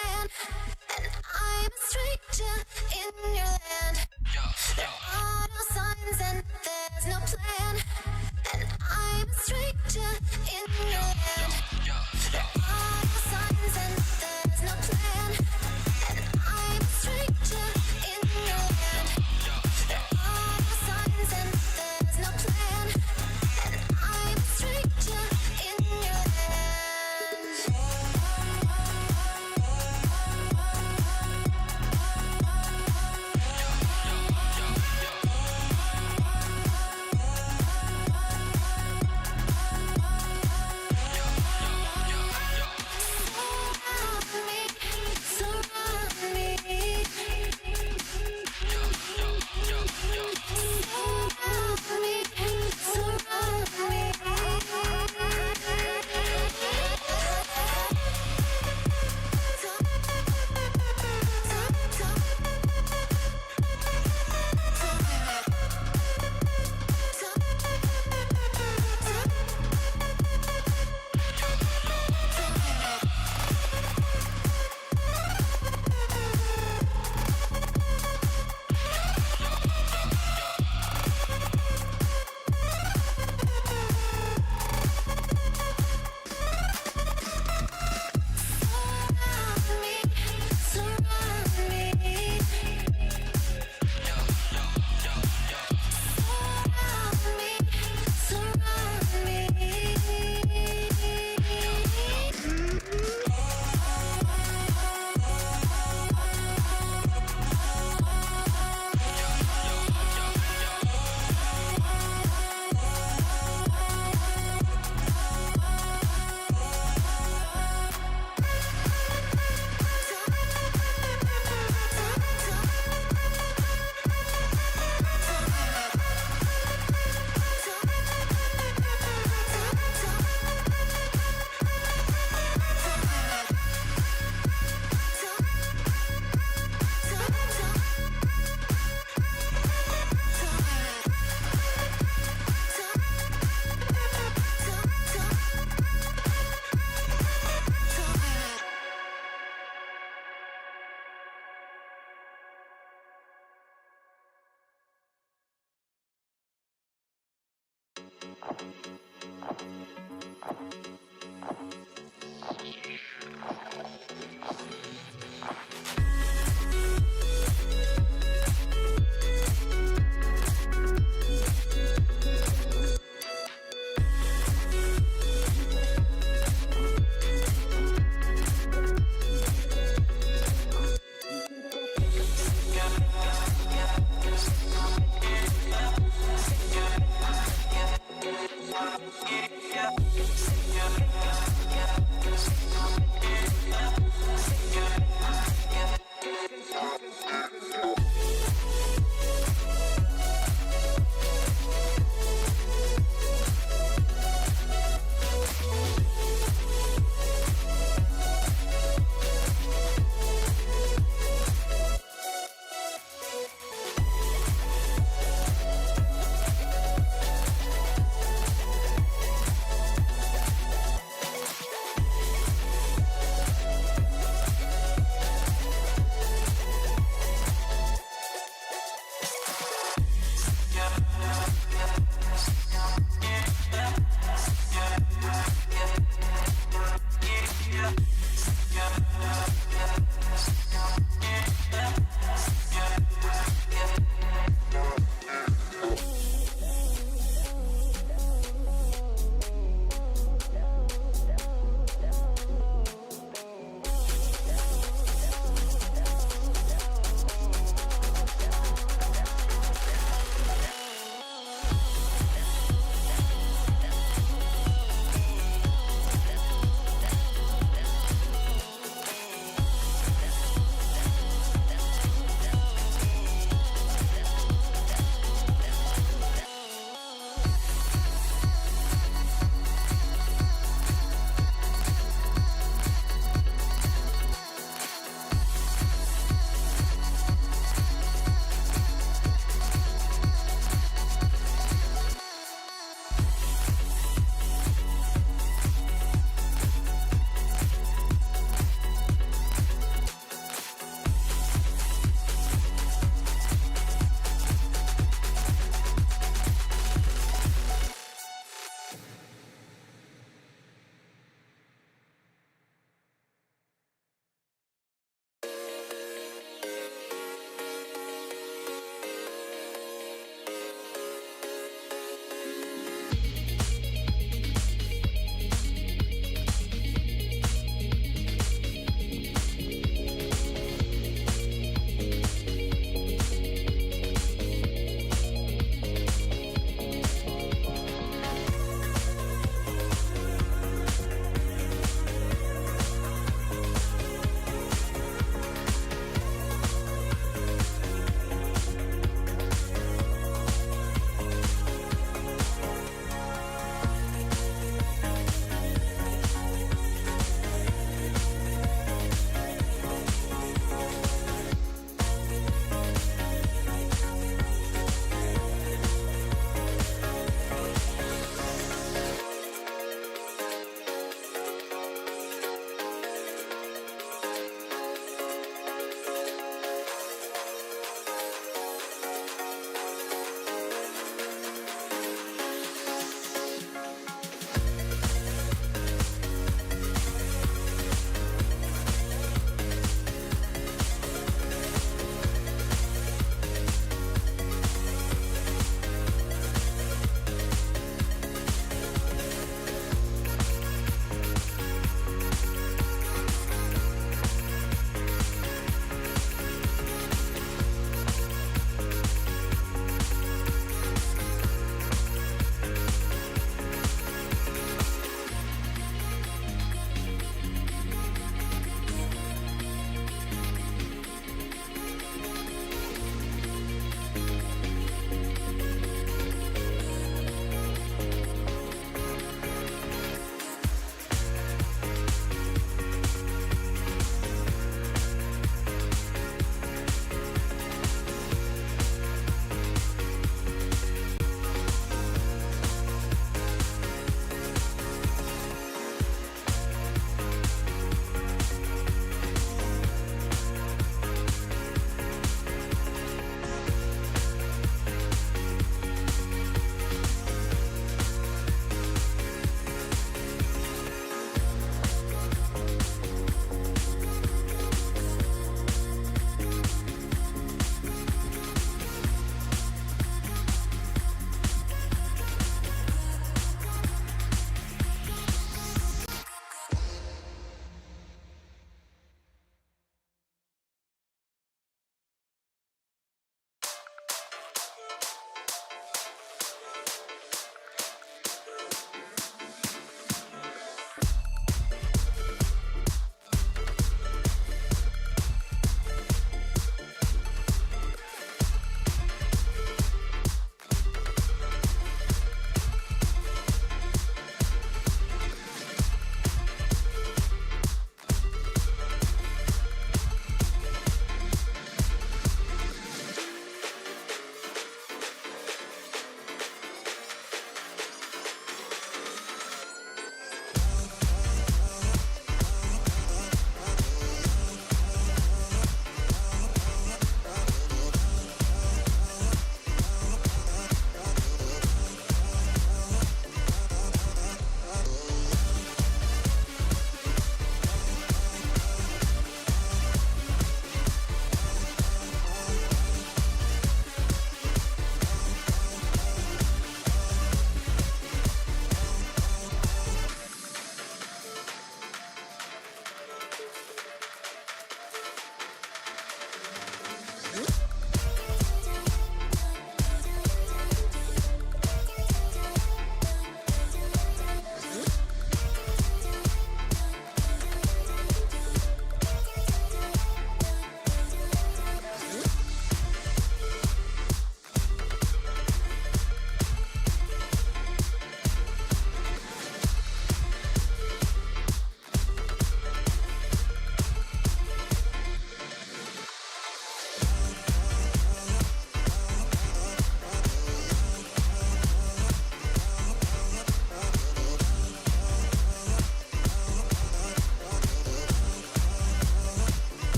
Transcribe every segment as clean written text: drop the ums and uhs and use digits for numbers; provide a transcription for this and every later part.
plan, and I'm a stranger in your land. There are no signs and there's no plan, and I'm a stranger in your land. There are no signs and there's no plan, and I'm a stranger in your land. There are no signs and there's no plan, and I'm a stranger in your land.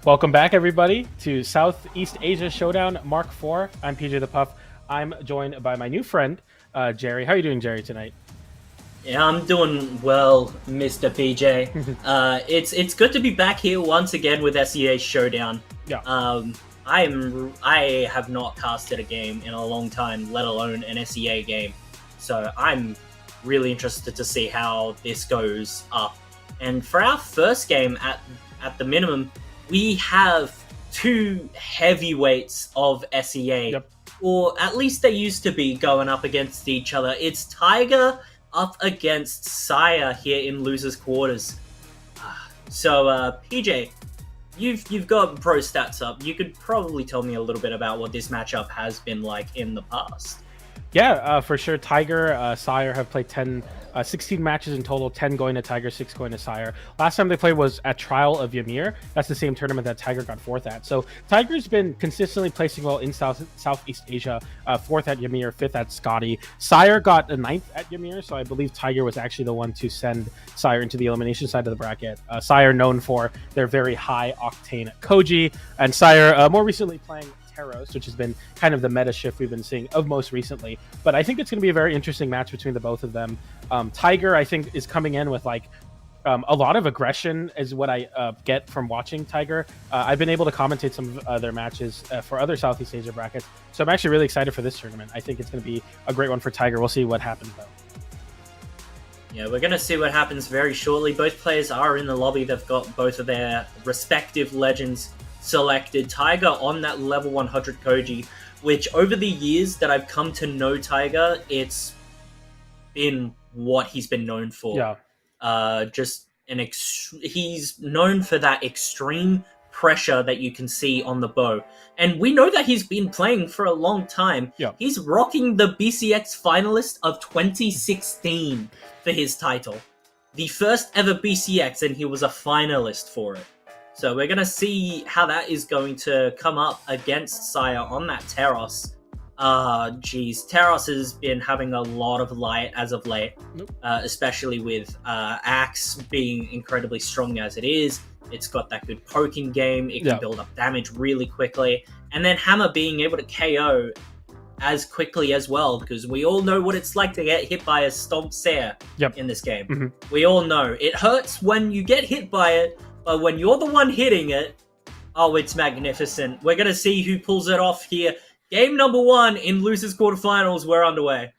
Welcome back, everybody, to Southeast Asia Showdown Mark IV. I'm PJ the Puff. I'm joined by my new friend, Jerry. How are you doing, Jerry, tonight? Yeah, I'm doing well, Mr. PJ. It's good to be back here once again with SEA Showdown. Yeah. I have not casted a game in a long time, let alone an SEA game. So I'm really interested to see how this goes up. And for our first game, at the minimum, we have two heavyweights of SEA, Yep. or at least they used to be, going up against each other. It's Tiger up against Sire here in losers quarters. So PJ, you've got pro stats up. You could probably tell me a little bit about what this matchup has been like in the past. Yeah, for sure. Tiger, Sire have played 16 matches in total, 10 going to Tiger, 6 going to Sire. Last time they played was at Trial of Ymir. That's the same tournament that Tiger got 4th at. So Tiger's been consistently placing well in Southeast Asia, 4th at Ymir, 5th at Scotty. Sire got a 9th at Ymir, so I believe Tiger was actually the one to send Sire into the elimination side of the bracket. Sire known for their very high octane Koji, and Sire more recently playing Teros, which has been kind of the meta shift we've been seeing of most recently. But I think it's going to be a very interesting match between the both of them. Tiger, I think, is coming in with like a lot of aggression is what I get from watching Tiger. I've been able to commentate some of their matches for other Southeast Asia brackets, so I'm actually really excited for this tournament. I think it's going to be a great one for Tiger. We'll see what happens, though. Yeah, we're going to see what happens very shortly. Both players are in the lobby. They've got both of their respective legends selected. Tiger on that level 100 Koji, which over the years that I've come to know Tiger, it's been what he's been known for. Yeah. He's known for that extreme pressure that you can see on the bow. And we know that he's been playing for a long time. Yeah. He's rocking the BCX finalist of 2016 for his title. The first ever BCX, and he was a finalist for it. So we're going to see how that is going to come up against Sire on that Teros. Teros has been having a lot of light as of late, especially with Axe being incredibly strong as it is. It's got that good poking game. It can build up damage really quickly. And then Hammer being able to KO as quickly as well, because we all know what it's like to get hit by a Stomp Sair in this game. Mm-hmm. We all know. It hurts when you get hit by it, but when you're the one hitting it, oh, it's magnificent. We're going to see who pulls it off here. Game number 1 in losers quarterfinals. We're underway.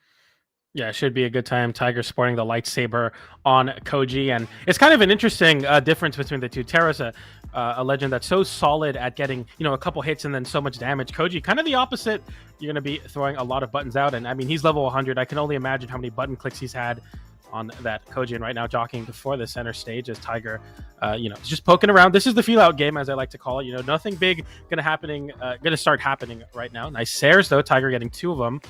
Yeah, it should be a good time. Tiger sporting the lightsaber on Koji, and it's kind of an interesting difference between the two. Teros, a legend that's so solid at getting a couple hits and then so much damage. Koji, kind of the opposite. You're going to be throwing a lot of buttons out, and I mean he's level 100. I can only imagine how many button clicks he's had on that Koji, and right now jockeying before the center stage as Tiger, just poking around. This is the feel out game, as I like to call it. Nothing big gonna start happening right now. Nice Sairs though. Tiger getting 2 of them.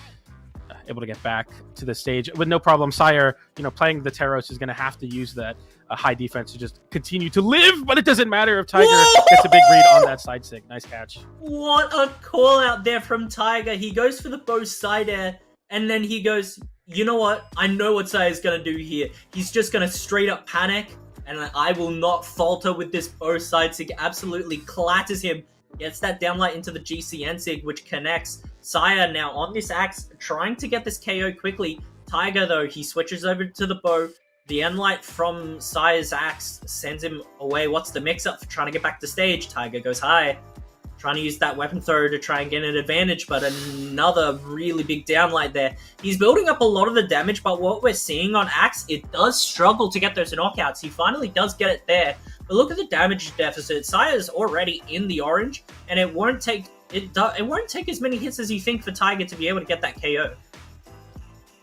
Able to get back to the stage with no problem. Sire, playing the Teros is going to have to use that high defense to just continue to live, but it doesn't matter if Tiger gets a big read on that side stick. Nice catch. What a call out there from Tiger. He goes for the bow side air, and then he goes, you know what? I know what Sire's going to do here. He's just going to straight up panic, and I will not falter with this bow side sig. Absolutely clatters him. Gets that downlight into the GCN sig, which connects. Sire now on this Axe, trying to get this KO quickly. Tiger, though, he switches over to the bow. The Enlight from Sire's Axe sends him away. What's the mix-up for trying to get back to stage? Tiger goes high. Trying to use that weapon throw to try and get an advantage, but another really big downlight there. He's building up a lot of the damage, but what we're seeing on Axe, it does struggle to get those knockouts. He finally does get it there. But look at the damage deficit. Sire's already in the orange, and it won't take as many hits as you think for Tiger to be able to get that KO.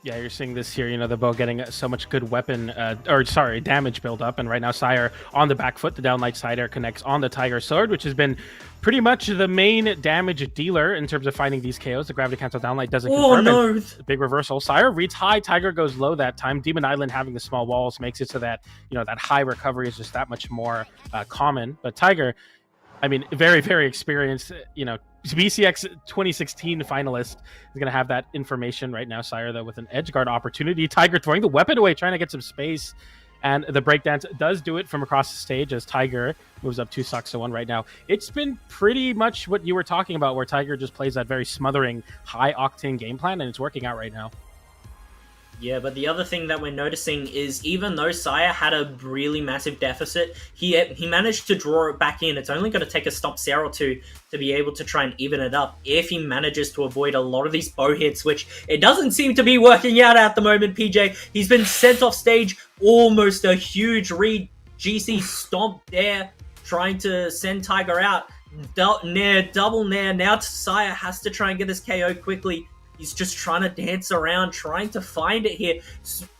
Yeah, you're seeing this here, the bow getting so much good damage build up, and right now Sire on the back foot, the downlight side air connects on the Tiger sword, which has been pretty much the main damage dealer in terms of finding these KOs. The gravity cancel downlight doesn't confirm it. Big reversal. Sire reads high, Tiger goes low that time. Demon Island having the small walls makes it so that, that high recovery is just that much more common. But Tiger, I mean, very, very experienced, BCX 2016 finalist is going to have that information right now. Sire, though, with an edge guard opportunity. Tiger throwing the weapon away, trying to get some space. And the breakdance does do it from across the stage as Tiger moves up 2-1 right now. It's been pretty much what you were talking about, where Tiger just plays that very smothering, high-octane game plan, and it's working out right now. Yeah, but the other thing that we're noticing is even though Saya had a really massive deficit, he managed to draw it back in. It's only going to take a stomp Sarah or two to be able to try and even it up if he manages to avoid a lot of these bow hits, which it doesn't seem to be working out at the moment, PJ. He's been sent off stage, almost a huge read. GC stomp there, trying to send Tiger out. Double nair. Now Saya has to try and get this KO quickly. He's just trying to dance around, trying to find it here.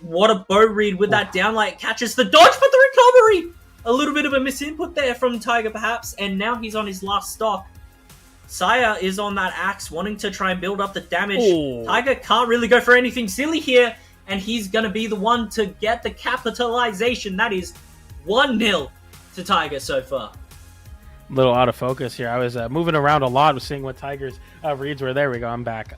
What a bow read with that downlight. Catches the dodge, but the recovery! A little bit of a misinput there from Tiger, perhaps. And now he's on his last stock. Saya is on that axe, wanting to try and build up the damage. Ooh. Tiger can't really go for anything silly here. And he's going to be the one to get the capitalization. That is 1-0 to Tiger so far. Little out of focus here. I was moving around a lot, was seeing what Tiger's reads were. There we go. I'm back.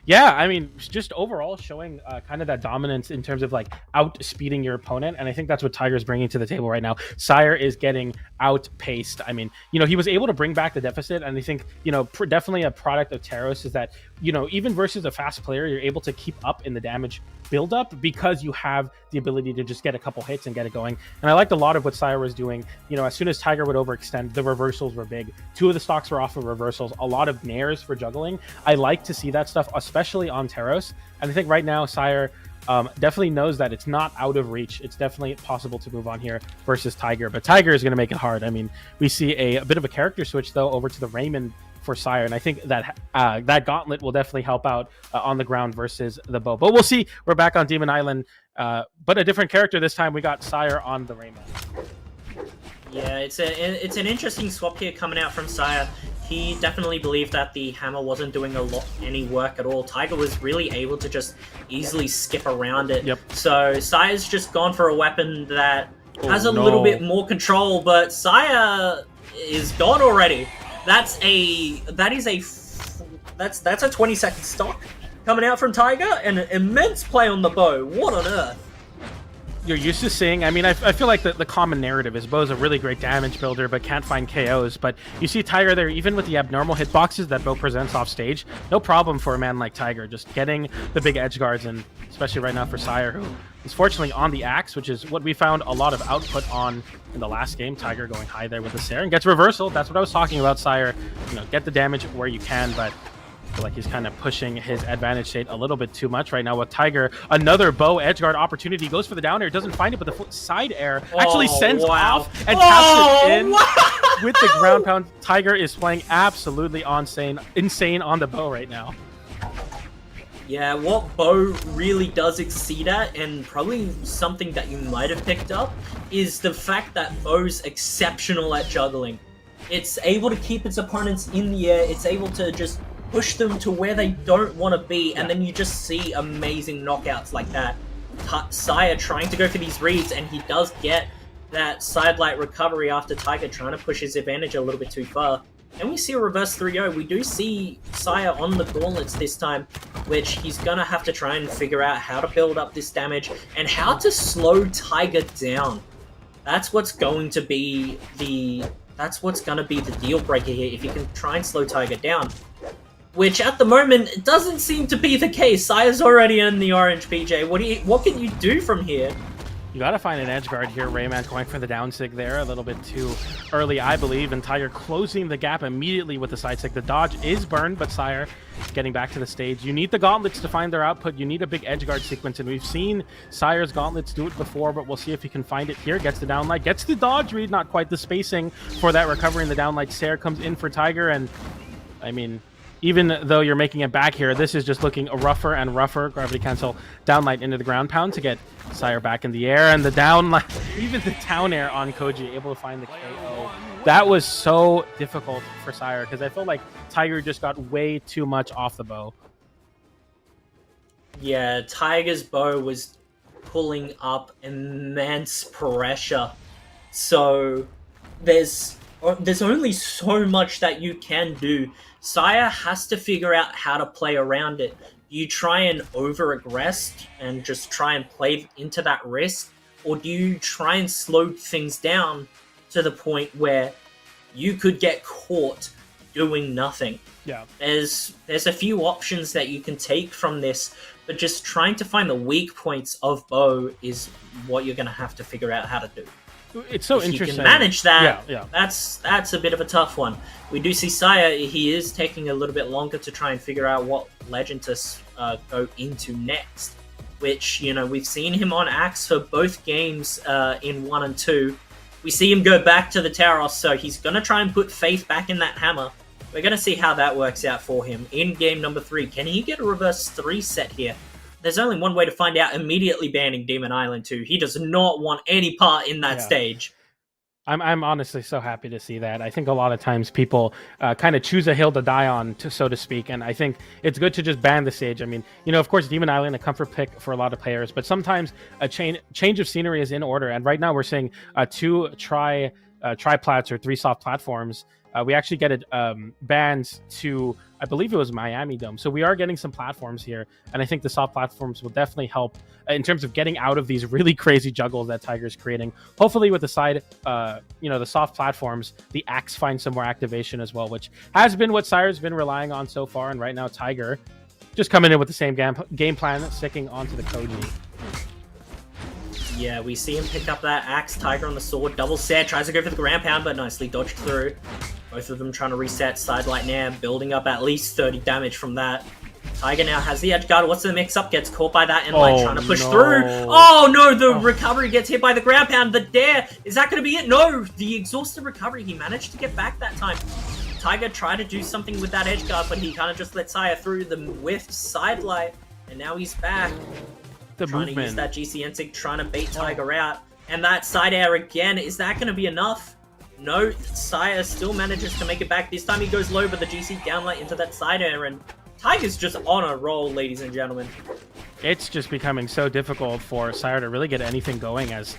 Yeah, I mean, just overall showing kind of that dominance in terms of like outspeeding your opponent, and I think that's what Tiger's bringing to the table right now. Sire is getting outpaced. I mean, he was able to bring back the deficit, and I think definitely a product of Taros is that even versus a fast player, you're able to keep up in the damage build up because you have the ability to just get a couple hits and get it going. And I liked a lot of what Sire was doing. As soon as Tiger would overextend, the reversals were big. 2 of the stocks were off of reversals, a lot of nairs for juggling. I like to see that stuff, especially on Taros. And I think right now Sire definitely knows that it's not out of reach. It's definitely possible to move on here versus Tiger, but Tiger is going to make it hard. I mean, we see a bit of a character switch though over to the Raymond for Sire, and I think that that gauntlet will definitely help out on the ground versus the bow. But we'll see. We're back on Demon Island, but a different character this time. We got Sire on the Raymond. Yeah, it's an interesting swap here coming out from Sire. He definitely believed that the hammer wasn't doing any work at all. Tiger was really able to just easily skip around it. Yep. So Sire's just gone for a weapon that has a little bit more control, but Sire is gone already. That's a 20-second stock coming out from Tiger, and an immense play on the bow. What on earth? You're used to seeing, I mean, I feel like the common narrative is Bo's a really great damage builder, but can't find KOs. But you see Tiger there, even with the abnormal hitboxes that Bo presents off stage, no problem for a man like Tiger, just getting the big edge guards, and especially right now for Sire, who is fortunately on the axe, which is what we found a lot of output on in the last game. Tiger going high there with the Sarah and gets reversal. That's what I was talking about, Sire. Get the damage where you can, but I feel like he's kind of pushing his advantage state a little bit too much right now with Tiger. Another Bo edgeguard opportunity. Goes for the down air, doesn't find it, but the side air actually sends off and taps it in with the ground pound. Tiger is playing absolutely insane on the Bo right now. Yeah, what Bo really does exceed at, and probably something that you might have picked up, is the fact that Bo's exceptional at juggling. It's able to keep its opponents in the air. It's able to just push them to where they don't want to be, and then you just see amazing knockouts like that. Sire trying to go for these reads, and he does get that sidelight recovery after Tiger trying to push his advantage a little bit too far. And we see a reverse 3-0. We do see Sire on the gauntlets this time, which he's going to have to try and figure out how to build up this damage and how to slow Tiger down. That's what's going to be the deal breaker here, if you can try and slow Tiger down. Which at the moment it doesn't seem to be the case. Sire's already in the orange, PJ. What can you do from here? You got to find an edge guard here. Rayman going for the down sig there a little bit too early, I believe, and Tiger closing the gap immediately with the side sig. The dodge is burned, but Sire getting back to the stage. You need the gauntlets to find their output. You need a big edge guard sequence, and we've seen Sire's gauntlets do it before, but we'll see if he can find it here. Gets the downlight, gets the dodge read, not quite the spacing for that recovery, and the downlight Sarah comes in for Tiger, and I mean, even though you're making it back here, this is just looking rougher and rougher. Gravity cancel, downlight into the ground pound to get Sire back in the air, and the downlight, even the down air on Koji, able to find the KO. That was so difficult for Sire, because I felt like Tiger just got way too much off the bow. Yeah, Tiger's bow was pulling up immense pressure. So there's only so much that you can do. Sire has to figure out how to play around it. You try and over-aggress and just try and play into that risk, Or do you try and slow things down to the point where you could get caught doing nothing? Yeah. There's a few options that you can take from this, but just trying to find the weak points of Bo is what you're going to have to figure out how to do. It's so if interesting. you can manage that, yeah. that's a bit of a tough one. We do see Saya, he is taking a little bit longer to try and figure out what legend to go into next, which, you know, we've seen him on Axe for both games in 1 and 2. We see him go back to the Taros, so he's going to try and put faith back in that hammer. We're going to see how that works out for him in game number 3. Can he get a reverse 3 set here? There's only one way to find out: immediately banning Demon Island 2. He does not want any part in that stage. I'm honestly so happy to see that. I think a lot of times people kind of choose a hill to die on, so to speak, and I think it's good to just ban the stage. I mean, you know, of course, Demon Island, a comfort pick for a lot of players, but sometimes a change of scenery is in order, and right now we're seeing 2 tri-plats or 3 soft platforms. We actually get it banned to, I believe it was Miami Dome. So we are getting some platforms here, and I think the soft platforms will definitely help in terms of getting out of these really crazy juggles that Tiger's creating. Hopefully with the side, the soft platforms, the Axe finds some more activation as well, which has been what Sire's been relying on so far. And right now, Tiger just coming in with the same game plan, sticking onto the Koji. Yeah, we see him pick up that Axe, Tiger on the sword, double set, tries to go for the ground pound, but nicely dodged through. Both of them trying to reset Sidelight Nair, building up at least 30 damage from that. Tiger now has the edge guard. What's the mix-up? Gets caught by that Endlight, trying to push through. Oh no, the recovery gets hit by the ground pound. The dare, is that going to be it? No, the exhausted recovery. He managed to get back that time. Tiger tried to do something with that edge guard, but he kind of just let Saya through the whiffed Sidelight, and now he's back. Trying to use that GC Ensig, trying to bait Tiger out. And that side air again, is that going to be enough? No, Saya still manages to make it back. This time he goes low, but the GC downlight into that side air, and Tiger's just on a roll, ladies and gentlemen. It's just becoming so difficult for Sire to really get anything going as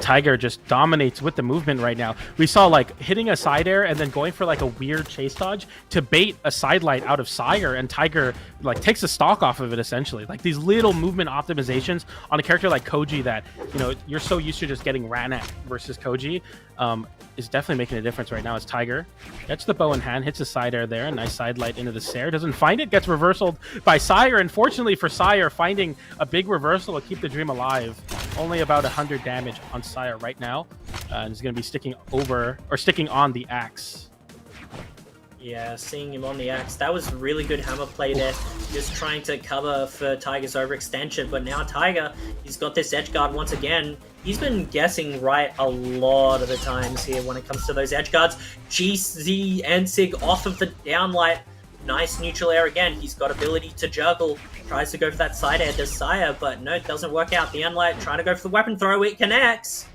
Tiger just dominates with the movement right now. We saw like hitting a side air and then going for like a weird chase dodge to bait a sidelight out of Sire, and Tiger like takes the stock off of it essentially. Like these little movement optimizations on a character like Koji that, you know, you're so used to just getting ran at versus Koji, is definitely making a difference right now as Tiger gets the bow in hand, hits a side air there, a nice side light into the Sair, doesn't find it, gets reversaled by Sire. Unfortunately for Sire, finding a big reversal to keep the dream alive. Only about 100 damage on Sire right now, and is going to be sticking on the Axe. Yeah, seeing him on the Axe, that was really good hammer play there, just trying to cover for Tiger's overextension, but now Tiger, he's got this edge guard once again. He's been guessing right a lot of the times here when it comes to those edge guards. GZ Ensig off of the downlight. Nice neutral air again. He's got ability to juggle. Tries to go for that side air to Sire, but no, it doesn't work out. The Unlight trying to go for the weapon throw. It connects.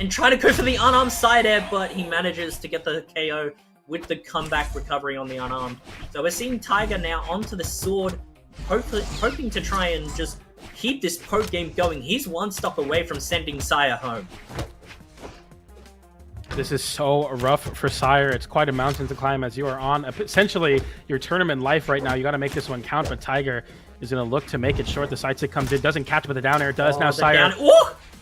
And trying to go for the unarmed side air, but he manages to get the KO with the comeback recovery on the unarmed. So we're seeing Tiger now onto the sword, hoping to try and just keep this poke game going. He's one stop away from sending Sire home. This is so rough for Sire. It's quite a mountain to climb as you are on essentially your tournament life right now. You got to make this one count, but Tiger is going to look to make it short. The side stick comes in, doesn't catch, but the down air does. Now Sire,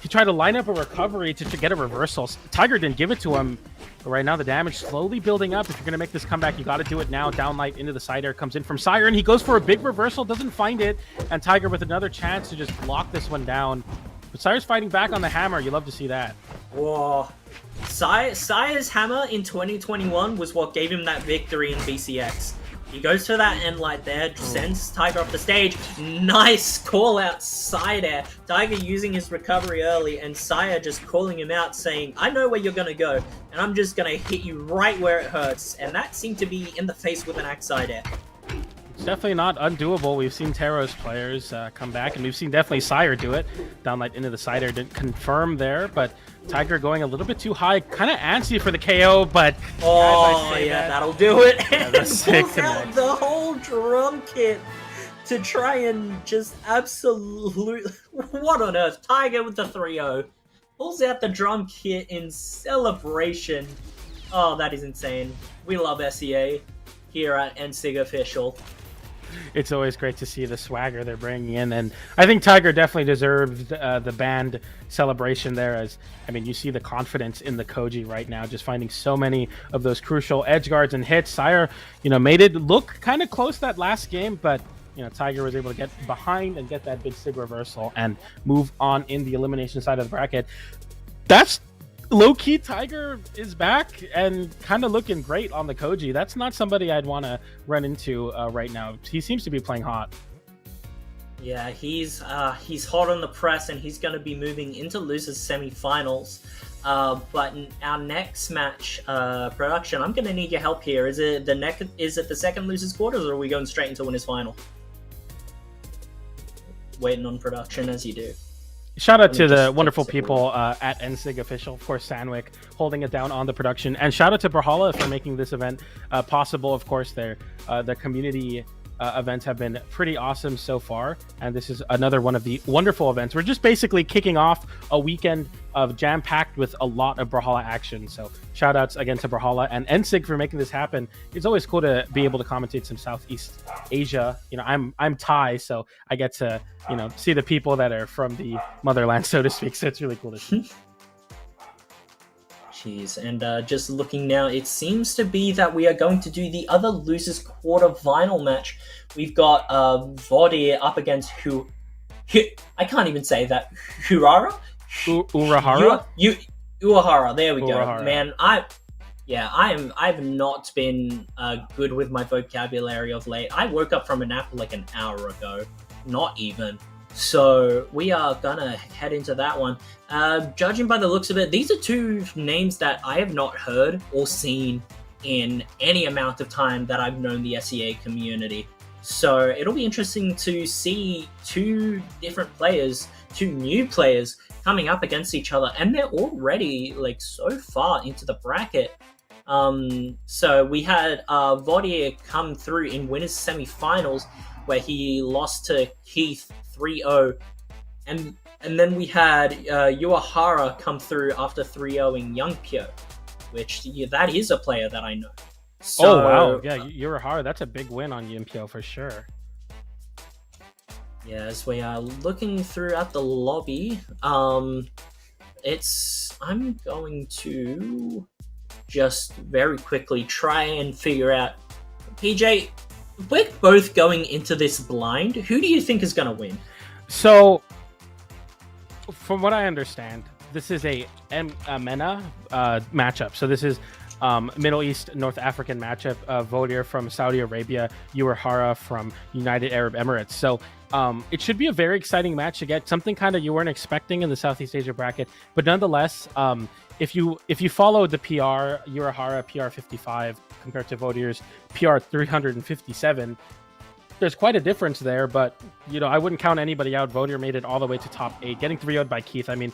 he tried to line up a recovery to get a reversal. Tiger didn't give it to him, but right now the damage slowly building up. If you're going to make this comeback, you got to do it now. Downlight into the side air comes in from Sire, and he goes for a big reversal, doesn't find it, and Tiger with another chance to just lock this one down. But Sire's fighting back on the hammer. You love to see that. Whoa. Sire's hammer in 2021 was what gave him that victory in BCX. He goes for that end light there, sends Tiger off the stage. Nice call out side air. Tiger using his recovery early, and Sire just calling him out saying, I know where you're going to go, and I'm just going to hit you right where it hurts. And that seemed to be in the face with an axe side air. It's definitely not undoable. We've seen Taros players come back, and we've seen definitely Sire do it. Downlight into the side air didn't confirm there, but Tiger going a little bit too high, kind of antsy for the KO, but oh yeah, that'll do it. Yeah, pulls out the whole drum kit to try and just absolute what on earth? Tiger with the 3-0 pulls out the drum kit in celebration. Oh, that is insane. We love SEA here at NSIG Official. It's always great to see the swagger they're bringing in, and I think Tiger definitely deserved the band celebration there. As I mean, you see the confidence in the Koji right now, just finding so many of those crucial edge guards and hits. Sire, made it look kind of close that last game, but Tiger was able to get behind and get that big sig reversal and move on in the elimination side of the bracket. That's low-key. Tiger is back and kind of looking great on the Koji. That's not somebody I'd want to run into right now. He seems to be playing hot. Yeah, he's hot on the press, and he's going to be moving into losers semifinals. But in our next match, production, I'm going to need your help here. Is it the second losers quarters, or are we going straight into winners final? Waiting on production as you do. Shout out to the wonderful people at NSIG Official, of course, Sandwick holding it down on the production, and shout out to Brawlhalla for making this event possible. Of course, the community events have been pretty awesome so far, and this is another one of the wonderful events. We're just basically kicking off a weekend of jam-packed with a lot of Brawlhalla action. So shout outs again to Brawlhalla and NSIG for making this happen. It's always cool to be able to commentate some Southeast Asia. I'm Thai, so I get to see the people that are from the motherland, so to speak. So it's really cool to see. Jeez, and just looking now, it seems to be that we are going to do the other losers quarter final match. We've got Vaudir up against I can't even say that. Urahara? Uehara, there we Urahara. go. Man, I've not been good with my vocabulary of late. I woke up from a nap like an hour ago. Not even. So we are gonna head into that one. Judging by the looks of it, these are two names that I have not heard or seen in any amount of time that I've known the SEA community. So it'll be interesting to see two different players, two new players coming up against each other, and they're already so far into the bracket. So we had Vaudir come through in winners semifinals, where he lost to Keith 3-0, and then we had Uehara come through after 3-0ing Young Pyo, which that is a player that I know. So, oh wow, yeah, Uehara, that's a big win on Yimpyo for sure. Yeah, as we are looking throughout the lobby, I'm going to just very quickly try and figure out, PJ, we're both going into this blind. Who do you think is going to win? So, from what I understand, this is a MENA matchup. So this is Middle East, North African matchup. Vaudir from Saudi Arabia, Uehara from United Arab Emirates. So it should be a very exciting match to get something kind of you weren't expecting in the Southeast Asia bracket. But nonetheless, if you follow the PR, Uehara PR 55 compared to Vaudir's PR 357, there's quite a difference there. But I wouldn't count anybody out. Vaudir made it all the way to top 8, getting 3-0'd by Keith. I mean,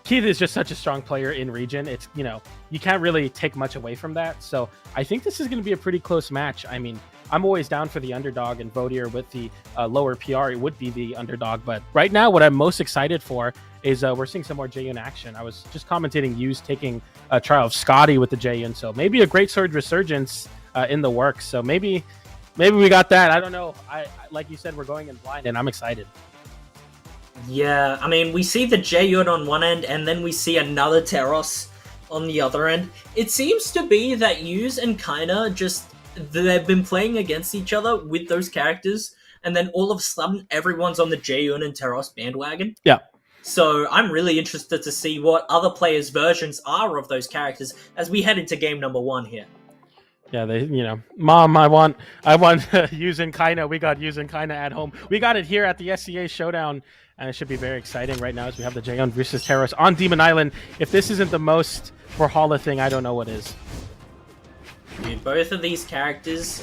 Keith is just such a strong player in region. It's you can't really take much away from that. So I think this is going to be a pretty close match. I mean, I'm always down for the underdog, and Vaudir with the lower PR, it would be the underdog. But right now, what I'm most excited for is we're seeing some more Jeyun action. I was just commentating Yu's taking a trial of Scotty with the Jeyun, so maybe a Great Sword Resurgence in the works. So maybe we got that. I don't know. I like you said, we're going in blind, and I'm excited. Yeah, I mean, we see the Jeyun on one end, and then we see another Teros on the other end. It seems to be that Yuz and Kaina they've been playing against each other with those characters, and then all of a sudden, everyone's on the Jeyun and Teros bandwagon. Yeah. So I'm really interested to see what other players' versions are of those characters as we head into game number 1 here. Yeah, Mom, I want Yuz and Kaina. We got Yuz and Kaina at home. We got it here at the SEA Showdown, and it should be very exciting right now as we have the Jeyun versus Teros on Demon Island. If this isn't the most Brawlhalla thing, I don't know what is. Dude, both of these characters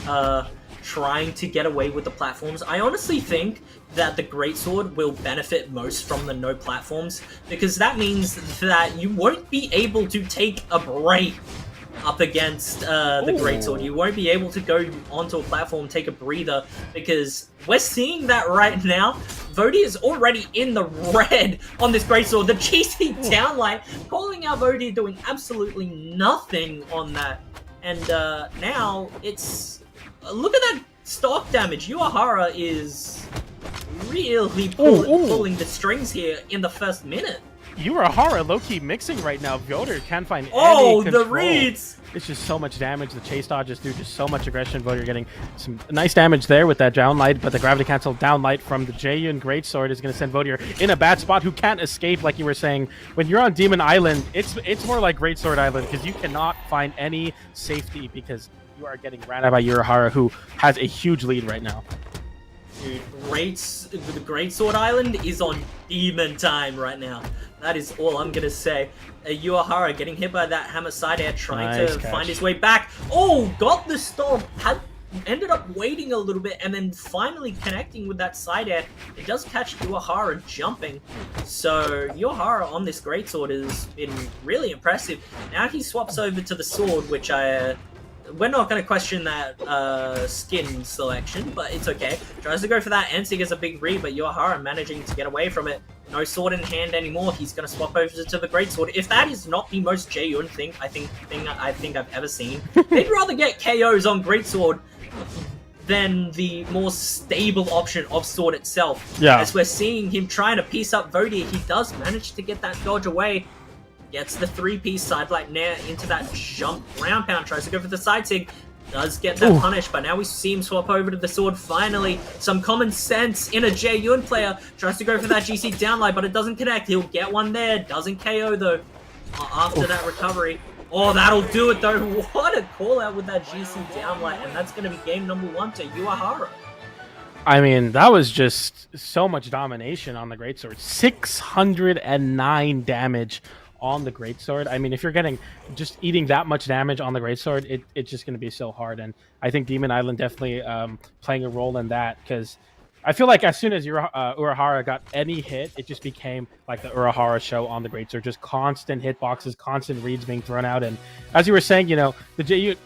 trying to get away with the platforms. I honestly think that the Greatsword will benefit most from the no platforms, because that means that you won't be able to take a break up against the Greatsword. You won't be able to go onto a platform, take a breather, because we're seeing that right now. Vaudir is already in the red on this Greatsword. The GC downlight calling out Vaudir doing absolutely nothing on that. And now it's... Look at that stock damage. Uehara is really pulling the strings here in the first minute. Uehara low-key mixing right now. Voter can't find any control. The reads! It's just so much damage. The chase dodges through just so much aggression. Voter getting some nice damage there with that down light, but the gravity cancel down light from the Jaeyun Greatsword is going to send Voter in a bad spot who can't escape, like you were saying. When you're on Demon Island, it's more like Greatsword Island because you cannot find any safety because you are getting ran out by Uehara, who has a huge lead right now. Dude, the Greatsword Island is on demon time right now. That is all I'm gonna say. Uehara getting hit by that hammer side air, trying to find his way back. Oh, got the stop. Ended up waiting a little bit and then finally connecting with that side air. It does catch Uehara jumping. So Uehara on this Greatsword has been really impressive. Now he swaps over to the sword, which we're not going to question that skin selection, but it's okay. Tries to go for that. Ensig is a big read, but Uehara managing to get away from it. No sword in hand anymore. He's going to swap over to the Greatsword. If that is not the most Jaeyun thing I think I've ever seen, they'd rather get KOs on Greatsword than the more stable option of sword itself. Yeah. As we're seeing him trying to piece up Vodir, he does manage to get that dodge away. Gets the 3-piece side light nair into that jump ground pound. Tries to go for the side sig. Does get that punish, but now we see him swap over to the sword finally. Some common sense in a Jaeyun player. Tries to go for that GC downlight, but it doesn't connect. He'll get one there. Doesn't KO though after that recovery. Oh, that'll do it though. What a call out with that GC downlight, and that's going to be game number 1 to Uehara. I mean, that was just so much domination on the Greatsword. 609 damage on the Greatsword. I mean, if you're getting just eating that much damage on the Greatsword, it's just going to be so hard. And I think Demon Island definitely playing a role in that, because I feel like as soon as Uehara got any hit, it just became like the Uehara show on the Greatsword. Just constant hitboxes, constant reads being thrown out. And as you were saying, you know,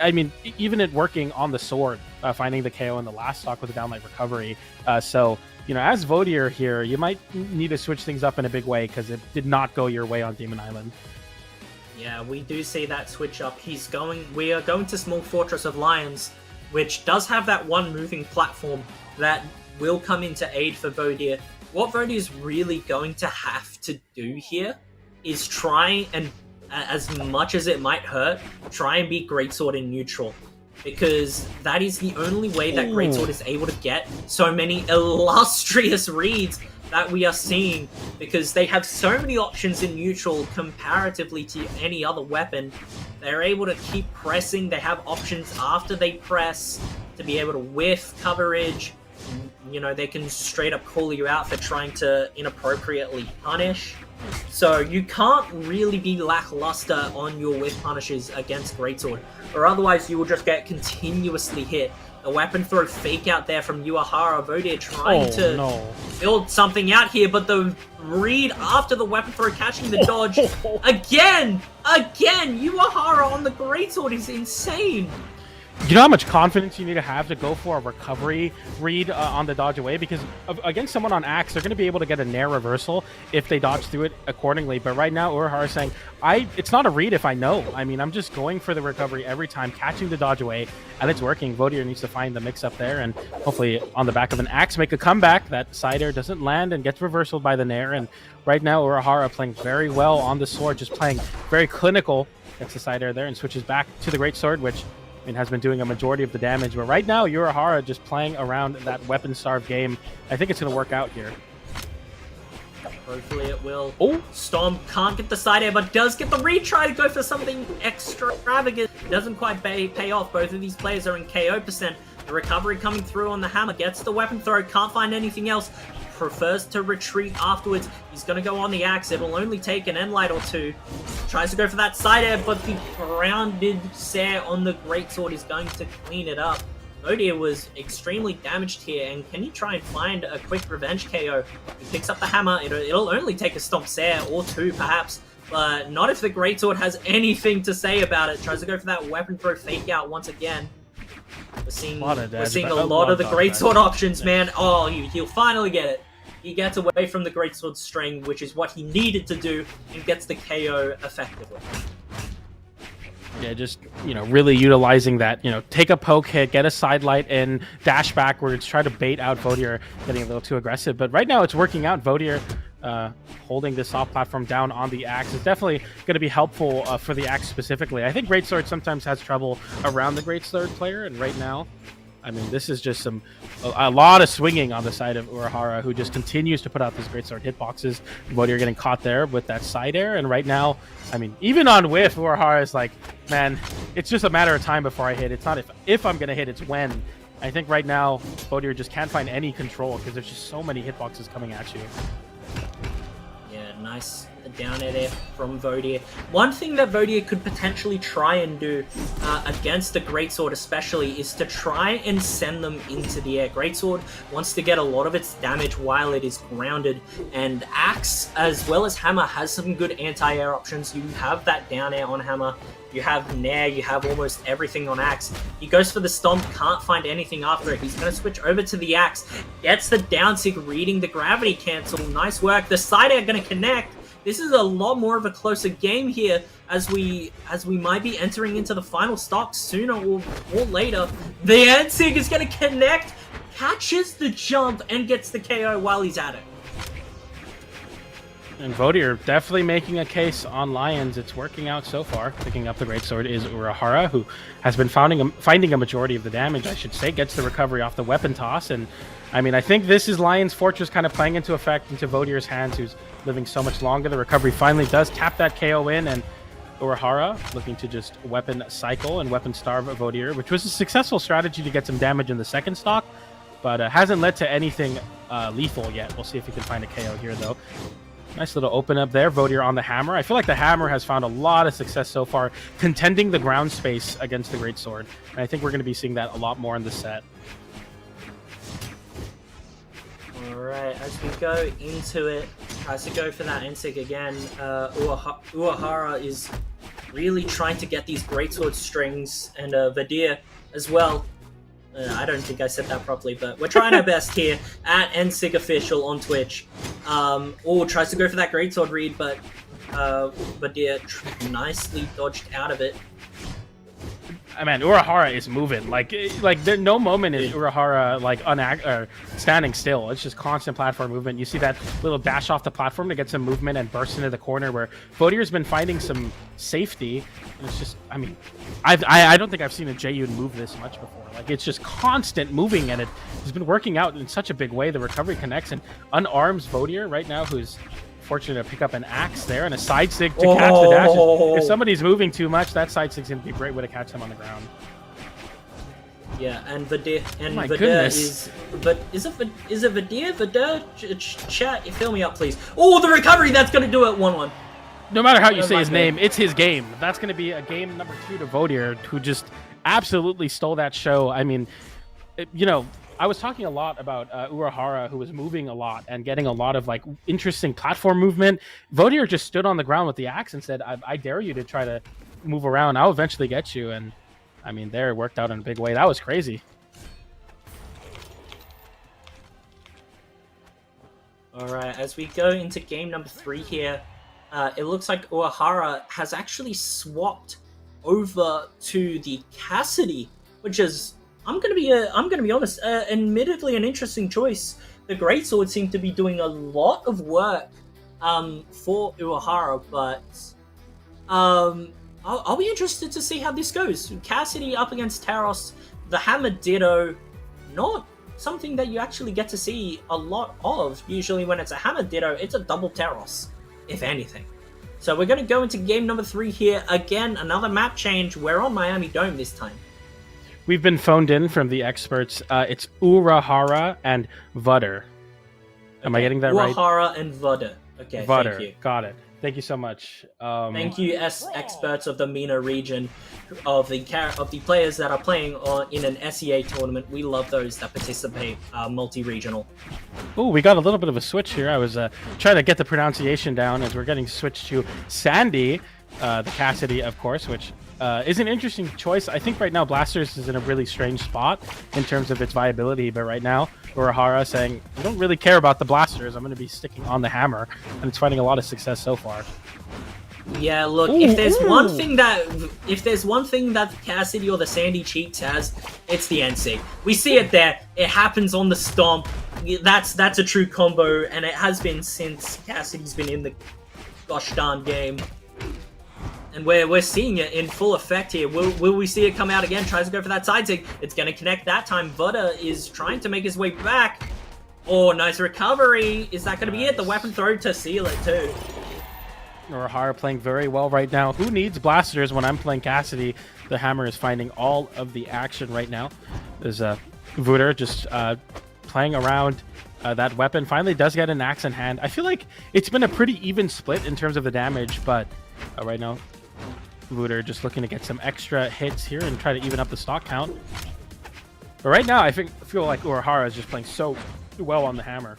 I mean, even it working on the sword, finding the KO in the last stock with the downlight recovery. So, you know, as Vodir here, you might need to switch things up in a big way because it did not go your way on Demon Island. Yeah, we do see that switch up. We are going to Small Fortress of Lions, which does have that one moving platform that will come into aid for Vodir. What Vodir is really going to have to do here is try and, as much as it might hurt, try and beat Greatsword in neutral. Because that is the only way that Greatsword is able to get so many illustrious reads that we are seeing, because they have so many options in neutral comparatively to any other weapon. They're able to keep pressing. They have options after they press to be able to whiff coverage. You know, they can straight up call you out for trying to inappropriately punish. So you can't really be lackluster on your whiff punishes against Greatsword, or otherwise you will just get continuously hit. A weapon throw fake out there from Uehara. Vodir trying to build something out here, but the read after the weapon throw catching the dodge. Again! Uehara on the Greatsword is insane! You know how much confidence you need to have to go for a recovery read on the dodge away? Because against someone on Axe, they're going to be able to get a nair reversal if they dodge through it accordingly. But right now, Uehara is saying, it's not a read if I know. I mean, I'm just going for the recovery every time, catching the dodge away, and it's working. Vodir needs to find the mix-up there, and hopefully on the back of an Axe make a comeback. That side air doesn't land and gets reversal by the nair. And right now, Uehara playing very well on the sword, just playing very clinical. Gets the side air there and switches back to the Greatsword, which has been doing a majority of the damage. But right now, Uehara just playing around that weapon-starved game. I think it's going to work out here. Hopefully it will. Oh, Storm can't get the side air, but does get the retry to go for something extravagant. Doesn't quite pay off. Both of these players are in KO %. The recovery coming through on the hammer. Gets the weapon throw. Can't find anything else. Prefers to retreat afterwards. He's going to go on the Axe. It'll only take an Endlight or two. Tries to go for that side air, but the grounded Sair on the Greatsword is going to clean it up. Vodir was extremely damaged here, and can he try and find a quick revenge KO? He picks up the hammer. It'll only take a stomp Sair or two, perhaps, but not if the Greatsword has anything to say about it. Tries to go for that weapon throw fake out once again. We're seeing a lot of the Greatsword options, man. Oh, he'll finally get it. He gets away from the Greatsword string, which is what he needed to do, and gets the KO effectively. Yeah, just, really utilizing that, take a poke hit, get a side light in, dash backwards, try to bait out Vodier getting a little too aggressive. But right now it's working out. Vodier holding this soft platform down on the axe is definitely going to be helpful for the axe specifically. I think Greatsword sometimes has trouble around the Greatsword player, and right now, I mean, this is just a lot of swinging on the side of Urahara, who just continues to put out these Greatsword hitboxes. Vodier getting caught there with that side air, and right now, I mean, even on whiff, Urahara is like, man, it's just a matter of time before I hit. It's not if I'm going to hit, it's when. I think right now, Vodier just can't find any control because there's just so many hitboxes coming at you. Yeah, nice down air there from Vodier. One thing that Vodier could potentially try and do against the Greatsword especially is to try and send them into the air. Greatsword wants to get a lot of its damage while it is grounded, and Axe as well as Hammer has some good anti-air options. You have that down air on Hammer, you have Nair, you have almost everything on Axe. He goes for the Stomp, can't find anything after it. He's going to switch over to the Axe, gets the down sig, reading the gravity cancel. Nice work. The side air going to connect. This is a lot more of a closer game here as we might be entering into the final stock sooner or later. The Ansig is going to connect, catches the jump, and gets the KO while he's at it. And Vodier definitely making a case on Lions. It's working out so far. Picking up the Greatsword is Urahara, who has been finding a majority of the damage, I should say. Gets the recovery off the weapon toss. And, I mean, I think this is Lion's Fortress kind of playing into effect into Vodier's hands, who's living so much longer. The recovery finally does tap that KO in, and Urahara looking to just weapon cycle and weapon starve Vodier, which was a successful strategy to get some damage in the second stock, but hasn't led to anything lethal yet. We'll see if he can find a KO here, though. Nice little open up there. Vodier on the Hammer. I feel like the Hammer has found a lot of success so far, contending the ground space against the Greatsword. And I think we're going to be seeing that a lot more in the set. Alright, as we go into it, tries to go for that Ensig again. Urahara is really trying to get these Greatsword strings, and Vodier as well. I don't think I said that properly, but we're trying our best here at Ensig Official on Twitch. Tries to go for that Greatsword read, but Vodier nicely dodged out of it. I mean, Urahara is moving. Like no moment is Urahara standing still. It's just constant platform movement. You see that little dash off the platform to get some movement and burst into the corner where Vodier's been finding some safety. And it's just, I mean, I don't think I've seen a Jeyun move this much before. Like, it's just constant moving, and it's been working out in such a big way. The recovery connects and unarms Vodier right now, who's fortunate to pick up an axe there and a side sig to catch the dashes. If somebody's moving too much, that side sig's gonna be a great way to catch them on the ground. Yeah, and Vodier goodness. is it Vodier? Vodier? Chat, fill me up, please. Oh, the recovery! That's gonna do it. 1-1. No matter how you say his name, it's his game. That's gonna be a game number 2 to Vodier, who just absolutely stole that show. I mean, I was talking a lot about Urahara, who was moving a lot and getting a lot of like interesting platform movement. Vodier just stood on the ground with the axe and said, I dare you to try to move around. I'll eventually get you. And I mean, there it worked out in a big way. That was crazy. All right, as we go into game number 3 here, it looks like Urahara has actually swapped over to the Cassidy, which is, I'm gonna be honest, admittedly an interesting choice. The Greatsword seemed to be doing a lot of work for Urahara, but I'll be interested to see how this goes. Cassidy up against Taros, the Hammer Ditto, not something that you actually get to see a lot of. Usually when it's a Hammer Ditto, it's a double Taros, if anything. So we're going to go into game number 3 here. Again, another map change. We're on Miami Dome this time. We've been phoned in from the experts. It's Urahara and Vodier. Am I getting that right? Urahara and Vodier. Okay, Vodier. thank you. Got it. Thank you so much. Thank you, experts of the MENA region, of the players that are playing in an SEA tournament. We love those that participate multi-regional. Oh, we got a little bit of a switch here. I was trying to get the pronunciation down as we're getting switched to Sandy, the Cassidy, of course, which is an interesting choice. I think right now Blasters is in a really strange spot in terms of its viability, but right now Urahara saying, I don't really care about the Blasters, I'm going to be sticking on the Hammer, and it's finding a lot of success so far. Yeah, look, Ooh, if there's one ooh. thing that Cassidy or the Sandy Cheeks has, it's the NC. We see it there. It happens on the stomp. That's a true combo, and it has been since Cassidy's been in the gosh darn game. And we're seeing it in full effect here. Will we see it come out again? Tries to go for that side sig. It's going to connect that time. Voda is trying to make his way back. Oh, nice recovery. Is that going to be it? The weapon throw to seal it too. Urahara playing very well right now. Who needs blasters when I'm playing Cassidy? The hammer is finding all of the action right now. There's Voda just playing around that weapon. Finally does get an axe in hand. I feel like it's been a pretty even split in terms of the damage, but right now Voda just looking to get some extra hits here and try to even up the stock count. But right now I feel like Urahara is just playing so well on the hammer.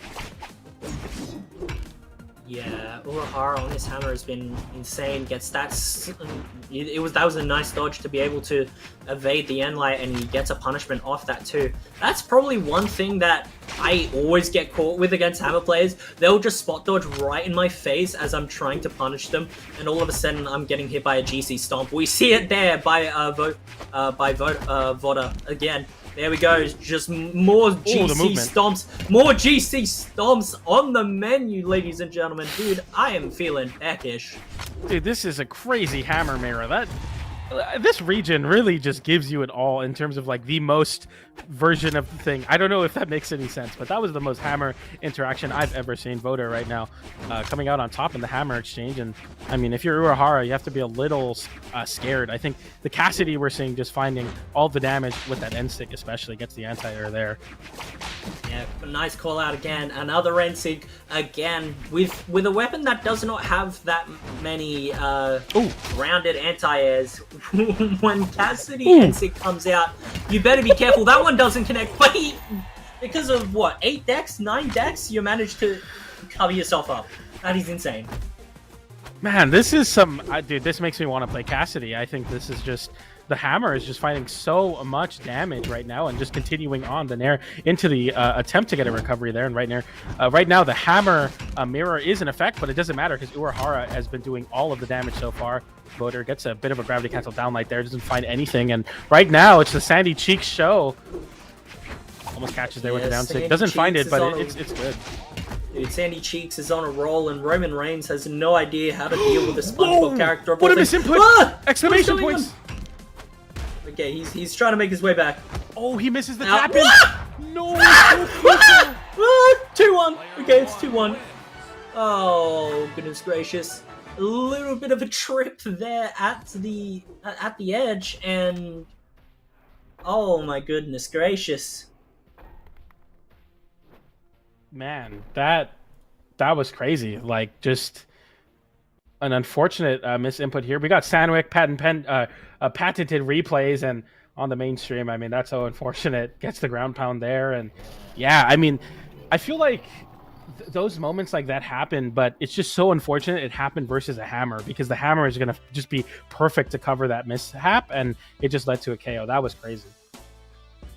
Yeah, Urahara on this hammer has been insane. Gets that. That was a nice dodge to be able to evade the end light, and he gets a punishment off that too. That's probably one thing that I always get caught with against hammer players. They'll just spot dodge right in my face as I'm trying to punish them, and all of a sudden I'm getting hit by a GC stomp. We see it there by Voda again. There we go, just more GC stomps. More GC stomps on the menu, ladies and gentlemen. Dude, I am feeling peckish. Dude, this is a crazy hammer mirror. This region really just gives you it all in terms of like the most version of the thing. I don't know if that makes any sense, but that was the most hammer interaction I've ever seen. Voda right now coming out on top in the hammer exchange. And I mean, if you're Urahara, you have to be a little scared. I think the Cassidy we're seeing just finding all the damage with that end stick especially gets the anti-air there. Yeah, a nice call out again. Another Rensig again with a weapon that does not have that many rounded anti-airs. When Cassidy Rensig comes out, you better be careful. That one doesn't connect, but because of what, 8 decks, 9 decks, you managed to cover yourself up. That is insane. Man, this is dude, this makes me want to play Cassidy. I think this is just, the hammer is just finding so much damage right now and just continuing on the nair into the attempt to get a recovery there. And right now the hammer mirror is in effect, but it doesn't matter because Urahara has been doing all of the damage so far. Voda gets a bit of a gravity cancel down light there, doesn't find anything. And right now it's the Sandy Cheeks show. Almost catches there with the down stick. Doesn't find it, but it's good. Dude, Sandy Cheeks is on a roll, and Roman Reigns has no idea how to deal with a SpongeBob character. What a misinput! Exclamation points! Okay, he's trying to make his way back. Oh, he misses the tap in! No! 2-1! Okay, it's 2-1. Oh, goodness gracious. A little bit of a trip there at the edge, and oh my goodness gracious. Man, that was crazy. Like, just an unfortunate misinput here. We got Sandwick patented replays, and on the mainstream, I mean, that's so unfortunate. Gets the ground pound there, and yeah, I mean, I feel like those moments like that happen, but it's just so unfortunate it happened versus a hammer, because the hammer is gonna just be perfect to cover that mishap, and it just led to a KO. That was crazy.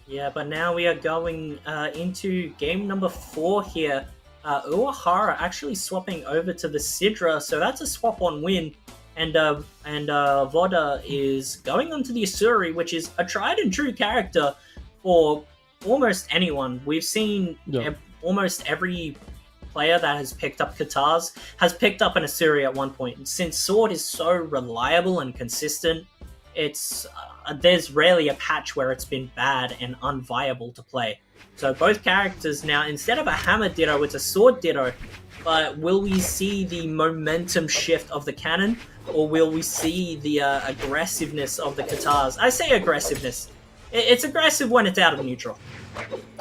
Yeah, but now we are going into game number 4 here. Urahara actually swapping over to the Sidra, so that's a swap on win. And Voda is going onto the Asuri, which is a tried and true character for almost anyone. We've seen almost every player that has picked up Katars has picked up an Asuri at one point. And since Sword is so reliable and consistent, it's there's rarely a patch where it's been bad and unviable to play. So both characters now, instead of a hammer ditto, it's a sword ditto. But will we see the momentum shift of the cannon, or will we see the aggressiveness of the Katars? I say aggressiveness. It's aggressive when it's out of neutral.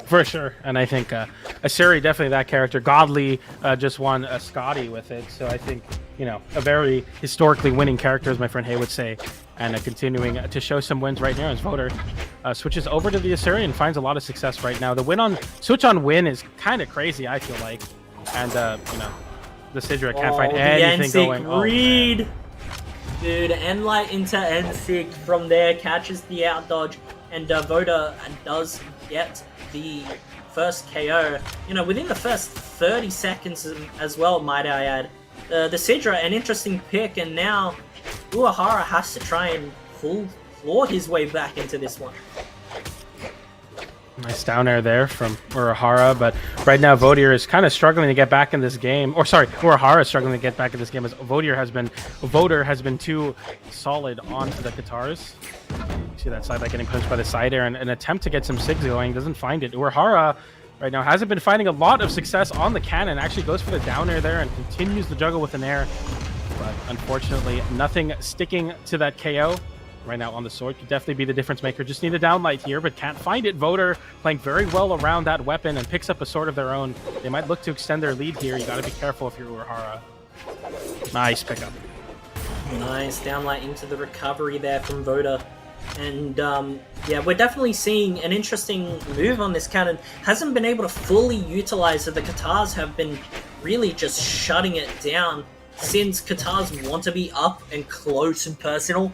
For sure, and I think Asuri, definitely that character. Godly just won a Scotty with it, so I think, you know, a very historically winning character, as my friend Hay would say, and continuing to show some wins right now as Voda switches over to the Asuri and finds a lot of success right now. The switch on win is kind of crazy, I feel like, and you know, the Sidra can't find anything going. Read, dude, Enlight into Ensig from there, catches the out dodge, and Voda does get the first KO. You know, within the first 30 seconds as well, might I add. the Sidra, an interesting pick, and now Uehara has to try and claw his way back into this one. Nice down air there from Uehara, but right now Vodier is kind of struggling to get back in this game. Or sorry, Uehara is struggling to get back in this game as Voder has been too solid on the guitars. See that side like getting punched by the side air and an attempt to get some sigs going, doesn't find it. Uehara right now hasn't been finding a lot of success on the cannon, actually goes for the down air there and continues the juggle with an air. But unfortunately, nothing sticking to that KO. Right now on the sword could definitely be the difference maker. Just need a downlight here, but can't find it. Voder playing very well around that weapon and picks up a sword of their own. They might look to extend their lead here. You got to be careful if you're Uehara. Nice pickup. Nice downlight into the recovery there from Voder. And yeah, we're definitely seeing an interesting move on this cannon. Hasn't been able to fully utilize it. The Katars have been really just shutting it down since Katars want to be up and close and personal,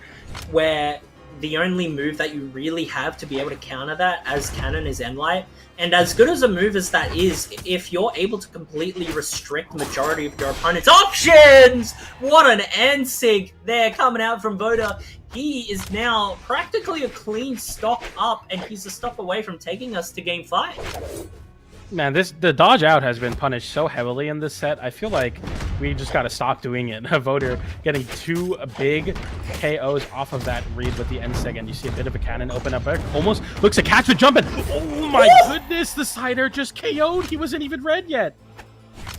where the only move that you really have to be able to counter that as cannon is Endlight. And as good as a move as that is, if you're able to completely restrict the majority of your opponent's options, what an N-Sig there coming out from Voder. He is now practically a clean stock up, and he's a stop away from taking us to game 5. Man, the dodge out has been punished so heavily in this set. I feel like we just got to stop doing it. Voder getting 2 big KOs off of that read with the N-Sig, and you see a bit of a cannon open up there. Almost looks to catch the jump, and oh my goodness, the sider just KO'd. He wasn't even red yet.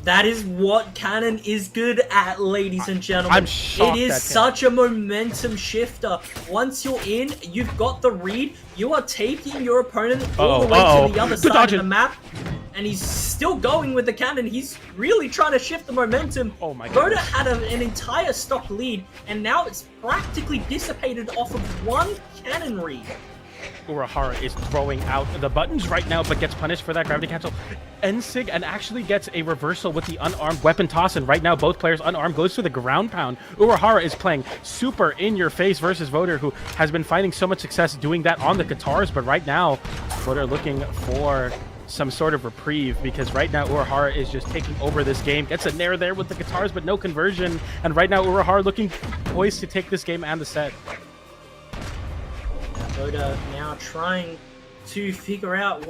That is what cannon is good at, ladies and gentlemen. I'm shocked. It is such a momentum shifter. Once you're in, you've got the read. You are taking your opponent all the way to the other side of the map. And he's still going with the cannon. He's really trying to shift the momentum. Oh my god. Voder had an entire stock lead, and now it's practically dissipated off of 1 cannon read. Uehara is throwing out the buttons right now, but gets punished for that gravity cancel. N-Sig and actually gets a reversal with the unarmed weapon toss, and right now both players unarmed, goes for the ground pound. Uehara is playing super in your face versus Voder, who has been finding so much success doing that on the guitars, but right now Voder looking for some sort of reprieve, because right now Uehara is just taking over this game. Gets a nair there with the guitars, but no conversion, and right now Uehara looking poised to take this game and the set. Voder now trying to figure out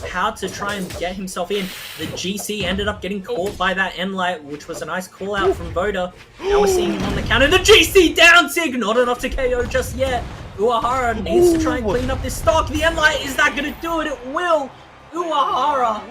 how to try and get himself in. The GC ended up getting caught by that N-Light, which was a nice call out from Voder. Now we're seeing him on the counter. The GC down sig, not enough to KO just yet. Uehara needs to try and clean up this stock. The N-Light, is that going to do it? It will. Uehara,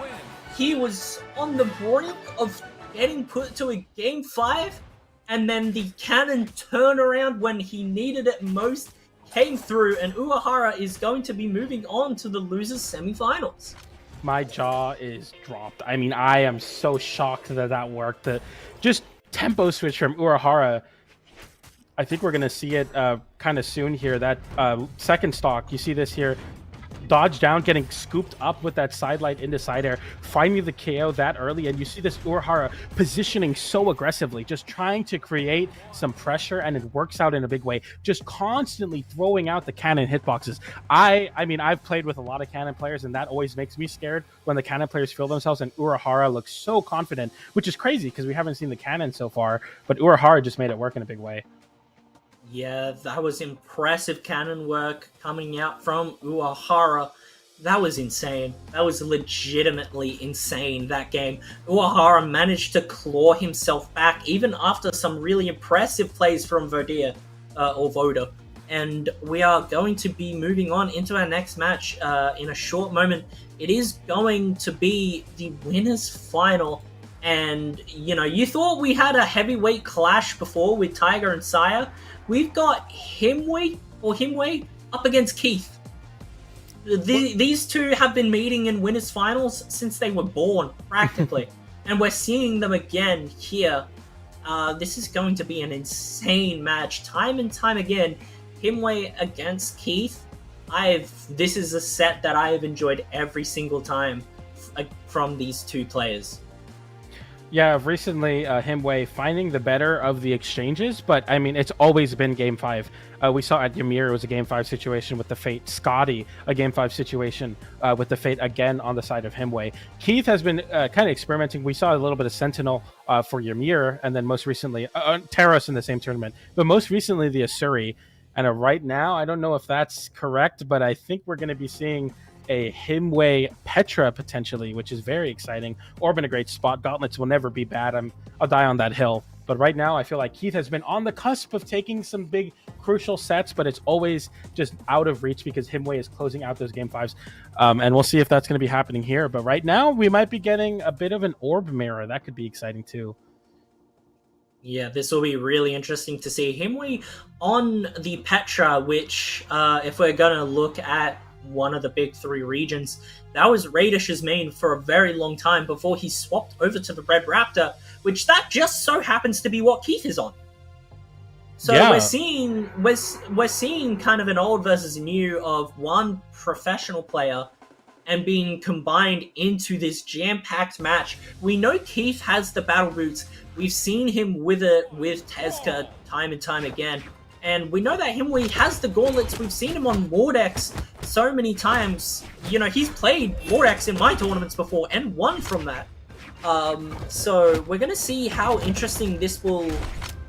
he was on the brink of getting put to a game 5, and then the cannon turnaround when he needed it most came through, and Uehara is going to be moving on to the losers semifinals. My jaw is dropped. I mean, I am so shocked that that worked. The just tempo switch from Uehara. I think we're going to see it kind of soon here. That second stock, you see this here. Dodge down, getting scooped up with that side light into side air, finding the KO that early, and you see this Uehara positioning so aggressively, just trying to create some pressure, and it works out in a big way, just constantly throwing out the cannon hitboxes. I mean, I've played with a lot of cannon players, and that always makes me scared when the cannon players feel themselves, and Uehara looks so confident, which is crazy because we haven't seen the cannon so far, but Uehara just made it work in a big way. Yeah, that was impressive cannon work coming out from Uehara. That was insane. That was legitimately insane, that game. Uehara managed to claw himself back, even after some really impressive plays from Voder. And we are going to be moving on into our next match in a short moment. It is going to be the winners final. And, you know, you thought we had a heavyweight clash before with Tiger and Sire. We've got Himwy up against Keith. These two have been meeting in winners finals since they were born, practically. And we're seeing them again here. This is going to be an insane match. Time and time again, Himwy against Keith. This is a set that I have enjoyed every single time from these two players. Yeah, recently, Himwy finding the better of the exchanges, but I mean, it's always been game 5. We saw at Ymir, it was a game 5 situation with the Fate. Scotty, a game 5 situation with the Fate again on the side of Himwy. Keith has been kind of experimenting. We saw a little bit of Sentinel for Ymir, and then most recently, Taros in the same tournament, but most recently the Asuri. And right now, I don't know if that's correct, but I think we're going to be seeing a Himwy Petra potentially, which is very exciting. Orb in a great spot. Gauntlets will never be bad. I'll die on that hill. But right now, I feel like Keith has been on the cusp of taking some big, crucial sets, but it's always just out of reach because Himwy is closing out those game 5s. And we'll see if that's going to be happening here. But right now, we might be getting a bit of an orb mirror. That could be exciting too. Yeah, this will be really interesting to see. Himwy on the Petra, which, if we're going to look at one of the big 3 regions, that was Radish's main for a very long time before he swapped over to the Red Raptor, which that just so happens to be what Keith is on. So yeah, we're seeing kind of an old versus new of one professional player and being combined into this jam-packed match. We know Keith has the battle boots. We've seen him with it with Tezca time and time again. And we know that Himwy has the gauntlets. We've seen him on Mordex so many times. You know, he's played Mordex in my tournaments before and won from that. So we're going to see how interesting this will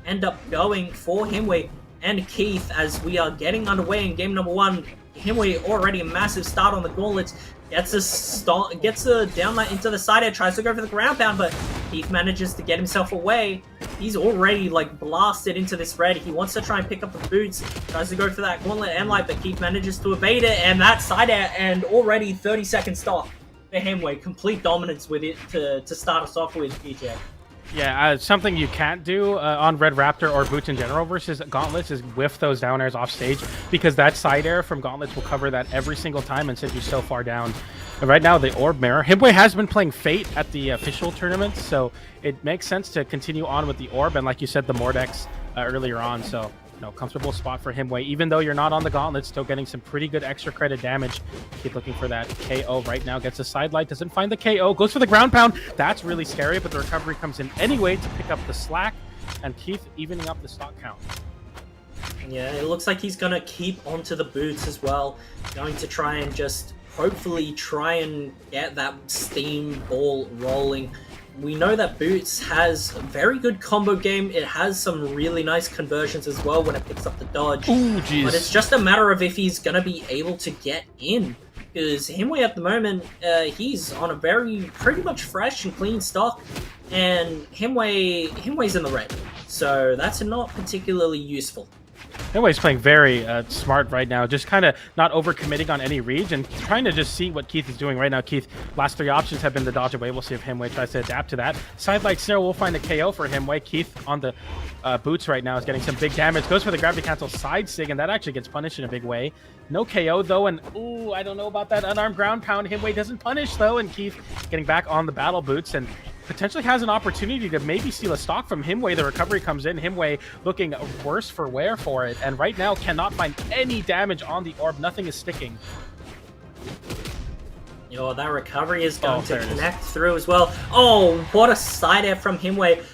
end up going for Himwy and Keith as we are getting underway in game number 1. Himwy already a massive start on the gauntlets. Gets a downlight into the side air, tries to go for the ground pound, but Keith manages to get himself away. He's already like blasted into this red. He wants to try and pick up the boots, tries to go for that gauntlet and light, but Keith manages to evade it, and that side air, and already 30-second stop for Himwy. Complete dominance with it to start us off with, DJ. Yeah, something you can't do on Red Raptor or boots in general versus Gauntlets is whiff those down airs off stage, because that side air from Gauntlets will cover that every single time and send you so far down. And right now, the Orb Mirror. Himwy has been playing Fate at the official tournament, so it makes sense to continue on with the Orb, and like you said, the Mordex earlier on, so comfortable spot for Himwy. Even though you're not on the Gauntlet, still getting some pretty good extra credit damage. Keep looking for that KO right now. Gets a side light, doesn't find the KO. Goes for the ground pound. That's really scary, but the recovery comes in anyway to pick up the slack. And Keith evening up the stock count. Yeah, it looks like he's going to keep onto the boots as well. Going to try and just hopefully try and get that steam ball rolling. We know that Boots has a very good combo game. It has some really nice conversions as well when it picks up the dodge. Ooh, geez. But it's just a matter of if he's going to be able to get in. Because Himwy at the moment, he's on a pretty much fresh and clean stock. And Himwy's in the red. So that's not particularly useful. Himwy's playing very smart right now, just kind of not overcommitting on any reads and trying to just see what Keith is doing right now. Keith, last 3 options have been the dodge away. We'll see if Himwy tries to adapt to that. Sidelight snare will find a KO for Himwy. Keith on the boots right now is getting some big damage. Goes for the gravity cancel side sig, and that actually gets punished in a big way. No KO though, and ooh, I don't know about that unarmed ground pound. Himwy doesn't punish though, and Keith getting back on the battle boots and potentially has an opportunity to maybe steal a stock from Himwy. The recovery comes in. Himwy looking worse for wear for it, and right now cannot find any damage on the orb. Nothing is sticking. Yo, that recovery is going to connect through as well. Oh, what a side air from Himwy.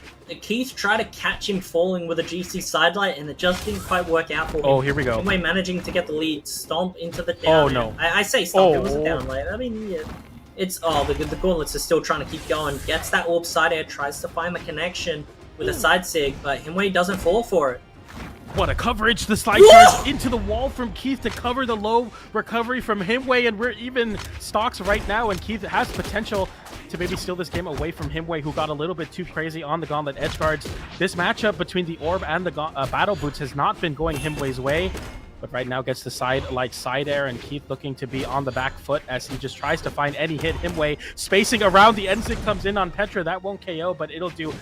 Keith tried to catch him falling with a GC sidelight, and it just didn't quite work out for him. Oh, here we go. Himwy managing to get the lead. Stomp into the down. Oh, no. I say stomp, it was a down light. I mean, yeah. It's, the gauntlets are still trying to keep going. Gets that orb side air, tries to find the connection with a side sig, but Himwy doesn't fall for it. What a coverage! The slide charge into the wall from Keith to cover the low recovery from Himwy, and we're even stocks right now, and Keith has potential to maybe steal this game away from Himwy, who got a little bit too crazy on the Gauntlet edge guards. This matchup between the Orb and the Battle Boots has not been going Himwy's way. But right now gets the side air, and Keith looking to be on the back foot as he just tries to find any hit. Himwy spacing around, the N-Sig comes in on Petra. That won't KO, but it'll do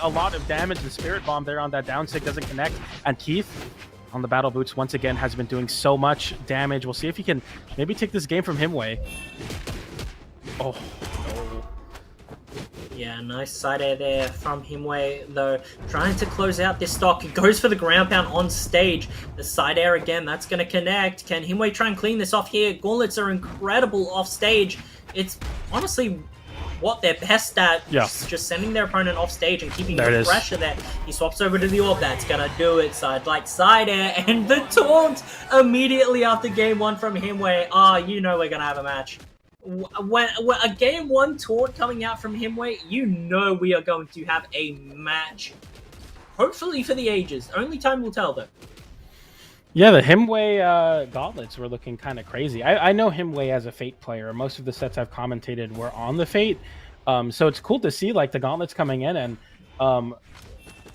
a lot of damage. The Spirit Bomb there on that down sig doesn't connect. And Keith on the Battle Boots once again has been doing so much damage. We'll see if he can maybe take this game from Himwy. Oh, no. Yeah, nice side air there from Himwy, though. Trying to close out this stock. It goes for the ground pound on stage. The side air again, that's going to connect. Can Himwy try and clean this off here? Gauntlets are incredible off stage. It's honestly what they're best at. Yeah. Just sending their opponent off stage and keeping There it the is. pressure there. He swaps over to the orb. That's gonna do it. Side air, and the taunt immediately after game 1 from Himwy. Ah, you know we're gonna have a match. When a game 1 taunt coming out from Himwy, you know we are going to have a match. Hopefully for the ages. Only time will tell, though. Yeah, the Himwy gauntlets were looking kind of crazy. I know Himwy as a Fate player. Most of the sets I've commentated were on the Fate. So it's cool to see like the gauntlets coming in, and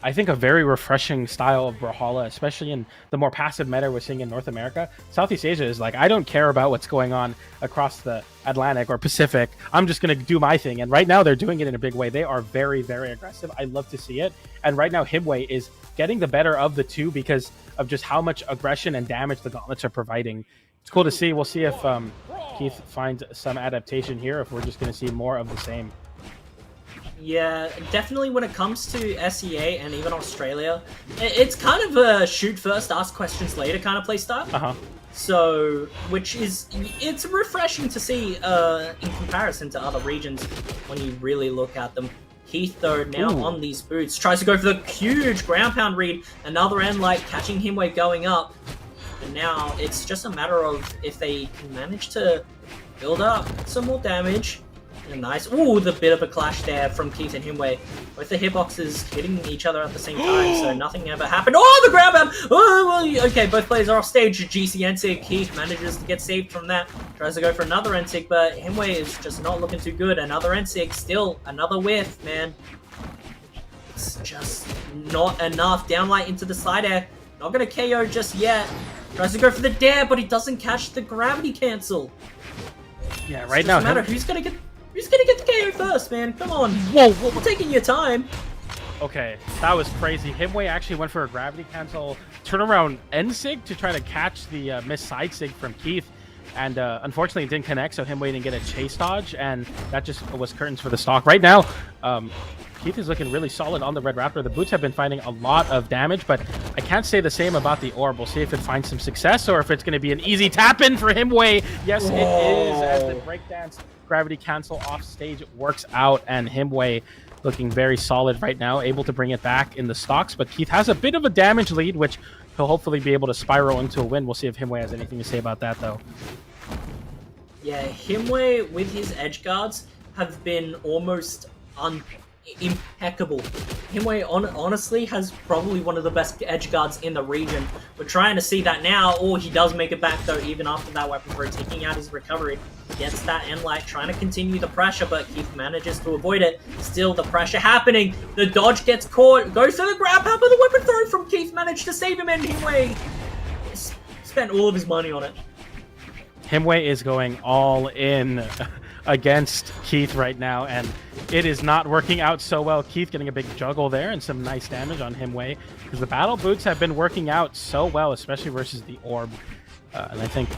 I think a very refreshing style of Brawlhalla, especially in the more passive meta we're seeing in North America. Southeast Asia is like, I don't care about what's going on across the Atlantic or Pacific. I'm just going to do my thing. And right now they're doing it in a big way. They are very, very aggressive. I love to see it. And right now Himwy is getting the better of the two because of just how much aggression and damage the gauntlets are providing. It's cool to see. We'll see if Keith finds some adaptation here, if we're just going to see more of the same. Yeah, definitely when it comes to SEA and even Australia, it's kind of a shoot first, ask questions later kind of playstyle. So, which is, it's refreshing to see in comparison to other regions when you really look at them. Keith, though, now on these boots, tries to go for the huge ground pound read. Another end light catching Himwy going up. And now it's just a matter of if they can manage to build up some more damage. Nice. Ooh, the bit of a clash there from Keith and Himwy. Both the hitboxes hitting each other at the same time, so nothing ever happened. Oh, the grab up! Oh, okay, both players are off stage. GC N-Sig. Keith manages to get saved from that. Tries to go for another N-Sig, but Himwy is just not looking too good. Another N-Sig, still another whiff, man. It's just not enough. Downlight into the side air. Not gonna KO just yet. Tries to go for the dare, but he doesn't catch the gravity cancel. Yeah, right now. Doesn't matter who's gonna get the KO first, man? Come on. Whoa, We're taking your time. Okay, that was crazy. Himwy actually went for a gravity cancel turnaround N-Sig to try to catch the missed side Sig from Keith. And unfortunately it didn't connect, so Himwy didn't get a chase dodge, and that just was curtains for the stock. Right now, Keith is looking really solid on the Red Raptor. The boots have been finding a lot of damage, but I can't say the same about the orb. We'll see if it finds some success or if it's going to be an easy tap-in for Himwy. Yes, it is, as the breakdance gravity cancel off stage works out, and Himwy looking very solid right now, able to bring it back in the stocks. But Keith has a bit of a damage lead, which he'll hopefully be able to spiral into a win. We'll see if Himwy has anything to say about that, though. Yeah, Himwy with his edge guards have been almost impeccable. Himwy honestly has probably one of the best edge guards in the region. We're trying to see that now. Oh, he does make it back though, even after that weapon throw, taking out his recovery. Gets that end light, trying to continue the pressure, but Keith manages to avoid it. Still the pressure happening. The dodge gets caught, goes for the grab, but the weapon throw from Keith managed to save him, and Himwy spent all of his money on it. Himwy is going all in against Keith right now, and it is not working out so well. Keith getting a big juggle there and some nice damage on Himwy, because the battle boots have been working out so well, especially versus the orb. And I think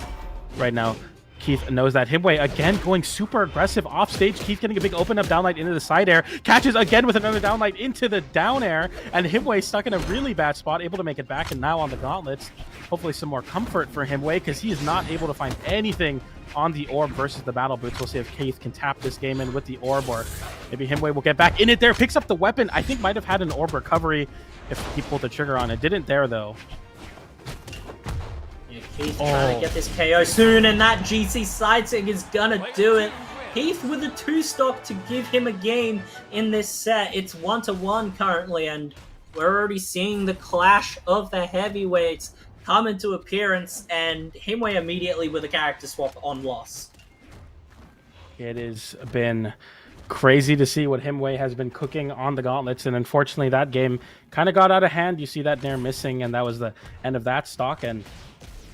right now Keith knows that. Himwy again going super aggressive off stage. Keith getting a big open up downlight into the side air. Catches again with another downlight into the down air. And Himwy stuck in a really bad spot, able to make it back. And now on the gauntlets, hopefully some more comfort for Himwy, because he is not able to find anything on the orb versus the battle boots. We'll see if Keith can tap this game in with the orb, or maybe Himwy will get back in it there. Picks up the weapon. I think might have had an orb recovery if he pulled the trigger on it. Didn't there though. Keith trying to get this KO soon, and that GC side sig is gonna do it. Keith with a 2-stock to give him a game in this set. It's 1-1 currently, and we're already seeing the clash of the heavyweights come into appearance, and Himwy immediately with a character swap on loss. It has been crazy to see what Himwy has been cooking on the gauntlets, and unfortunately that game kind of got out of hand. You see that Nair missing, and that was the end of that stock, and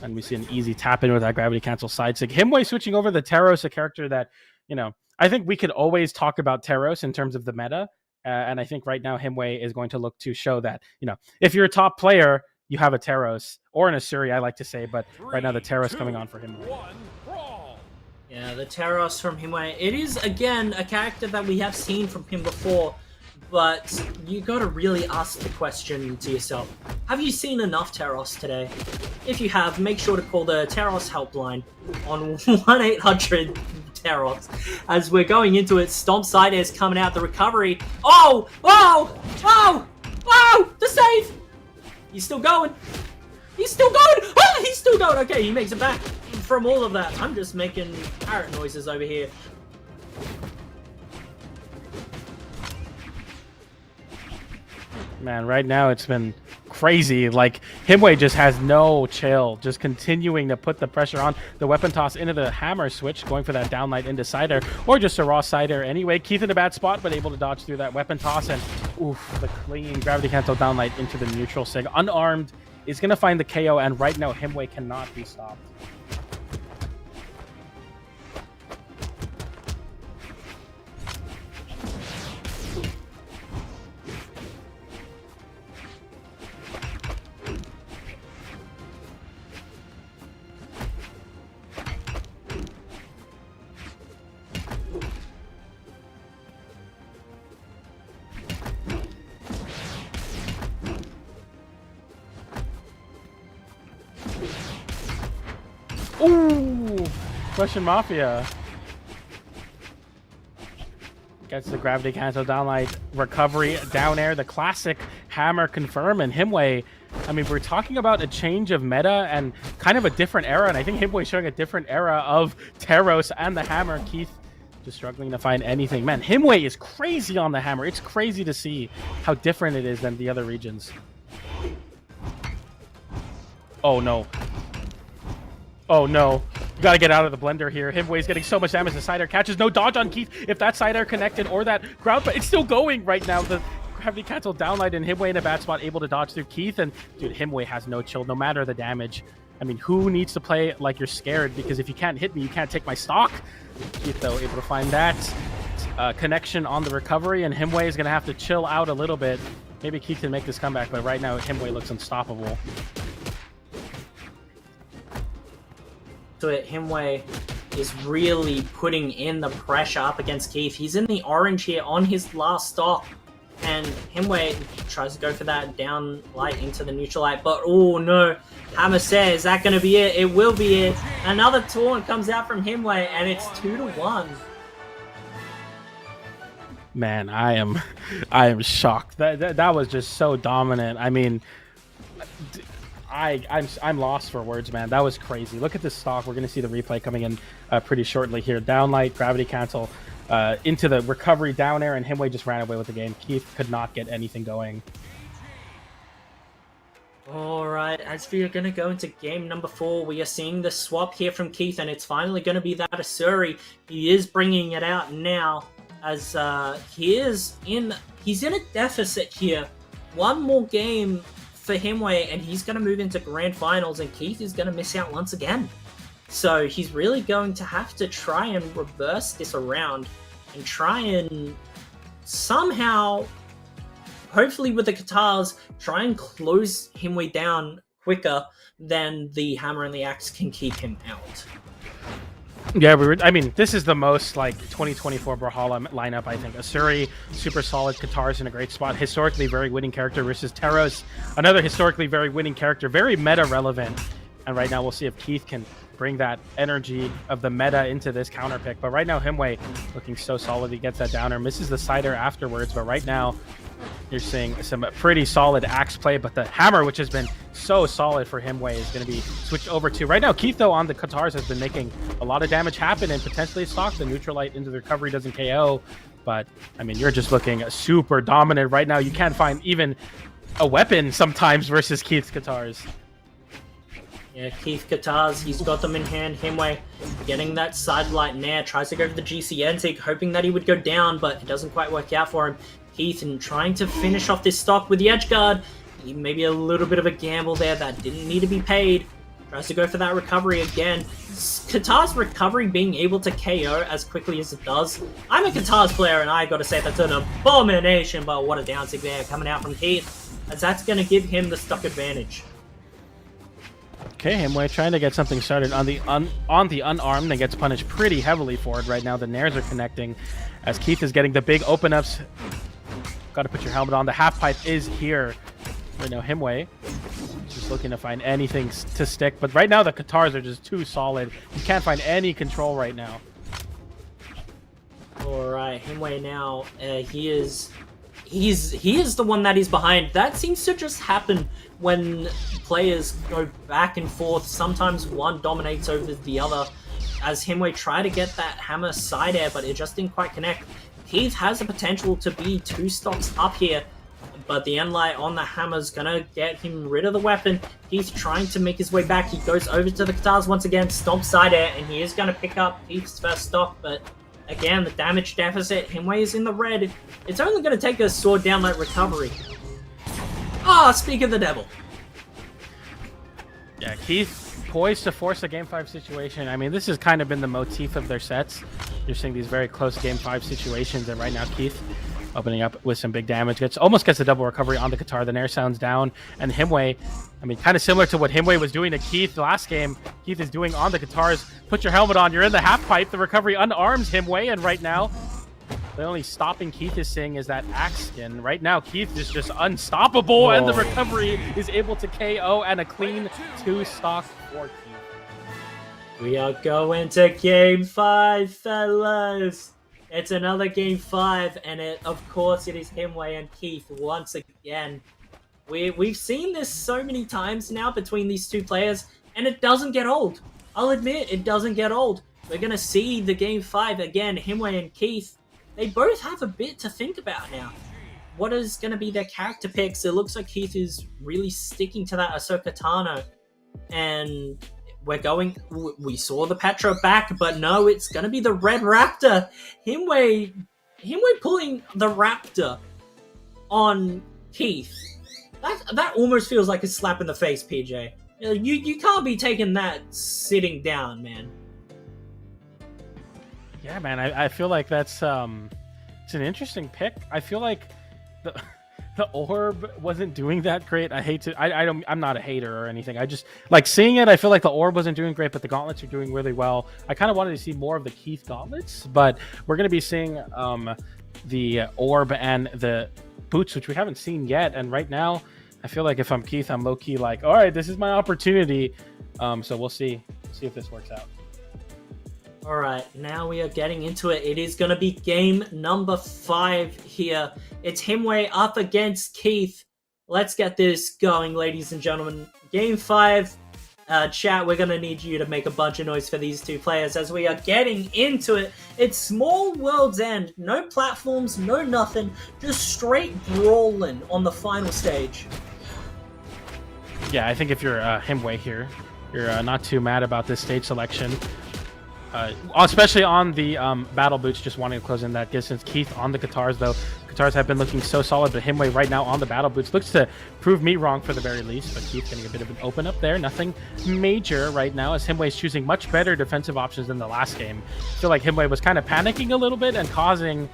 we see an easy tap in with that gravity cancel side sig. Himwy switching over the Teros, a character that, you know, I think we could always talk about Teros in terms of the meta. And I think right now Himwy is going to look to show that, you know, if you're a top player, you have a Teros or an Asuri, I like to say, but right now the Teros coming on for Himwy. Yeah, the Teros from Himwy. It is, again, a character that we have seen from him before, but you gotta really ask the question to yourself, have you seen enough Teros today? If you have, make sure to call the Teros helpline on 1-800-10 Teros. As we're going into it, Stomp Side Air's coming out, the recovery. Oh! Oh! Oh! Oh! The save! He's still going. He's still going! Oh! He's still going! Okay, he makes it back from all of that. I'm just making parrot noises over here. Man, right now it's been crazy. Like, Himwy just has no chill, just continuing to put the pressure on. The weapon toss into the hammer switch, going for that downlight into Cider, or just a raw Cider anyway. Keith in a bad spot, but able to dodge through that weapon toss, and oof, the clean gravity cancel downlight into the neutral sig. Unarmed is going to find the KO, and right now Himwy cannot be stopped. Ooh, Russian Mafia gets the gravity cancel downlight recovery down air, the classic hammer confirm. And Himwy, I mean, we're talking about a change of meta and kind of a different era, and I think Himwy showing a different era of Teros and the hammer. Keith just struggling to find anything. Man, Himwy is crazy on the hammer. It's crazy to see how different it is than the other regions. Oh no. Oh no. You gotta get out of the blender here. Himwy's getting so much damage. The Cider catches no dodge on Keith. If that Cider connected or that ground, but it's still going right now. The gravity cancel downlight and Himwy in a bad spot, able to dodge through Keith. And dude, Himwy has no chill no matter the damage. I mean, who needs to play like you're scared? Because if you can't hit me, you can't take my stock. Keith, though, able to find that connection on the recovery, and Himwy is gonna have to chill out a little bit. Maybe Keith can make this comeback, but right now Himwy looks unstoppable. So Himwy is really putting in the pressure up against Keith. He's in the orange here on his last stock, and Himwy tries to go for that down light into the neutral light, but oh no, Hammer says, is that going to be it? It will be it. Another taunt comes out from Himwy, and it's 2-1. Man, I am shocked. That was just so dominant. I mean, I'm lost for words, man. That was crazy. Look at this stock. We're going to see the replay coming in pretty shortly here. Downlight, gravity cancel into the recovery down air, and Himwy just ran away with the game. Keith could not get anything going. All right, as we are going to go into game number 4, we are seeing the swap here from Keith, and it's finally going to be that Asuri. He is bringing it out now, as he's in a deficit here. One more game for Himwy, and he's going to move into grand finals, and Keith is going to miss out once again. So he's really going to have to try and reverse this around and try and somehow, hopefully with the Katars, try and close Himwy down quicker than the hammer and the axe can keep him out. Yeah, I mean, this is the most like 2024 Brawlhalla lineup, I think. Asuri, super solid. Katars in a great spot. Historically very winning character versus Teros, another historically very winning character, very meta relevant. And right now we'll see if Keith can bring that energy of the meta into this counter pick. But right now Himwy looking so solid. He gets that downer, misses the Cider afterwards. But right now you're seeing some pretty solid axe play. But the hammer, which has been so solid for Himwy, is going to be switched over to right now. Keith, though, on the Katars has been making a lot of damage happen and potentially stock. The neutral light into the recovery doesn't KO. But I mean, you're just looking super dominant right now. You can't find even a weapon sometimes versus Keith's Katars. Yeah, Keith Katars, he's got them in hand. Himwy getting that side light nair, tries to go for the GCN tick, hoping that he would go down, but it doesn't quite work out for him. Keith, and trying to finish off this stock with the edge guard. Maybe a little bit of a gamble there that didn't need to be paid. Tries to go for that recovery again. Katars' recovery being able to KO as quickly as it does. I'm a Katars player, and I gotta say that's an abomination, but what a down tick there coming out from Keith, as that's gonna give him the stock advantage. Okay, Himwy trying to get something started on the unarmed and gets punished pretty heavily for it right now. The nairs are connecting as Keith is getting the big open ups. Got to put your helmet on. The half pipe is here right now. Himwy just looking to find anything to stick, but right now the Katars are just too solid. You can't find any control right now. All right, Himwy now. He is the one that is behind. That seems to just happen when players go back and forth. Sometimes one dominates over the other. As Himwy tried to get that hammer side air, but it just didn't quite connect. Keith has the potential to be 2 stocks up here, but the end light on the hammer's gonna get him rid of the weapon. He's trying to make his way back. He goes over to the guitars once again, stomp side air, and he is gonna pick up Keith's first stock, but again, the damage deficit, Himwy is in the red. It's only gonna take a sword downlight recovery. Ah, speak of the devil. Yeah, Keith poised to force a Game 5 situation. I mean, this has kind of been the motif of their sets. You're seeing these very close Game 5 situations, and right now Keith opening up with some big damage. Almost gets a double recovery on the guitar. The Nair sounds down, and Himwy, I mean, kind of similar to what Himwy was doing to Keith last game, Keith is doing on the guitars. Put your helmet on. You're in the half pipe. The recovery unarms Himwy, and right now, the only stopping Keith is seeing is that axe skin. Right now, Keith is just unstoppable, and the recovery is able to KO, and a clean 2 stock for Keith. We are going to Game 5, fellas. It's another Game 5, and of course it is Himwy and Keith once again. We've seen this so many times now between these two players, and it doesn't get old. I'll admit, it doesn't get old. We're going to see the Game 5 again, Himwy and Keith. They both have a bit to think about now. What is going to be their character picks? It looks like Keith is really sticking to that Ahsoka Tano. And we saw the Petro back, but no, it's going to be the Red Raptor. Himwy pulling the Raptor on Keith. That almost feels like a slap in the face, PJ. You can't be taking that sitting down, man. Yeah, man, I feel like that's it's an interesting pick. I feel like the orb wasn't doing that great. I'm not a hater or anything. I just like seeing it. I feel like the orb wasn't doing great, but the gauntlets are doing really well. I kind of wanted to see more of the Keith gauntlets, but we're going to be seeing the orb and the boots, which we haven't seen yet. And right now, I feel like if I'm Keith, I'm low-key like, all right, this is my opportunity. So we'll see if this works out. All right, now we are getting into it. It is going to be game number 5 here. It's Himwy up against Keith. Let's get this going, ladies and gentlemen. Game 5. Chat, we're going to need you to make a bunch of noise for these two players as we are getting into it. It's Small World's End. No platforms, no nothing. Just straight brawling on the final stage. Yeah, I think if you're Himwy here, you're not too mad about this stage selection. Especially on the battle boots, just wanting to close in that distance. Keith on the guitars, though. Guitars have been looking so solid, but Himwy right now on the battle boots looks to prove me wrong for the very least. But Keith getting a bit of an open up there. Nothing major right now, as Himwy is choosing much better defensive options than the last game. I feel like Himwy was kind of panicking a little bit and causing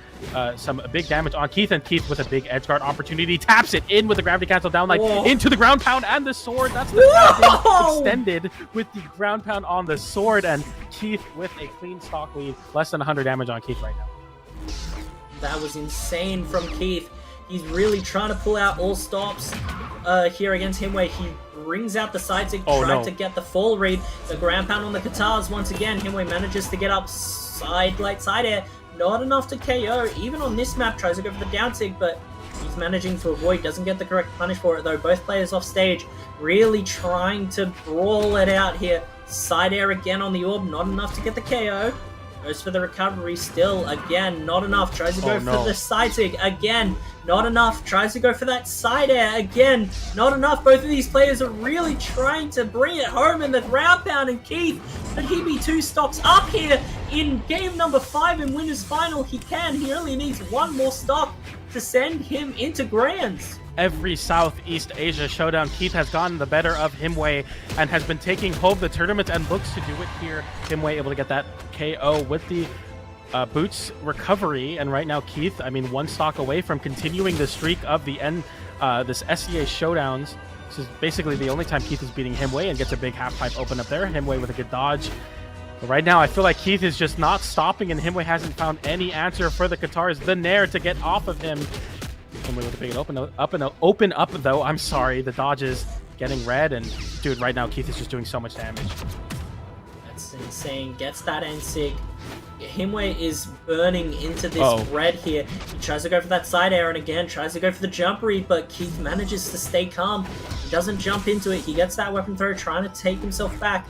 some big damage on Keith, and Keith with a big edge guard opportunity taps it in with the gravity cancel down into the ground pound and the sword. That's the extended with the ground pound on the sword, and Keith with a clean stock lead, less than 100 damage on Keith right now. That was insane from Keith. He's really trying to pull out all stops here against Himwy. He brings out the side zig, to get the fall read. The ground pound on the guitars once again. Himwy manages to get up side air. Not enough to KO. Even on this map, tries to go for the down sig, but he's managing to avoid. Doesn't get the correct punish for it though. Both players off stage, really trying to brawl it out here. Side air again on the orb, not enough to get the KO. Goes for the recovery still, again, not enough. Tries to go for the side zig, again, not enough. Tries to go for that side air, again, not enough. Both of these players are really trying to bring it home in the ground pound, and Keith, could he be 2 stocks up here in game number 5 in winners final? He can, he only needs 1 more stock to send him into grands. Every Southeast Asia showdown, Keith has gotten the better of Himwy and has been taking home the tournament and looks to do it here. Himwy able to get that KO with the boots recovery, and right now Keith, I mean, 1 stock away from continuing the streak of the end, this SEA showdowns. This is basically the only time Keith is beating Himwy, and gets a big half pipe open up there. Himwy with a good dodge. But right now, I feel like Keith is just not stopping, and Himwy hasn't found any answer for the guitars. The Nair to get off of him. Himwy with a big open up though. I'm sorry, the dodge is getting red, and dude, right now Keith is just doing so much damage. That's insane. Gets that N-Sig. Himwy is burning into this red here. He tries to go for that side air and again tries to go for the jump read, but Keith manages to stay calm. He doesn't jump into it. He gets that weapon throw, trying to take himself back.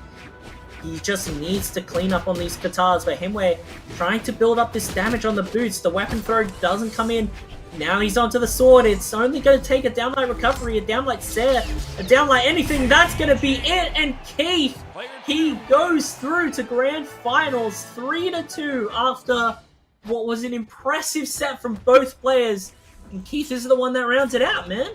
He just needs to clean up on these katars, but Himwy trying to build up this damage on the boots. The weapon throw doesn't come in. Now he's onto the sword. It's only going to take a downlight recovery, a downlight set, a downlight anything. That's going to be it. And Keith, he goes through to grand finals 3-2 after what was an impressive set from both players. And Keith is the one that rounds it out, man.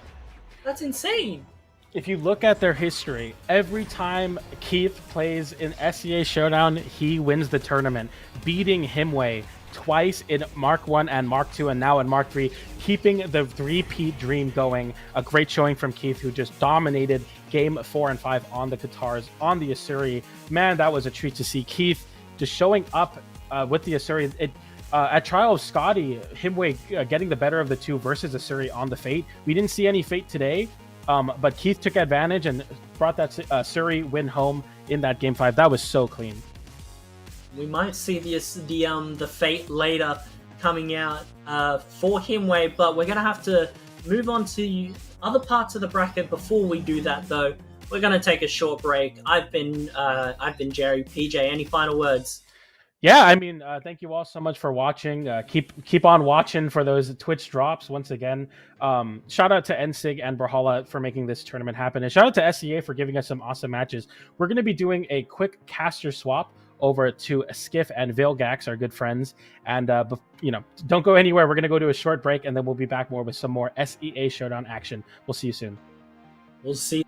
That's insane. If you look at their history, every time Keith plays in SEA Showdown, he wins the tournament, beating Himwy twice in Mark 1 and Mark 2, and now in Mark 3, keeping the three-peat dream going. A great showing from Keith, who just dominated game 4 and 5 on the Katars, on the Asuri. Man, that was a treat to see Keith just showing up with the Asuri. At Trial of Scotty, Himwy getting the better of the two versus Asuri on the Fate. We didn't see any Fate today, but Keith took advantage and brought that Asuri win home in that game 5. That was so clean. We might see the Fate later coming out for Himwy, but we're gonna have to move on to other parts of the bracket. Before we do that, though, we're gonna take a short break. I've been Jerry. PJ, any final words? Yeah, I mean, thank you all so much for watching. Keep on watching for those Twitch drops. Once again, shout out to NSIG and Brawlhalla for making this tournament happen, and shout out to SEA for giving us some awesome matches. We're going to be doing a quick caster swap over to Skiff and Vilgax, our good friends, and don't go anywhere. We're going to go to a short break, and then we'll be back more with some more SEA Showdown action. We'll see you soon. We'll see.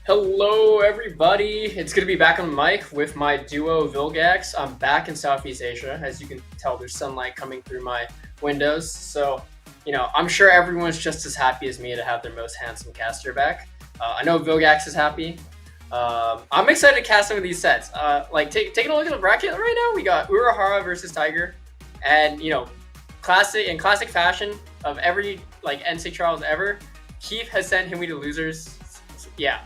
Hello, everybody. It's good to be back on the mic with my duo Vilgax. I'm back in Southeast Asia. As you can tell, there's sunlight coming through my windows. So, I'm sure everyone's just as happy as me to have their most handsome caster back. I know Vilgax is happy. I'm excited to cast some of these sets. Taking a look at the bracket right now, we got Urahara versus Tiger. And, classic fashion of every, NC trials ever, Keith has sent Himwy to losers. Yeah.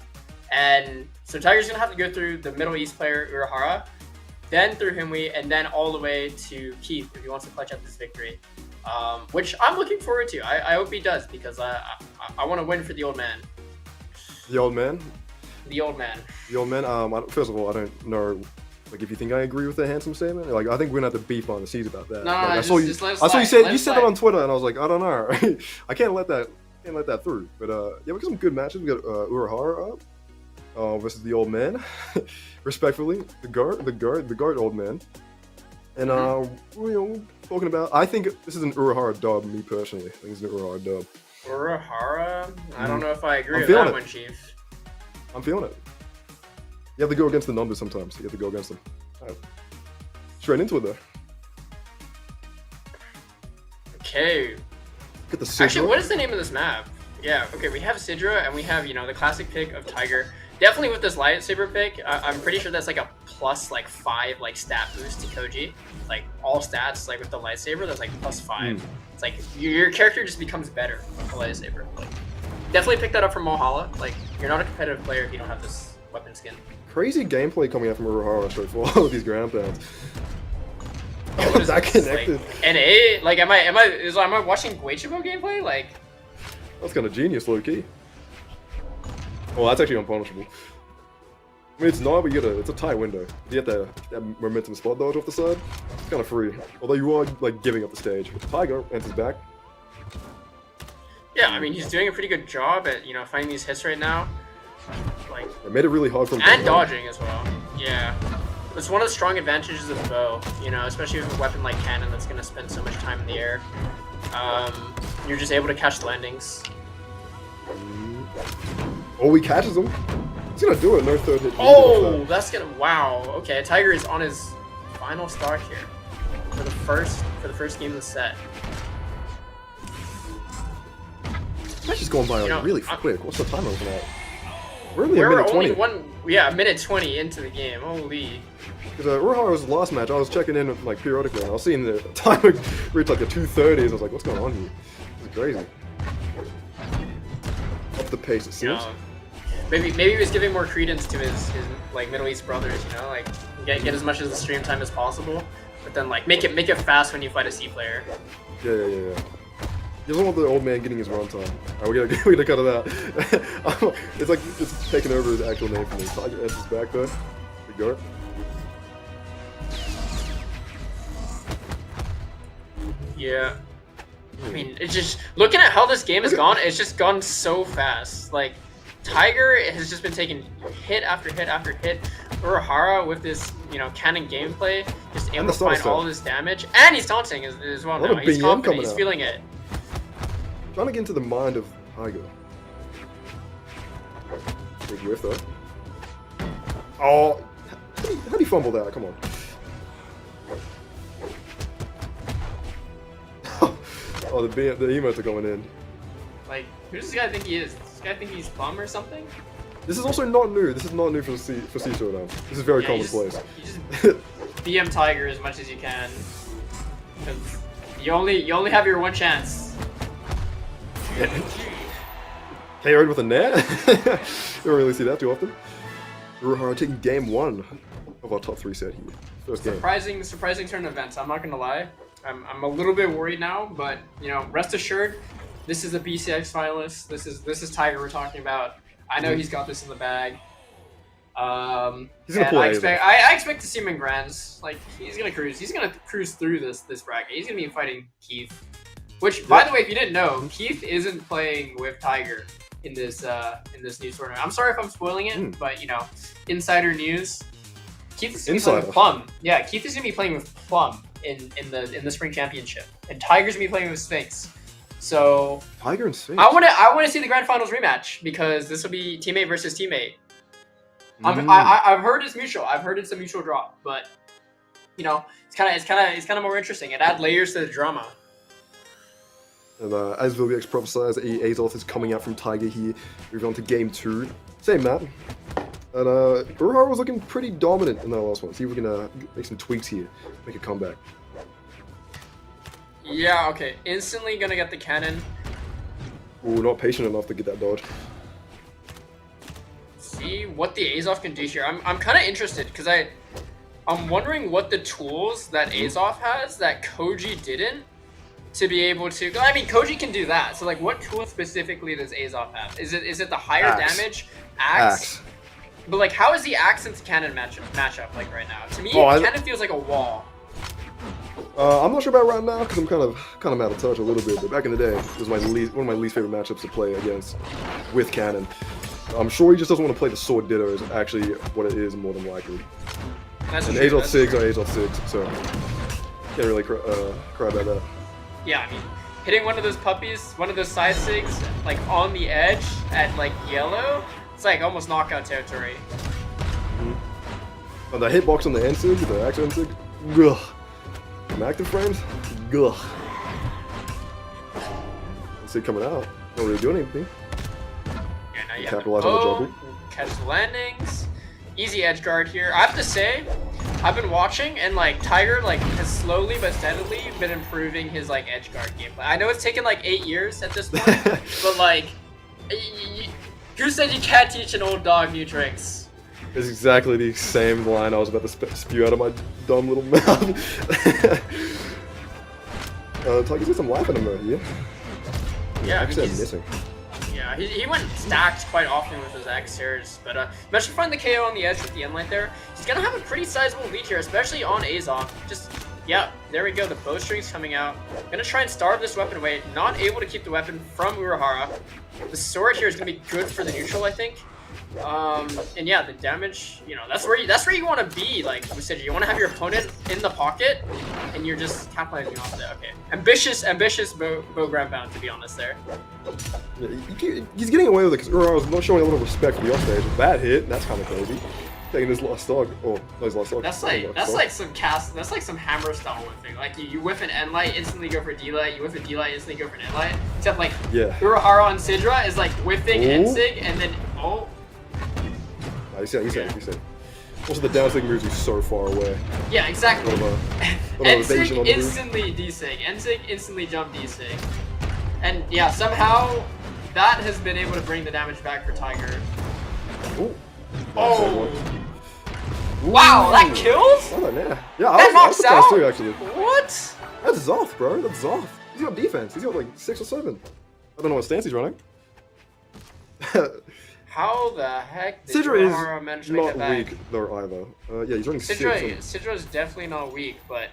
And so Tiger's going to have to go through the Middle East player, Urahara, then through Himwy, and then all the way to Keith if he wants to clutch up this victory, which I'm looking forward to. I hope he does, because I want to win for the old man. The old man? The old man. The old man? First of all, I don't know if you think I agree with the handsome statement. I think we're going to have to beef on the seas about that. No, I just let it slide. I saw you said it on Twitter, and I was like, I don't know. I can't let that through. But we got some good matches. We got Urahara up. Versus the old man, respectfully, the guard old man, and we're talking about. I think this is an Urahara dub. Me personally, I think it's an Urahara dub. Urahara? I don't know if I agree with that one, Chief. I'm feeling it. You have to go against the numbers sometimes. You have to go against them. Right. Straight into it though. Okay. Get the Sidra. Actually, what is the name of this map? Yeah. Okay, we have Sidra, and we have the classic pick of Tiger. Definitely with this lightsaber pick, I'm pretty sure that's a plus 5 stat boost to Koji. All stats with the lightsaber, that's plus 5. It's your character just becomes better with the lightsaber. Definitely pick that up from Mohala. You're not a competitive player if you don't have this weapon skin. Crazy gameplay coming out from Urahara straight for all of these ground pounds. Oh, is that connected? NA? Am I watching Guichibo gameplay? That's kind of genius, low key. Well, that's actually unpunishable. I mean, it's not, but it's a tight window. You get that momentum spot dodge off the side. It's kind of free. Although you are, giving up the stage. Tiger enters back. Yeah, I mean, he's doing a pretty good job at, finding these hits right now. It made it really hard for him. And dodging as well. Yeah. It's one of the strong advantages of the bow, especially with a weapon like cannon that's going to spend so much time in the air. You're just able to catch landings. Oh, he catches him. He's gonna do it. No third hit. Oh, that's gonna. Wow. Okay, Tiger is on his final stock here for the first game of the set. That's just going by really quick. What's the time looking at? We're only a minute 20 into the game. Holy. Because Urahara's last match, I was checking in periodically, and I was seeing the time reach the 2:30s. I was like, what's going on here? It's crazy. Up the pace, it seems. Maybe he was giving more credence to his Middle East brothers. Get as much of the stream time as possible, but then make it fast when you fight a C player. Yeah. He doesn't want the old man getting his run time. Alright, we gotta cut it out. It's taking over the actual name for me. Tiger enters back though. We go. Yeah. I mean, it's just looking at how this game has gone. It's just gone so fast. Tiger has just been taking hit after hit after hit. Urahara with this, cannon gameplay, just amplifying all of this damage, and he's taunting as well now. He's confident. He's feeling it. Trying to get into the mind of Tiger. Big whiff though. Oh, how do you fumble that? Come on. Oh, the emotes are going in. Who does this guy think he is? Does this guy think he's bum or something? This is also not new. This is not new for SHOWDOWN. This is very commonplace. You just BM Tiger as much as you can. Because you only have your one chance. KO'd with a net? You don't really see that too often. Urahara taking game 1 of our top 3 set here. First game. Surprising turn of events. I'm not gonna lie. I'm a little bit worried now, but rest assured, this is a BCX finalist. This is Tiger we're talking about. I know he's got this in the bag. He's gonna play. I expect to see him in grands. He's gonna cruise. He's gonna cruise through this bracket. He's gonna be fighting Keith. Which, by the way, if you didn't know, Keith isn't playing with Tiger in this news tournament. I'm sorry if I'm spoiling it, but insider news. Keith is gonna be playing with Plum. Yeah, Keith is gonna be playing with Plum in the spring championship, and Tiger's gonna be playing with Sphinx. So Tiger and Sphinx. I want to see the grand finals rematch, because this will be teammate versus teammate. I've heard it's mutual. I've heard it's a mutual draw, but you know, it's kind of more interesting. It adds layers to the drama. And as Vilgax prophesies, Azoth is coming out from Tiger here. Moving on to game 2. Same map. And Urahara was looking pretty dominant in that last one. See if we can make some tweaks here. Make a comeback. Yeah, okay. Instantly gonna get the cannon. Ooh, not patient enough to get that dodge. See what the Azoth can do here. I'm kind of interested because I'm wondering what the tools that Azoth has that Koji didn't to be able to. I mean, Koji can do that. So like, what tool specifically does Azoth have? Is it the higher damage axe? But like, how is the axe into cannon matchup like right now? To me, cannon feels like a wall. I'm not sure about right now because I'm kind of out of touch a little bit. But back in the day, it was one of my least favorite matchups to play against with cannon. I'm sure he just doesn't want to play the sword ditto is actually what it is more than likely. That's and true. Azoth Sigs are Azoth Sigs, so can't really cry about that. Yeah, I mean, hitting one of those puppies, one of those side sigs, like on the edge at like yellow, it's like almost knockout territory. And the hitbox on the end sig, the axe end sig, ugh. From active frames, ugh. Sig coming out, not really doing anything. Yeah, now you Capitalize on the juggle. Catch the landings. Easy edge guard here. I have to say, I've been watching and like Tiger like has slowly but steadily been improving his like edge guard gameplay. I know it's taken like 8 years at this point, but like, who said you can't teach an old dog new tricks? It's exactly the same line I was about to spew out of my dumb little mouth. Tiger says I'm laughing at him though, yeah? Yeah, actually, I'm missing. Yeah, he went stacked quite often with his X-Series, but managed to find the KO on the edge with the end light there. He's gonna have a pretty sizable lead here, especially on Azoth. Just, yeah, there we go, the bowstring's coming out. Gonna try and starve this weapon away, not able to keep the weapon from Urahara. The sword here is gonna be good for the neutral, I think. And yeah, the damage, you know, that's where you want to be, like we said, you want to have your opponent in the pocket, and you're just capitalizing off of that. Okay, ambitious bow grab bound, to be honest there. Yeah, he's getting away with it because Urahara's not showing a little respect for the offstage. Bad hit, that's kind of crazy. Taking his last dog. Oh, no, his last dog. That's like some hammer style whiffing. Like you whiff an end light, instantly go for D light. You whiff a D light, instantly go for an end light. Except like Urahara on Sidra is like whiffing end sig and then You said. Also, the down sig moves you so far away. Yeah, exactly. End sig instantly D sig. End sig instantly jump D sig. And yeah, somehow that has been able to bring the damage back for Tiger. Ooh. Oh. Wow, that kills? Oh, yeah, that knocks out? Too, actually. What? That's Zoth, bro. That's Zoth. He's got defense. He's got like 6 or 7. I don't know what stance he's running. How the heck did Sidra Urahara manage to make that not back? weak though either. Yeah, he's running Sidra 6. Sidra is definitely not weak, but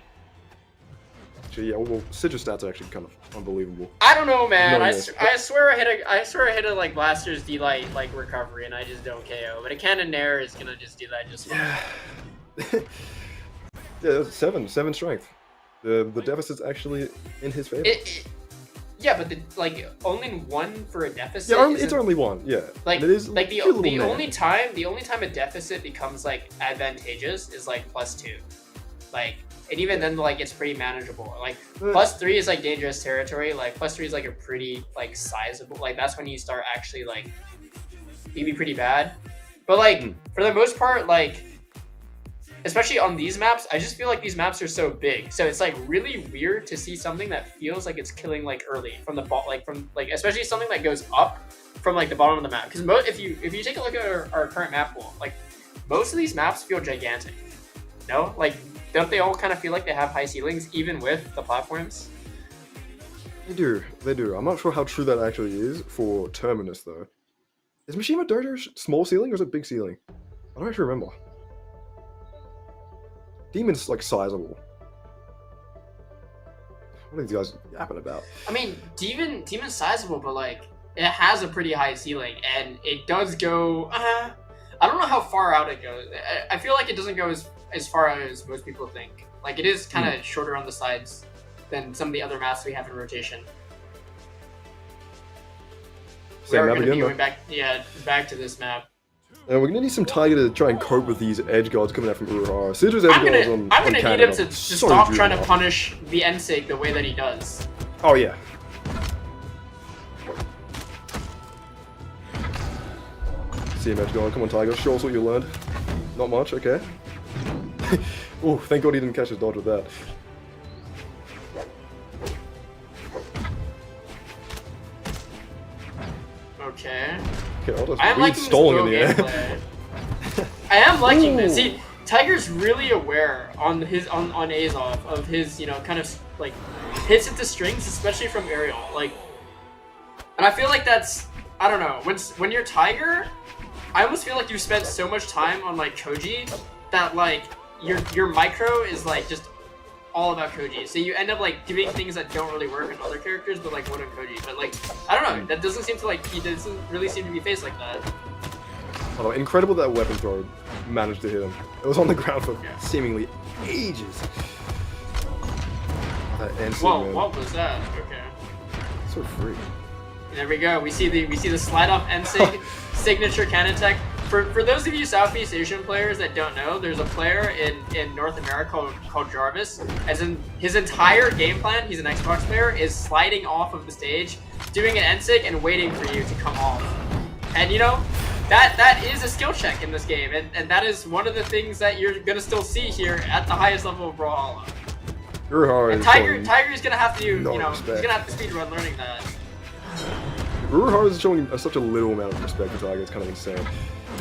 Actually, yeah, well, Sidra's stats are actually kind of unbelievable. I don't know, man. No, I swear I hit a like Blaster's D-Light like recovery and I just don't KO. But a Cannonair is gonna just do that just fine. Yeah. Yeah, that's 7 strength. The deficit's actually in his favor. Yeah, but only 1 for a deficit. Yeah, it's only 1. Yeah, like and it is like the only time a deficit becomes like advantageous is like +2, like, and even then like it's pretty manageable. Like +3 is like dangerous territory. Like +3 is like a pretty like sizable. Like that's when you start actually like it'd be pretty bad. But like for the most part, like, especially on these maps, I just feel like these maps are so big. So it's like really weird to see something that feels like it's killing like early from the especially something that goes up from like the bottom of the map. Because if you take a look at our current map pool, like most of these maps feel gigantic. No, like don't they all kind of feel like they have high ceilings even with the platforms? They do. I'm not sure how true that actually is for Terminus though. Is Mishima Dojo's small ceiling or is it big ceiling? I don't actually remember. Demon's like sizable. What are these guys yapping about? I mean, Demon's sizable, but like it has a pretty high ceiling, and it does go. I don't know how far out it goes. I feel like it doesn't go as far out as most people think. Like it is kind of shorter on the sides than some of the other maps we have in rotation. Same map again, going back to this map. And we're gonna need some Tiger to try and cope with these edge guards coming out from Uruhara. Sydra's edge I'm guards gonna, on I'm gonna Cannon need him are to so stop trying to juvenile. punish the Ensig the way that he does. Oh yeah. See him edge guard. Come on, Tiger. Show us what you learned. Not much. Okay. Oh, thank God he didn't catch his dodge with that. Okay. Okay, I'll just I am weird liking this stalling bow in the air. gameplay. I am liking this. Ooh. See, Tiger's really aware on Azov of his, you know, kind of like hits into strings, especially from aerial. Like, and I feel like that's, I don't know, when you're Tiger, I almost feel like you spent so much time on like Koji that like your micro is like just all about Koji. So you end up like doing things that don't really work on other characters, but like one on Koji. But like, I don't know, that doesn't seem to like, he doesn't really seem to be faced like that. Oh, incredible that weapon throw managed to hit him. It was on the ground for Yeah. seemingly ages. That Ensign, Whoa, man. what was that? Okay. So free. There we go. We see the slide off Ensig signature cannon tech. For those of you Southeast Asian players that don't know, there's a player in North America called Jarvis. As in his entire game plan, he's an Xbox player, is sliding off of the stage, doing an Ensig and waiting for you to come off. And you know, that is a skill check in this game, and that is one of the things that you're gonna still see here at the highest level of Brawlhalla. Uruhara And is Tiger's gonna have to, you no know, respect. he's gonna have to speedrun learning that. Uruhara is showing such a little amount of respect to Tiger. It's kind of insane.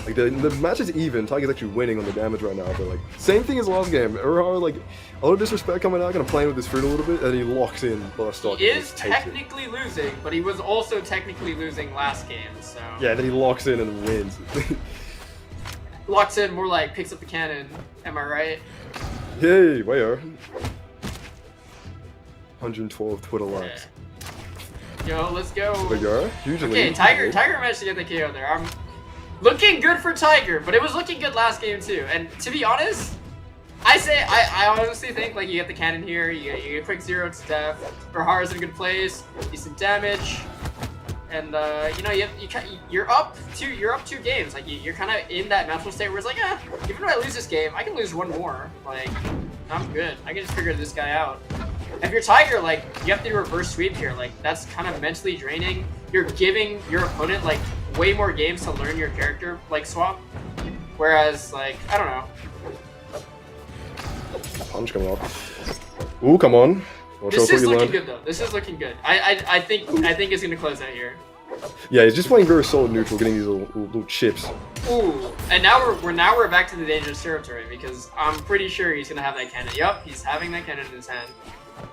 Like the match is even. Tiger's actually winning on the damage right now, but like same thing as last game. Uruhara like a little disrespect coming out, gonna play with his fruit a little bit, and he locks in last stock. He is technically losing, but he was also technically losing last game, so... Yeah, then he locks in and wins. Locks in, more like picks up the cannon, am I right? Yay, where? 112 Twitter likes. Yo, let's go. There you go. Usually. Okay, Tiger managed to get the KO there. I'm looking good for Tiger, but it was looking good last game too. And to be honest, I honestly think like you get the cannon here, you get a quick 0 to death. Uruhara's in a good place, decent damage, and you know you're up two games. Like you're kind of in that mental state where it's like, even if I lose this game, I can lose one more. Like I'm good. I can just figure this guy out. If you're Tiger, like you have to reverse sweep here. Like that's kind of mentally draining. You're giving your opponent like way more games to learn your character like swap. Whereas like I don't know. Punch coming off. Ooh, come on. Well, This show is us what you looking learned. good though. This is looking good. I think it's gonna close out here. Yeah, he's just playing very solid neutral, getting these little chips. Ooh, and now we're back to the dangerous territory because I'm pretty sure he's gonna have that cannon. Yup, he's having that cannon in his hand.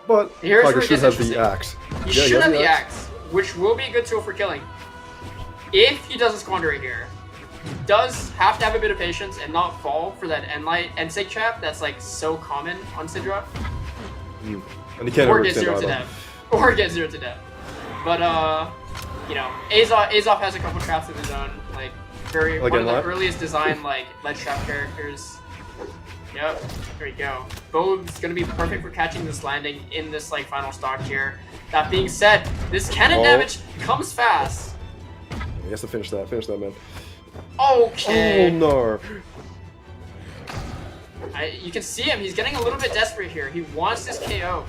But Here's where Tiger it should gets have the interesting. axe. He Yeah, should has have the axe, which will be a good tool for killing. If he doesn't squander it here, he does have to have a bit of patience and not fall for that Ensig trap that's like so common on Sidra. And he can't Or overextend get 0 to either. death. Or get 0 to death. But you know, Azov has a couple traps of his own, like one of the what? earliest design like lead trap characters. Yep, there you go. Bo's gonna be perfect for catching this landing in this like final stock here. That being said, this cannon damage comes fast. He has to finish that. Finish that, man. Okay. Oh no. You can see him. He's getting a little bit desperate here. He wants this KO.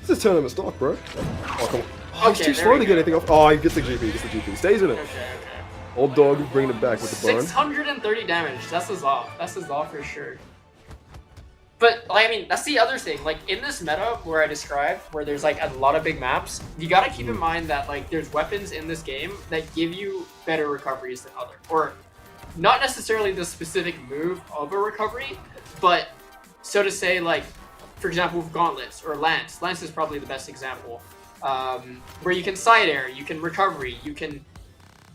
This is tournament stock, bro. Oh, come on. Oh, he's Okay, too there slow we to get go. anything off. Oh, he gets the GP. Gets the GP. Stays in it. Okay. Old dog bringing it back with the burn. 630 damage. That's his off. That's his off for sure. But like, I mean, that's the other thing. Like in this meta where I described, where there's like a lot of big maps, you gotta keep in mind that like there's weapons in this game that give you better recoveries than other, or not necessarily the specific move of a recovery, but so to say, like for example, with gauntlets or lance. Lance is probably the best example, where you can side air, you can recovery, you can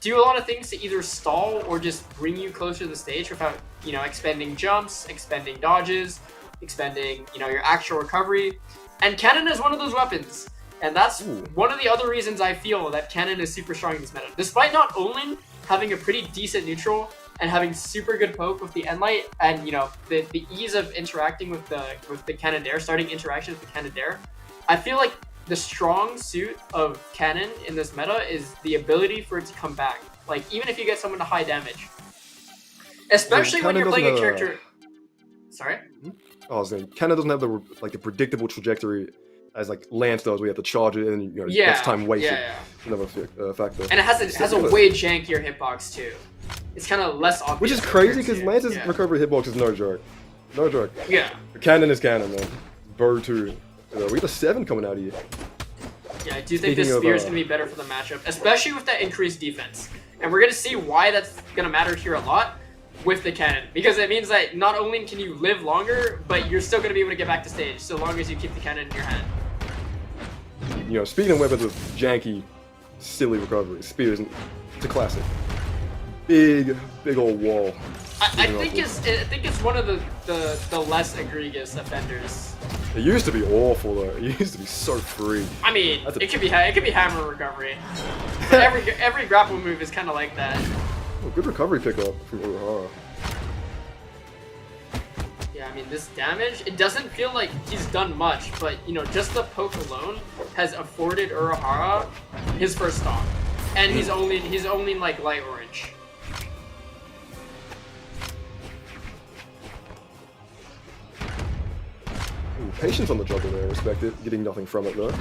do a lot of things to either stall or just bring you closer to the stage without, you know, expending jumps, expending dodges, expending, you know, your actual recovery. And cannon is one of those weapons. And that's one of the other reasons I feel that cannon is super strong in this meta. Despite not only having a pretty decent neutral and having super good poke with the Enlight and, you know, the ease of interacting with the Canadair, starting interaction with the Canadair, I feel like the strong suit of cannon in this meta is the ability for it to come back. Like, even if you get someone to high damage, especially when Cannon you're playing a doesn't, character. Sorry. I was saying, Cannon doesn't have the predictable trajectory as like Lance does. We have to charge it and next time wasted. Yeah. Another factor. And it has a way jankier hitbox too. It's kind of less obvious. Which is crazy because compared to- Lance's recovery hitbox is no joke. No joke. Yeah. Cannon is Cannon, man. Bird too. We got a 7 coming out of here. Yeah, I do think this Speaking spear of, is going to be better for the matchup, especially with that increased defense. And we're going to see why that's going to matter here a lot with the cannon. Because it means that not only can you live longer, but you're still going to be able to get back to stage so long as you keep the cannon in your hand. Speaking of weapons with janky, silly recovery, spears, it's a classic. Big old wall. I think it's one of the less egregious offenders. It used to be awful though. It used to be so free. I mean, That's it could be hammer recovery. But every grapple move is kind of like that. Oh, good recovery pickup from Urahara. Yeah, I mean this damage, it doesn't feel like he's done much, but just the poke alone has afforded Urahara his first stock, and he's only in like light orange. Ooh, patience on the juggle there, respect it. Getting nothing from it though.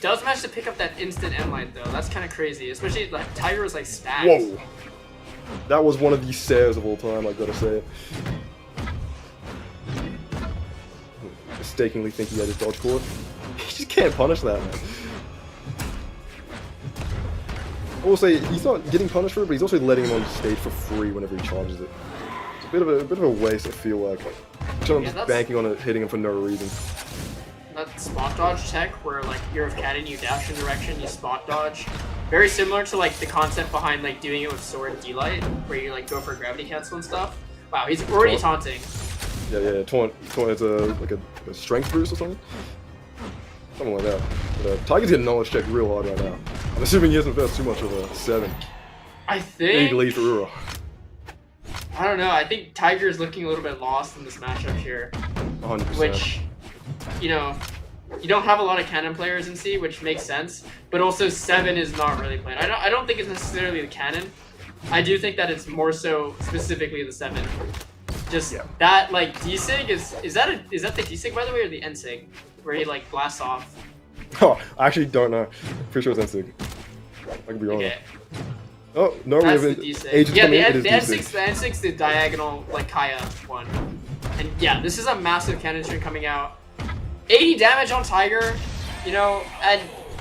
Does manage to pick up that instant end light though. That's kind of crazy, especially like Tiger is like stacked. Whoa! That was one of the sares of all time, I gotta say. Mistakenly think he had his dodge cord. He just can't punish that, man. I will say, he's not getting punished for it, but he's also letting him on stage for free whenever he charges it. It's a bit of a waste, I feel like. Just banking on it, hitting him for no reason. That spot dodge tech where like you're of cannon, you dash in direction, you spot dodge. Very similar to like the concept behind like doing it with sword D-light, where you like go for gravity cancel and stuff. Wow, he's already taunting. Yeah, taunt it's like a strength boost or something? Something like that. But, Tiger's getting knowledge check real hard right now. I'm assuming he hasn't felt too much of a 7. I Big think... lead for Uro. I don't know, I think Tiger is looking a little bit lost in this matchup here. 100%. Which, you don't have a lot of cannon players in C, which makes sense. But also 7 is not really played. I don't think it's necessarily the cannon. I do think that it's more so specifically the 7. Just that like D-Sig is that the D-Sig by the way or the N-Sig? Where he like blasts off. Oh, I actually don't know. Pretty sure it's N-Sig. I could be wrong. Okay. Oh, no, That's we the haven't. D-Sig. Yeah, the N-Sig's the diagonal like Kaya one. And yeah, this is a massive cannon string coming out. 80 damage on Tiger, and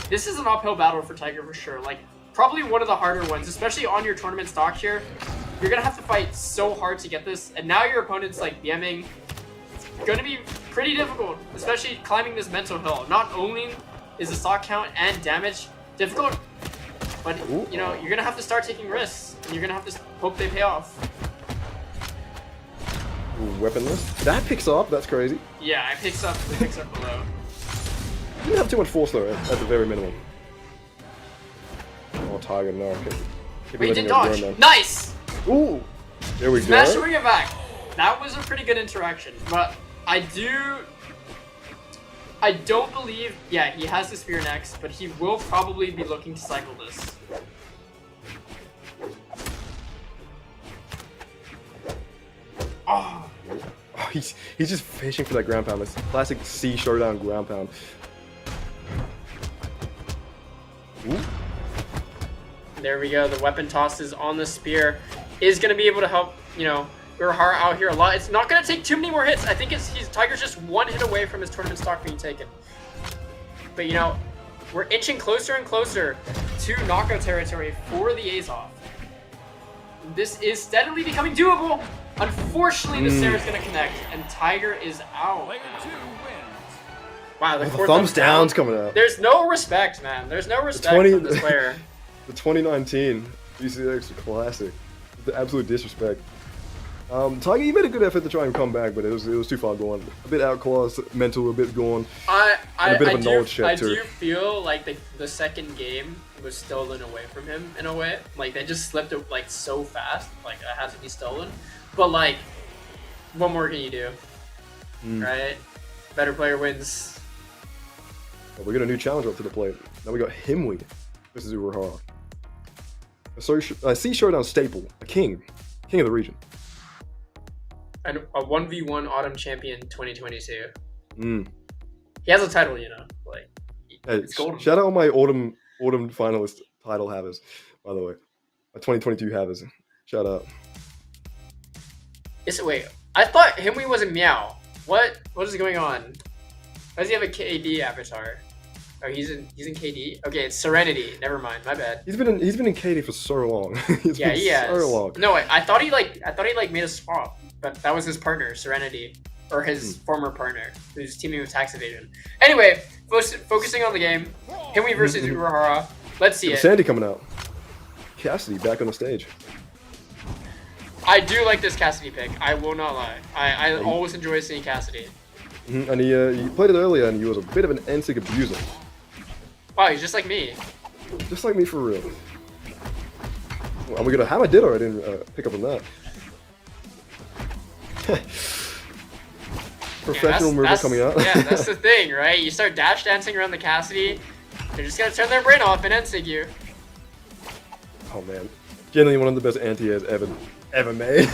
this is an uphill battle for Tiger for sure. Like probably one of the harder ones, especially on your tournament stock here. You're gonna have to fight so hard to get this, and now your opponent's like BMing. It's gonna be pretty difficult, especially climbing this mental hill. Not only is the stock count and damage difficult, but you're gonna have to start taking risks, and you're gonna have to hope they pay off. Ooh, weaponless. That picks up. That's crazy. Yeah, it picks up below. You didn't have too much force though, at the very minimum. Oh, Tiger, no. Okay. Wait, he did dodge. Nice. Ooh, there we Smash go. to bring it back. That was a pretty good interaction, but I don't believe, yeah, he has the spear next, but he will probably be looking to cycle this. Oh, he's just fishing for that ground pound. This classic C showdown ground pound. Ooh. There we go. The weapon tosses on the spear is going to be able to help, Urahara out here a lot. It's not going to take too many more hits. I think Tiger's just one hit away from his tournament stock being taken. But, we're inching closer and closer to knockout territory for the Azov. This is steadily becoming doable. Unfortunately, the Sarah's going to connect, and Tiger is out. Wow, the thumbs down's coming out. There's no respect, man. There's no respect from this player. The 2019 BCX Classic. The absolute disrespect. Tiger, you made a good effort to try and come back, but it was too far going. A bit outclassed, mental, a bit going. A bit of a knowledge check too. I do feel like the second game was stolen away from him in a way. Like they just slipped it like so fast, like it had to be stolen. But like, what more can you do, right? Better player wins. Well, we got a new challenger up to the plate. Now we got Himwy. This is Urahara. So, C Showdown staple, a king of the region. a 1v1 Autumn Champion 2022. Mm. He has a title, you know. Like, Hey, it's golden. shout out all my autumn finalist title havers, by the way. My 2022 havers. Shout out. Wait, I thought Himwy was a Meow. What is going on? Why does he have a KD avatar? Oh, he's in KD. Okay, it's Serenity. Never mind. My bad. He's been in KD for so long. Yeah, he has. So long. No, I thought he made a swap, but that was his partner, Serenity, or his former partner, who's teaming with Tax Evasion. Anyway, focusing on the game, Himwy versus Urahara. Let's see it. Sandy coming out. Cassidy back on the stage. I do like this Cassidy pick. I will not lie. I always enjoy seeing Cassidy. And he played it earlier, and he was a bit of an NSYNC abuser. Wow, he's just like me. Just like me for real. And we got a Hammer Ditto. I didn't pick up on that. Professional mover coming out. Yeah, that's the thing, right? You start dash dancing around the Cassidy, they're just gonna turn their brain off and NSYNC you. Oh man, generally one of the best anti-airs ever made.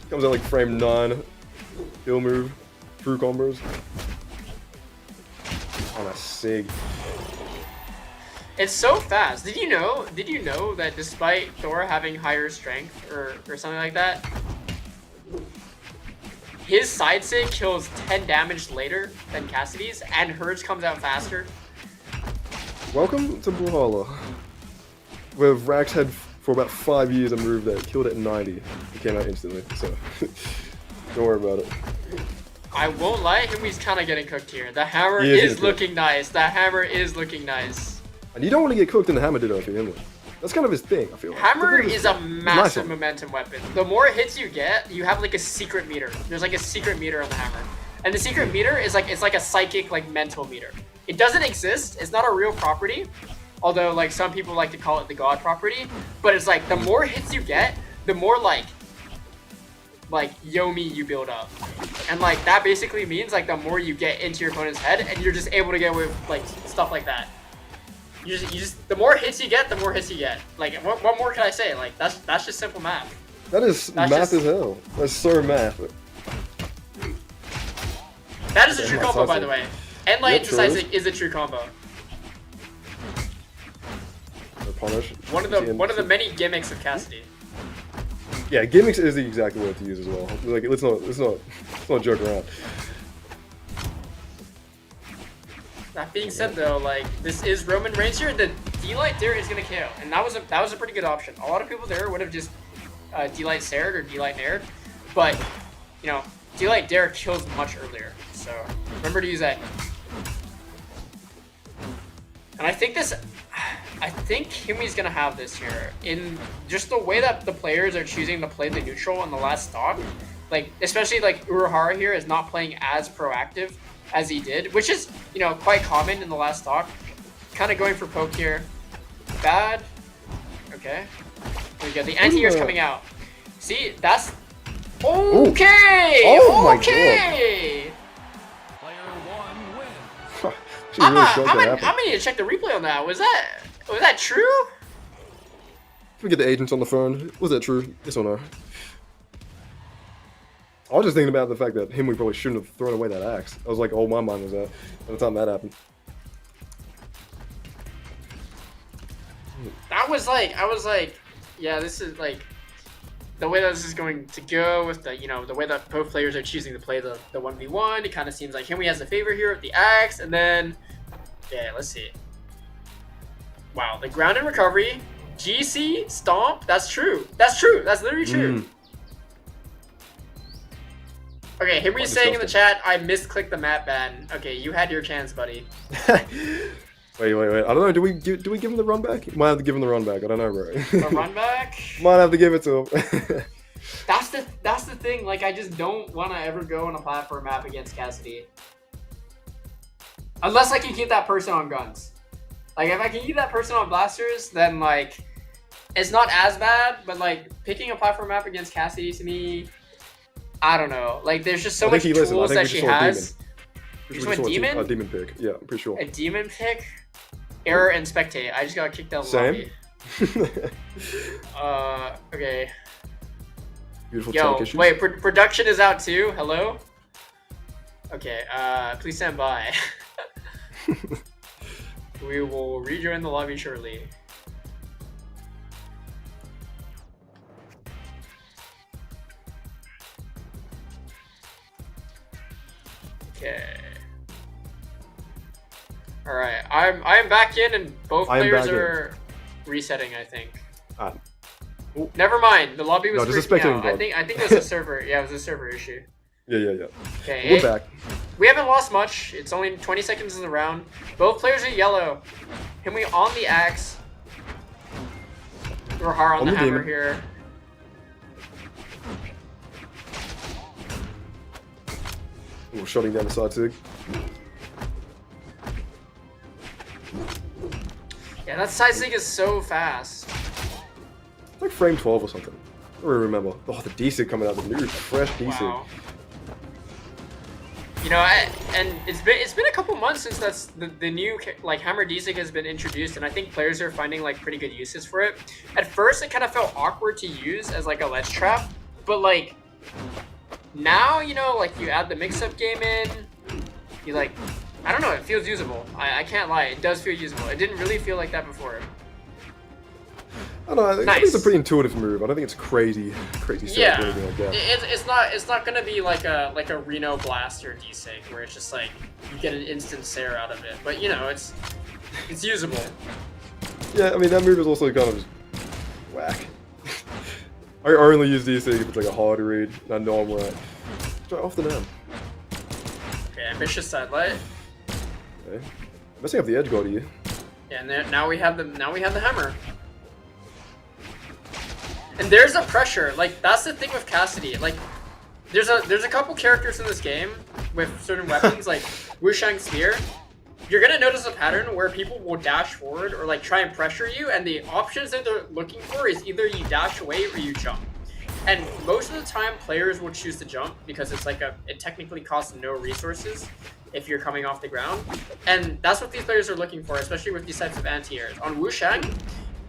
Comes out like frame 9, kill move, true combos. On a sig. It's so fast. Did you know that despite Thor having higher strength or something like that, his side sig kills 10 damage later than Cassidy's, and hers comes out faster? Welcome to Brawlhalla, where Rax had for about 5 years a move that killed it at 90. It came out instantly, so don't worry about it. I won't lie, Himwy's kind of getting cooked here. The hammer is looking nice. The hammer is looking nice. And you don't want to get cooked in the Hammer Ditto if you're Himwy. That's kind of his thing, I feel like. Hammer is a massive momentum weapon. The more hits you get, you have like a secret meter. There's like a secret meter on the hammer. And the secret meter is like, it's like a psychic, like mental meter. It doesn't exist. It's not a real property. Although like some people like to call it the god property. But it's like the more hits you get, the more like Yomi you build up. And like that basically means like the more you get into your opponent's head, and you're just able to get away with like stuff like that. You just the more hits you get, the more hits you get. Like what more can I say? Like that's just simple math. That's math as hell. That's so math. That is a true combo, by the way. And light decisive is a true combo. Punish. One of the many gimmicks of Cassidy. Yeah, gimmicks is the exact word to use as well. Like let's not joke around. That being said, though, like this is Roman Reigns here. The D-Light there is gonna KO, and that was a pretty good option. A lot of people there would have just D-Light Sared or D-Light Nared, but you know, D-Light Dare kills much earlier, so remember to use that. And I think Himwy's gonna have this here in just the way that the players are choosing to play the neutral on the last stock. Like especially like Urahara here is not playing as proactive as he did, which is, you know, quite common in the last stock. Kind of going for poke here. Bad. Okay. There we go. The anti-air's coming out. See, that's okay. Oh my okay. God. I'm gonna need to check the replay on that. Was that true? Can we get the agents on the phone? Was that true? Yes or no? I was just thinking about the fact that Himwy probably shouldn't have thrown away that axe. I was like, oh, my mind was at the time that happened. I was like, yeah, this is like the way that this is going to go with the, you know, the way that both players are choosing to play the 1v1. It kind of seems like Himwy has the favor here with the axe, and then, yeah, let's see. Wow, the ground and recovery, GC, stomp, that's true. That's true. That's literally true. Okay, Himwy's saying in the chat, I misclicked the map ban. Okay, you had your chance, buddy. Wait. I don't know. Do we give him the run back? Might have to give him the run back. I don't know, bro. The run back? Might have to give it to him. That's the thing. Like, I just don't want to ever go on a platform map against Cassidy. Unless I can keep that person on guns. Like, if I can keep that person on blasters, then, like, it's not as bad. But, like, picking a platform map against Cassidy, to me, I don't know. Like, there's just so much tools that she has. You just went demon? A demon pick. Yeah, I'm pretty sure. A demon pick? Error and spectate. I just got kicked out of the lobby. Okay. Beautiful Yo, tech issues. wait, production is out too. Hello. Okay. Please stand by. We will rejoin the lobby shortly. Okay. All right. I'm back in, and both I am players back in. are resetting. I think. Ah. Oh. Never mind. The lobby was No, just a freaking spectating out. I bug. think it was a server. Yeah, it was a server issue. Yeah. Okay. We're back. We haven't lost much. It's only 20 seconds in the round. Both players are yellow. Himwy on the axe. Urahara on the hammer demon. here. Ooh, shutting down the side sig. Yeah, that side sig is so fast. It's like frame 12 or something. I don't really remember. Oh, the D-sig coming out, the new fresh D-sig. Wow. You know, and it's been a couple months since that's the new like hammer D-sig has been introduced, and I think players are finding like pretty good uses for it. At first, it kind of felt awkward to use as like a ledge trap, but like now, you know, like you add the mix-up game in, you like, I don't know, it feels usable. I can't lie, it does feel usable. It didn't really feel like that before. I don't know, I think it's a pretty intuitive move. I don't think it's crazy setup Yeah, or anything like that. it's not gonna be like a Reno Blaster D-sig where it's just like you get an instant Sarah out of it. But you know, it's usable. Yeah, I mean, that move is also kind of just whack. I only use D-sig if it's like a hard read, and I know I'm right. Try off the nam. Okay, ambitious sidelight. Okay. Messing up the edge guard here. Yeah, and then, now we have the hammer. And there's a pressure. Like that's the thing with Cassidy. Like there's a couple characters in this game with certain weapons like Wushang Spear. You're gonna notice a pattern where people will dash forward or like try and pressure you, and the options that they're looking for is either you dash away or you jump. And most of the time, players will choose to jump because it's like it technically costs no resources if you're coming off the ground, and that's what these players are looking for, especially with these types of anti-airs. On Wushang,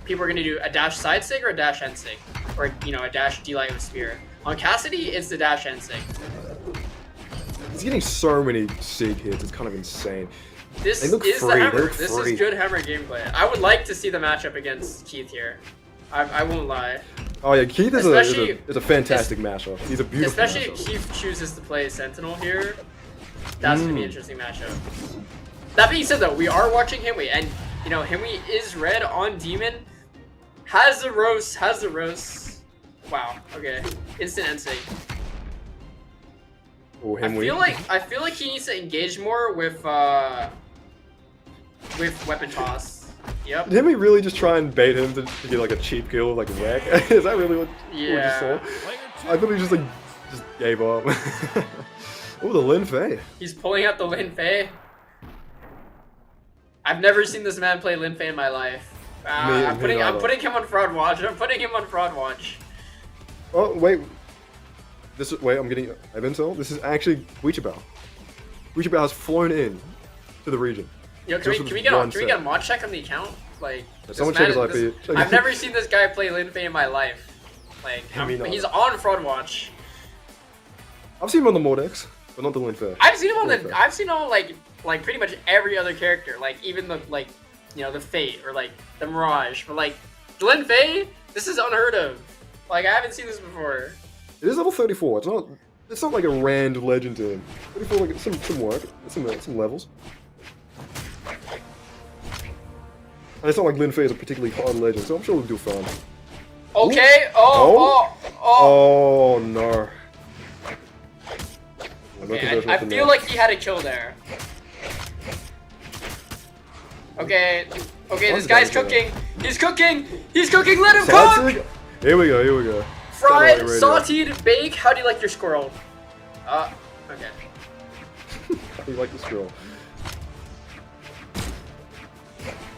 people are gonna do a dash side sig or a dash end sig, or you know a dash D-light with spear. On Cassidy, it's the dash end sig. He's getting so many sig hits, it's kind of insane. This They look is free, the they hammer. look This free. is good hammer gameplay. I would like to see the matchup against Keith here. I won't lie. Oh yeah, Keith is Especially- a fantastic mashup. He's a beautiful Especially if mashup. Keith chooses to play Sentinel here. That's gonna be an interesting matchup. That being said though, we are watching Himwy, and you know, Himwy is red on Demon. Has the roast. Wow, okay. Instant NC. Oh, I Himwy. feel like he needs to engage more with weapon toss. Yep. Did Himwy really just try and bait him to get like a cheap kill, like wreck? Is that really what we just Yeah. saw? I thought he just gave up. Oh, the Lin Fei. He's pulling out the Lin Fei. I've never seen this man play Lin Fei in my life. I'm putting him on fraud watch. Oh wait, wait. I'm getting intel. This is actually Weichibao. Weichibao has flown in to the region. Yo, Just can we with get one can we set. get a mod check on the account? Like, Someone this check man- his IP. this- Check I've his- never seen this guy play Lin Fei in my life. Like, me neither. he's on fraud watch. I've seen him on the Mordex, but not the Lin Fei. I've seen him on Lin Fei. I've seen him on like pretty much every other character. Like even the the Fate or like the Mirage. But like Lin Fei, this is unheard of. Like I haven't seen this before. It is level 34. It's not like a random legend to him. 34, like some work, some levels. And it's not like Lin Fei is a particularly hard legend, so I'm sure we'll do fine. Okay. Oh. Oh. Oh no. Okay, I feel like he had a kill there. Okay, this guy's cooking. He's cooking. Let him cook. Here we go. Fried, Satellite radio. sauteed, bake. How do you like your squirrel? Okay. How do you like this girl?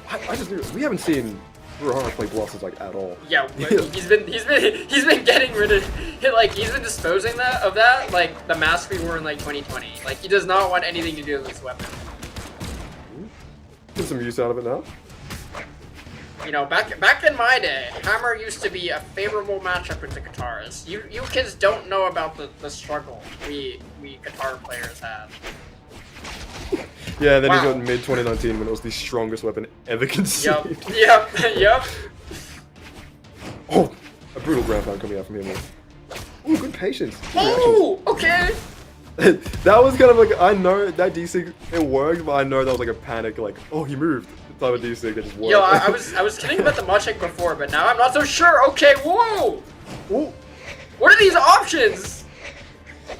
I just knew we haven't seen Urahara play Blossoms like at all. Yeah, he's been getting rid of he's been disposing of that like the mask we wore in like 2020. Like he does not want anything to do with this weapon. Get some use out of it now. You know, back in my day, Hammer used to be a favorable matchup with the guitars. You kids don't know about the struggle we guitar players have. Yeah, and then Wow. he got in mid 2019 when it was the strongest weapon ever conceived. Yep. Oh, a brutal ground pound coming out from him. Oh, good patience. Good Oh, okay. reactions. That was kind of like, I know that D-Sig, it worked, but I know that was like a panic, like, oh, he moved. The type of D-Sig that just worked. Yo, I was kidding about the mod check before, but now I'm not so sure. Okay, whoa. Ooh. What are these options?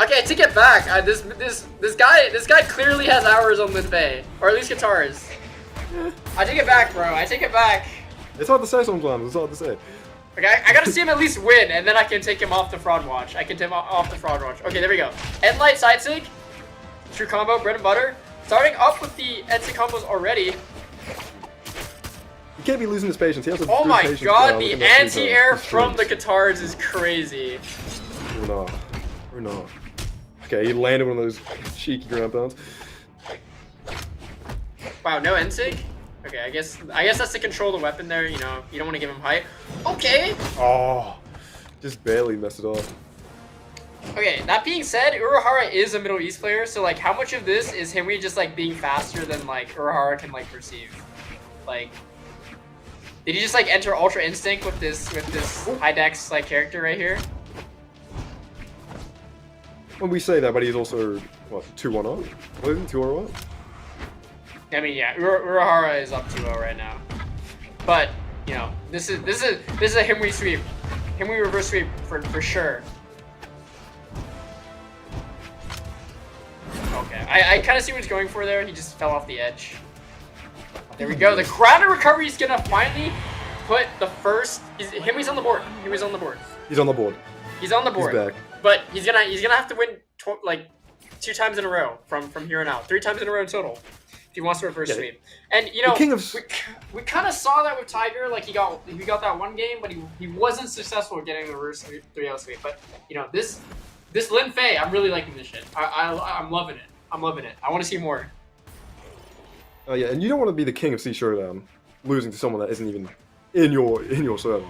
Okay, take it back. This guy clearly has hours on Linfei, or at least guitars. I take it back, bro. I take it back. It's hard to say sometimes, it's hard to say. Okay, I gotta see him at least win, and then I can take him off the fraud watch. I can take him off the fraud watch. Okay, there we go. End light side sig, true combo, bread and butter. Starting up with the end sig combos already. You can't be losing his patience. He has a Oh good my patience god, now, the looking at anti-air his from the strings. guitars is crazy. Oh no. Oh no. Okay, he landed one of those cheeky ground pounds. Wow, no end sig? Okay, I guess that's to control the weapon there, you know. You don't want to give him height. Okay. Oh, just barely messed it up. Okay, that being said, Urahara is a Middle East player, so like how much of this is Himwy just like being faster than like Urahara can like perceive? Like did he just like enter Ultra Instinct with this high dex like character right here? When we say that, but he's also what 2-1 up? What is it, 2-1 up? I mean, yeah, Urahara is up 2-0 right now. But, you know, this is a Himwy sweep. Himwy reverse sweep for sure. Okay, I kind of see what he's going for there. He just fell off the edge. There we go. The ground recovery is gonna finally put the first. Himwy's on the board. Himwy's on the board. He's on the board. He's on the board. He's back. But he's gonna have to win like 2 times in a row from here on out. 3 times in a row in total if he wants to reverse sweep. And you know, The king of- we kind of saw that with Tiger. Like he got that one game, but he wasn't successful getting the reverse 3-0 sweep. But you know, this Linfei, I'm really liking this shit. I'm loving it. I'm loving it. I want to see more. Oh yeah, and you don't want to be the king of SHOWDOwn, losing to someone that isn't even in your server,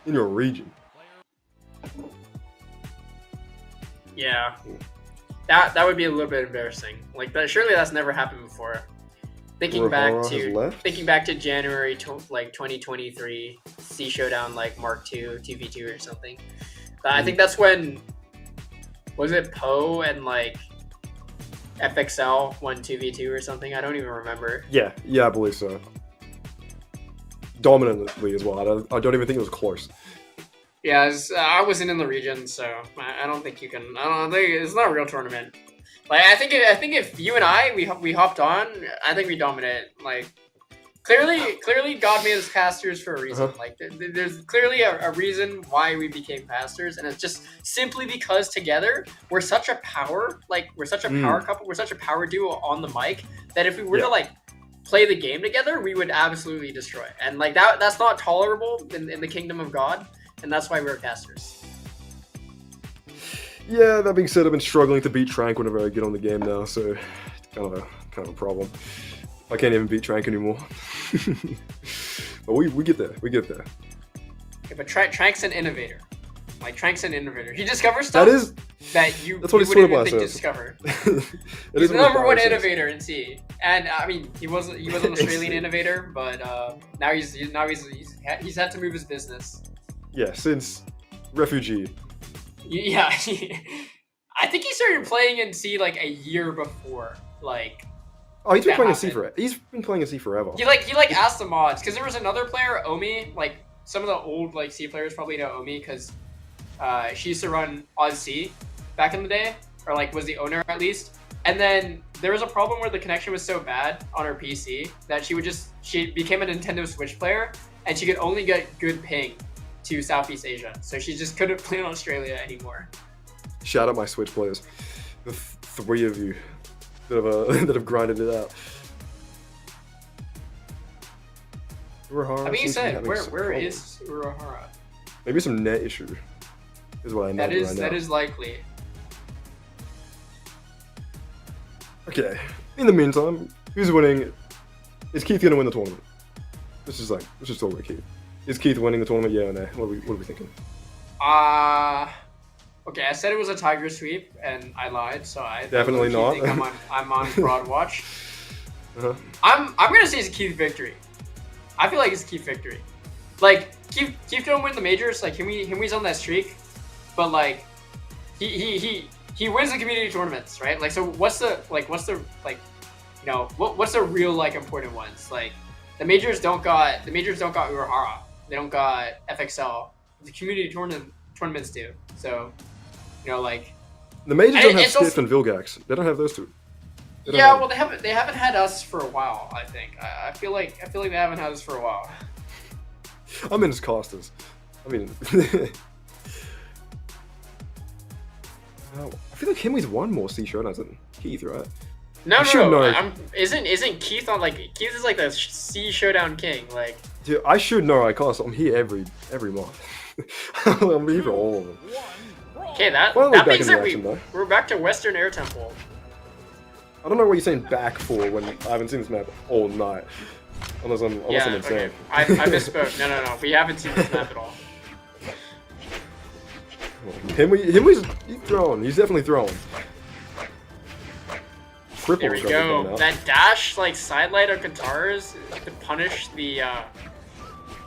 in your region. Yeah, that would be a little bit embarrassing. Like that, surely that's never happened before. Thinking back to January 2023 SHOWDOwn like Mark II 2v2 or something. I think that's when was it Poe and like FXL won 2v2 or something. I don't even remember. Yeah, I believe so. Dominantly as well. I don't even think it was close. Yeah, I wasn't in the region, so I don't think you can. I don't think it's not a real tournament. Like I think if you and we hopped on, I think we dominate. Like clearly, God made us casters for a reason. Like there's clearly a reason why we became casters, and it's just simply because together we're such a power. Like we're such a power couple. We're such a power duo on the mic that if we were to like play the game together, we would absolutely destroy. And like that's not tolerable in the kingdom of God. And that's why we're casters. Yeah, that being said, I've been struggling to beat Trank whenever I get on the game now, so it's kind of a problem. I can't even beat Trank anymore. But we get there. We get there. Okay, but Trank's an innovator. Like Trank's an innovator. He discovers stuff That's what you he wouldn't sort even of think to says. discover. It He's is the what number one says. innovator in C. And I mean, he was an Australian innovator, but now he's had to move his business. Yeah, since Refugee. Yeah, I think he started playing in C like a year before. Like, Oh, he's been that playing in C happened. forever. He's been playing in C forever. he asked the mods because there was another player, Omi. Like some of the old like C players probably know Omi because she used to run Oz C back in the day, or like was the owner at least. And then there was a problem where the connection was so bad on her PC that she became a Nintendo Switch player, and she could only get good ping to Southeast Asia, so she just couldn't play in Australia anymore. Shout out my Switch players, the 3 of you that have grinded it out. Urahara I mean, you seems to be said having where some is problems. Urahara? Maybe some net issue is what I know right now. That is likely. Okay. In the meantime, who's winning? Is Keith gonna win the tournament? let's just talk about Keith. Is Keith winning the tournament? Yeah or no? What are we thinking? Okay, I said it was a Tiger sweep, and I lied. So I definitely not. Think I'm on fraud watch. Uh-huh. I'm gonna say it's a Keith victory. I feel like it's a Keith victory. Like Keith don't win the majors. Like Himwy's on that streak, but like he wins the community tournaments, right? Like so what's the what's the real like important ones? Like the majors don't got Urahara. They don't got FXL. The community tournaments do. So like the majors don't have Skiff and Vilgax. They don't have those two. Yeah, well, they haven't had us for a while. I think. I feel like they haven't had us for a while. I mean, it's Costas. I mean, I feel like Himwy's won more C showdowns than Keith, right? No. Isn't Keith on like Keith is like the C showdown king? Like, dude, I should know. I Costas. I'm here every month. I'm here for all of them. Okay, that means that we're back to Western Air Temple. I don't know what you're saying back for when I haven't seen this map all night. Unless I'm insane. Okay. I misspoke. No. We haven't seen this map at all. Himwy's throwing. He's definitely throwing. There we go. That dash, like sidelight of Katars to punish the,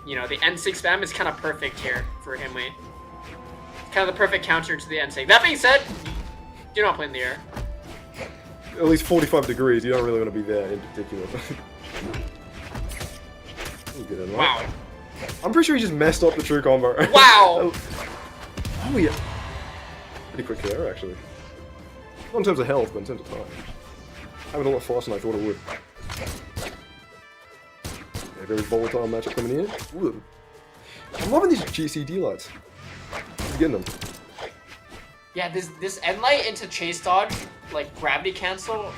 the N6 spam is kind of perfect here for Himwy. Kind of the perfect counter to the N6. That being said, do not play in the air. At least 45 degrees. You don't really want to be there in particular. Wow. I'm pretty sure he just messed up the true combo. Wow. Oh yeah. Pretty quick there, actually. Not in terms of health, but in terms of time. Having a lot faster than I thought it would. A very volatile matchup coming in. Ooh. I'm loving these GCD lights. I'm getting them. Yeah, this end light into chase dodge, like gravity cancel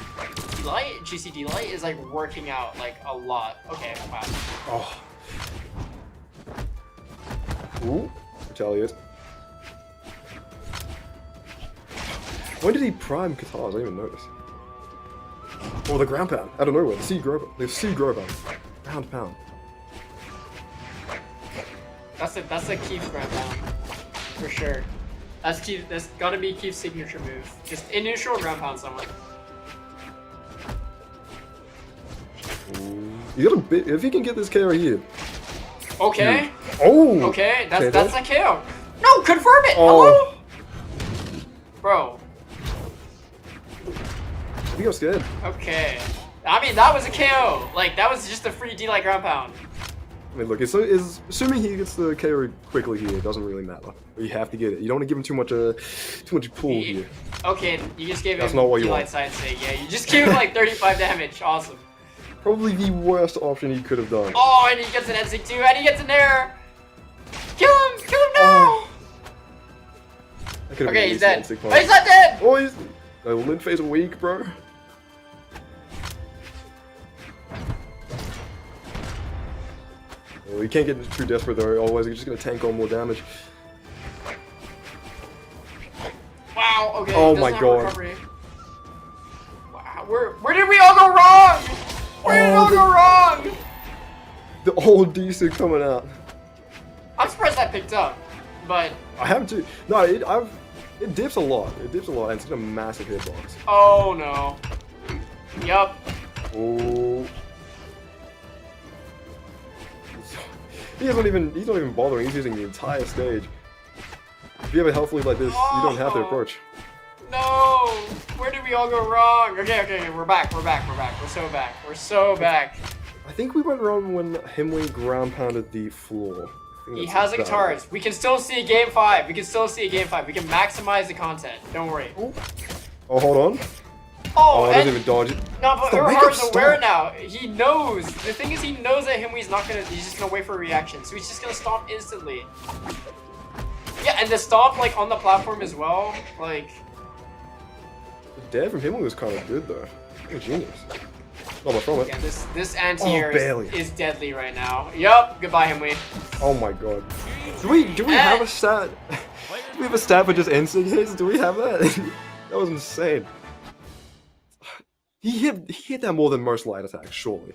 light, GCD light is like working out like a lot. Okay, wow. Oh. Ooh, retaliate. When did he prime Katars? I didn't even notice. Oh, the ground pound. Out of nowhere. The C grow pound. Ground pound. That's a Keith ground pound. For sure. That's gotta be Keith's signature move. Just in neutral ground pound someone. You got a bit. If you can get this KO here. Okay. Dude. Oh. Okay, that's a KO. No, confirm it. Oh. Hello. Bro. I think I'm scared. Okay. I mean, that was a KO. Like that was just a free D-like ground pound. I mean, look, it's assuming he gets the KO quickly here, it doesn't really matter. But you have to get it. You don't want to give him too much pull here. Okay, you just gave That's him not what you D-light want. side say. Yeah, you just gave him like 35 damage. Awesome. Probably the worst option he could have done. Oh, and he gets an NC too, and he gets an air. Kill him! Kill him now! Okay, he's dead. Oh, he's not dead! Oh, he's... The lid phase weak, bro. Oh, you can't get too desperate though, otherwise you're just gonna tank on more damage. Wow, okay. Oh my god. Recovery. Wow, where did we all go wrong? Where did it all go wrong? The old DC coming out. I'm surprised that picked up, but... I have to... No, it dips a lot. It dips a lot, and it's got a massive hitbox. Oh no. Yup. Oh. He's not even bothering, he's using the entire stage. If you have a health lead like this, you don't have to approach. No! Where did we all go wrong? Okay, we're back. We're so back. I think we went wrong when Himwy ground pounded the floor. He has a guitars. We can still see a game 5. We can maximize the content. Don't worry. Oh, hold on. Oh, it doesn't even dodge it. No, but Urahara's aware now. He knows. The thing is, he knows that Himwy's not gonna. He's just gonna wait for a reaction. So he's just gonna stomp instantly. Yeah, and the stomp like on the platform as well. Like. The dad from Himwy was kind of good though. What a genius. Not much from it. Yeah, this anti-air is deadly right now. Yup. Goodbye, Himwy. Oh my god. Do we have a stat? Do we have a stat for just instant hits? Do we have that? That was insane. He hit that more than most light attacks, surely.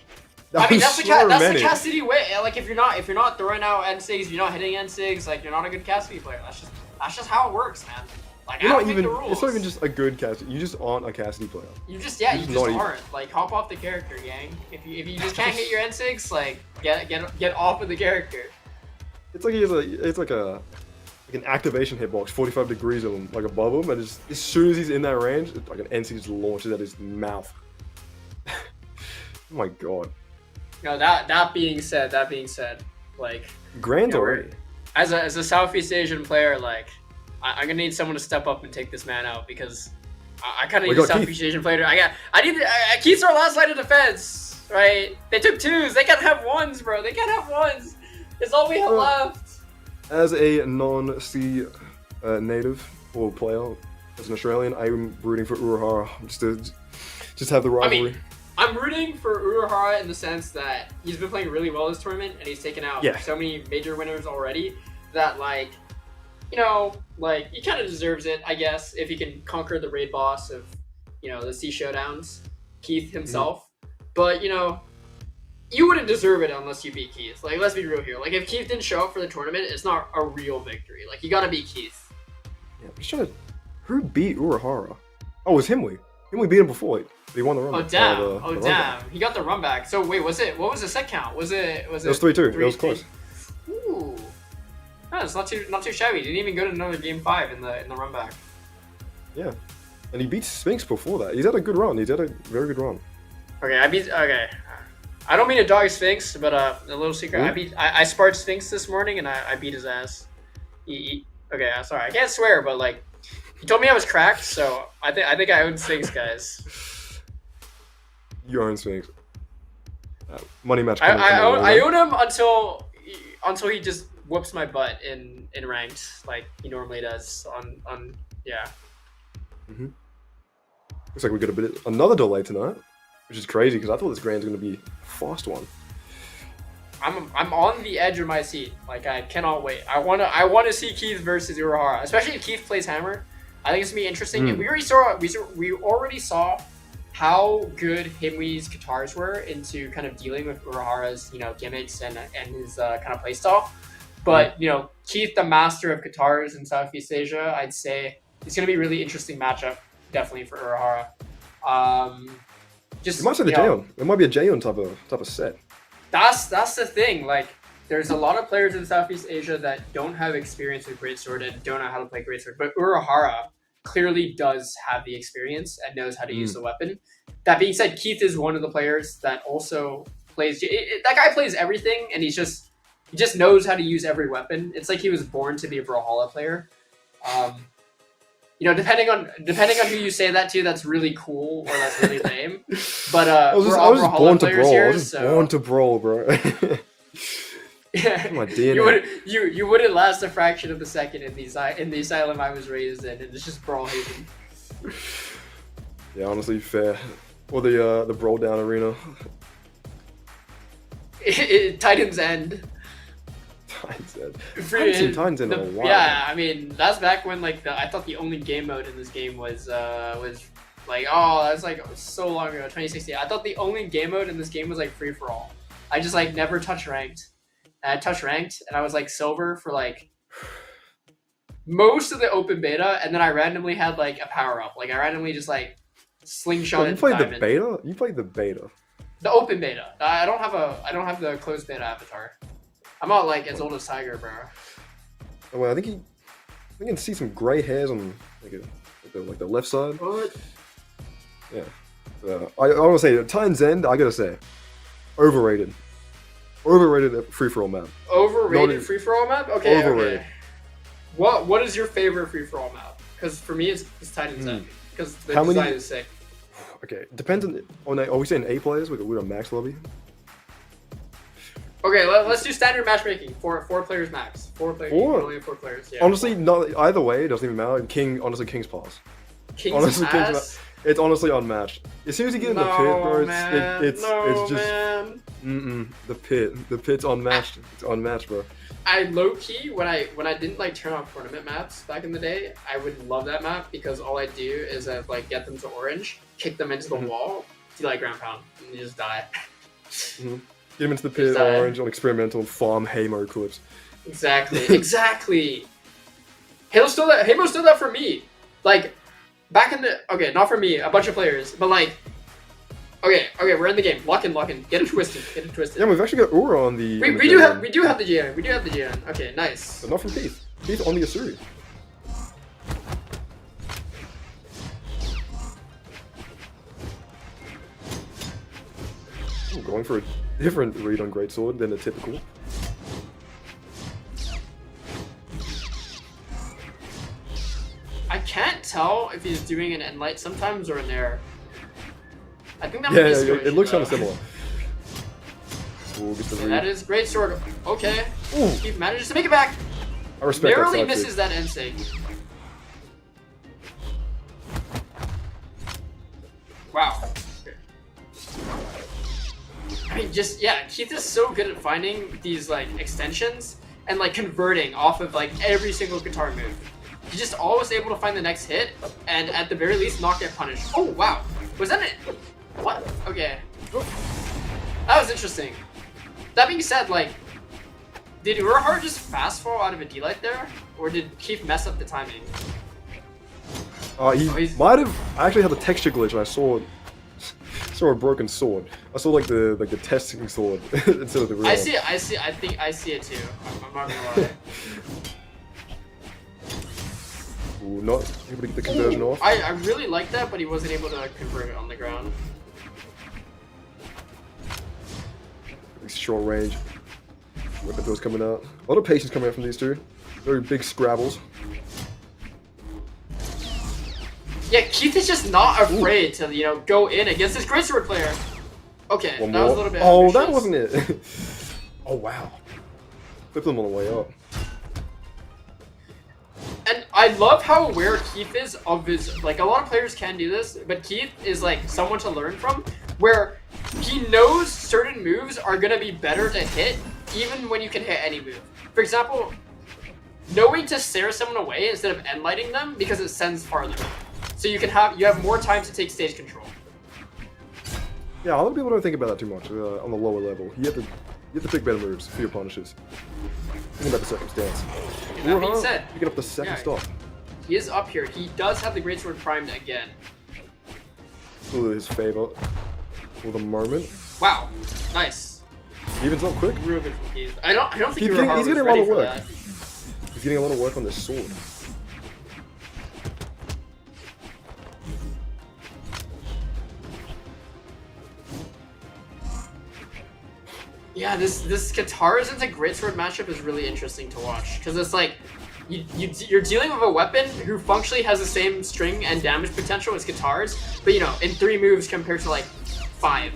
I mean, that's So the many. Cassidy way. Like, if you're not throwing out N6s, you're not hitting N6, like, you're not a good Cassidy player. That's just how it works, man. Like, You're I not don't make even. the rules. It's not even just a good Cassidy. You just aren't a Cassidy player. You just not even- aren't. Like, hop off the character, gang. If you just can't hit your N6, like, get off of the character. It's like an activation hitbox, 45 degrees of him, like above him, and just, as soon as he's in that range, it's like an NC just launches at his mouth. Oh my god. No, that being said, like, Grand you know, already. as a Southeast Asian player, like, I'm gonna need someone to step up and take this man out because I kind of We need a got Southeast Asian player. Keith's our last line of defense, right? They took 2s. They can't have 1s, bro. They can't have 1s. It's all we have left. As a non-C native or player, as an Australian, I'm rooting for Urahara just have the rivalry. I mean, I'm rooting for Urahara in the sense that he's been playing really well this tournament and he's taken out so many major winners already that, like, you know, like, he kind of deserves it, I guess, if he can conquer the raid boss of, you know, the C Showdowns, Keith himself. But, you know, you wouldn't deserve it unless you beat Keith. Like, let's be real here. Like, if Keith didn't show up for the tournament, it's not a real victory. Like, you gotta beat Keith. Yeah, I'm just trying to. Who beat Urahara? Oh, it was Himwy. Himwy beat him before. He won the run. Oh, damn. Damn. He got the run back. So, wait, what was the set count? Was it? It was 3-2. It was close. Ooh. No, it's not too shabby. He didn't even go to another game 5 in the run back. Yeah. And he beat Sphinx before that. He's had a good run. He's had a very good run. Okay. I don't mean to dog Sphinx, but a little secret. I sparred Sphinx this morning and I beat his ass. Okay, I'm sorry. I can't swear, but, like, he told me I was cracked, so I think I own Sphinx, guys. You own Sphinx. Money match. I own him until he just whoops my butt in ranked like he normally does on yeah. Looks like we got another delay tonight, which is crazy because I thought this grand's gonna be a fast one. I'm on the edge of my seat. Like, I cannot wait. I wanna see Keith versus Urahara, especially if Keith plays Hammer. I think it's gonna be interesting. And we already saw how good Himwy's guitars were into kind of dealing with Urahara's, you know, gimmicks and his kind of playstyle. But, you know, Keith, the master of guitars in Southeast Asia, I'd say it's going to be a really interesting matchup, definitely, for Urahara. It might say the Jaeon. It might be a Jaeon type of set. That's the thing. Like, there's a lot of players in Southeast Asia that don't have experience with Greatsword and don't know how to play Greatsword. But Urahara clearly does have the experience and knows how to use the weapon. That being said, Keith is one of the players that also plays... that guy plays everything, and he just knows how to use every weapon. It's like he was born to be a Brawlhalla player. You know, depending on who you say that to, that's really cool or that's really lame. But I was just born to brawl. I was just born to brawl, bro. Yeah, my DNA. You wouldn't last a fraction of a second in the asylum I was raised in, and it's just brawl haven. Yeah, honestly, fair. Or the brawl down arena. Titan's End. Titan's End. I haven't seen Titan's End in a while. Yeah, I mean, that's back when, like, I thought the only game mode in this game was like, oh, that's like so long ago, 2016. I thought the only game mode in this game was like free for all. I just like never touched ranked. And I touched ranked, and I was like silver for like most of the open beta, and then I randomly had like a power up. Like, I randomly just like slingshot. You played the beta? You played the beta. The open beta. I don't have the closed beta avatar. I'm not like as old as Tiger, bro. Oh, well, I think I can see some gray hairs on like the left side. What? Yeah. I want to say Titan's End. I gotta say, overrated. Overrated free for all map. Overrated free for all map. Okay. Overrated. Okay. What is your favorite free for all map? Because for me, it's Titan's End. Because the design is sick. Okay, depends on are we saying 8 players with a max lobby? Okay, let's do standard matchmaking. Four players max. 4 players. Only 4 players. Yeah. Honestly, not either way. It doesn't even matter. King's pass. King's pass. It's honestly unmatched. As soon as you get in the pit, bro, it's just man. The pit's unmatched. It's unmatched, bro. I low key when I didn't like turn off tournament maps back in the day, I would love that map because all I do is like get them to orange, kick them into the wall, do like ground pound, and you just die. Get him into the pit, orange on experimental farm Hamo clips. Exactly, exactly. Halo stole that from me. Like, back in the... Okay, not from me, a bunch of players. But, like... Okay, we're in the game. Lock in. Get it twisted. Yeah, we've actually got Ura on the... We do have the GN. Okay, nice. But not from Keith. Keith on the Asuri. Ooh, going for a different read on Greatsword than the typical. I can't tell if he's doing an Enlight sometimes or an air. I think that might be it looks kind of similar. Ooh, gets the okay, read. that is great sword. Okay. Ooh. He manages to make it back. I respect that Narrowly side misses too. that NSYNC. Wow. Okay. I mean, Keith is so good at finding these, like, extensions and, like, converting off of, like, every single guitar move. He's just always able to find the next hit, and at the very least, not get punished. Oh, wow. Was that it? What? Okay. That was interesting. That being said, like, did Urahara just fast fall out of a D-Light there? Or did Keith mess up the timing? He might have... I actually had a texture glitch and I saw a broken sword. I saw like the testing sword instead of the real I one. see it. I think I see it too. I'm not gonna lie. Ooh, not able to get the conversion off. I really like that, but he wasn't able to convert it on the ground. Short range. Weapon throws coming out. A lot of patience coming out from these two. Very big scrabbles. Yeah, Keith is just not afraid to, you know, go in against this greatsword player. Okay, One that more. was a little bit Oh, ambitious. that wasn't it. Oh, wow. Flipped them on the way up. And I love how aware Keith is of his, like, a lot of players can do this, but Keith is, like, someone to learn from, where he knows certain moves are gonna be better to hit, even when you can hit any move. For example, knowing to stare someone away instead of end-lighting them, because it sends farther. So you have more time to take stage control. Yeah, a lot of people don't think about that too much on the lower level. You have to pick better moves for your punishes. Think about the circumstance. That being said, picking up the second stop. He is up here. He does have the greatsword primed again. Ooh, his favor for the moment. Wow, nice. Evens up quick. Real good from Keith. I don't think He's Urahara getting was a lot ready of for work. that. He's getting a lot of work on this sword. Yeah, this guitars into greatsword matchup is really interesting to watch because it's like you're dealing with a weapon who functionally has the same string and damage potential as guitars, but you know, in 3 moves compared to like 5.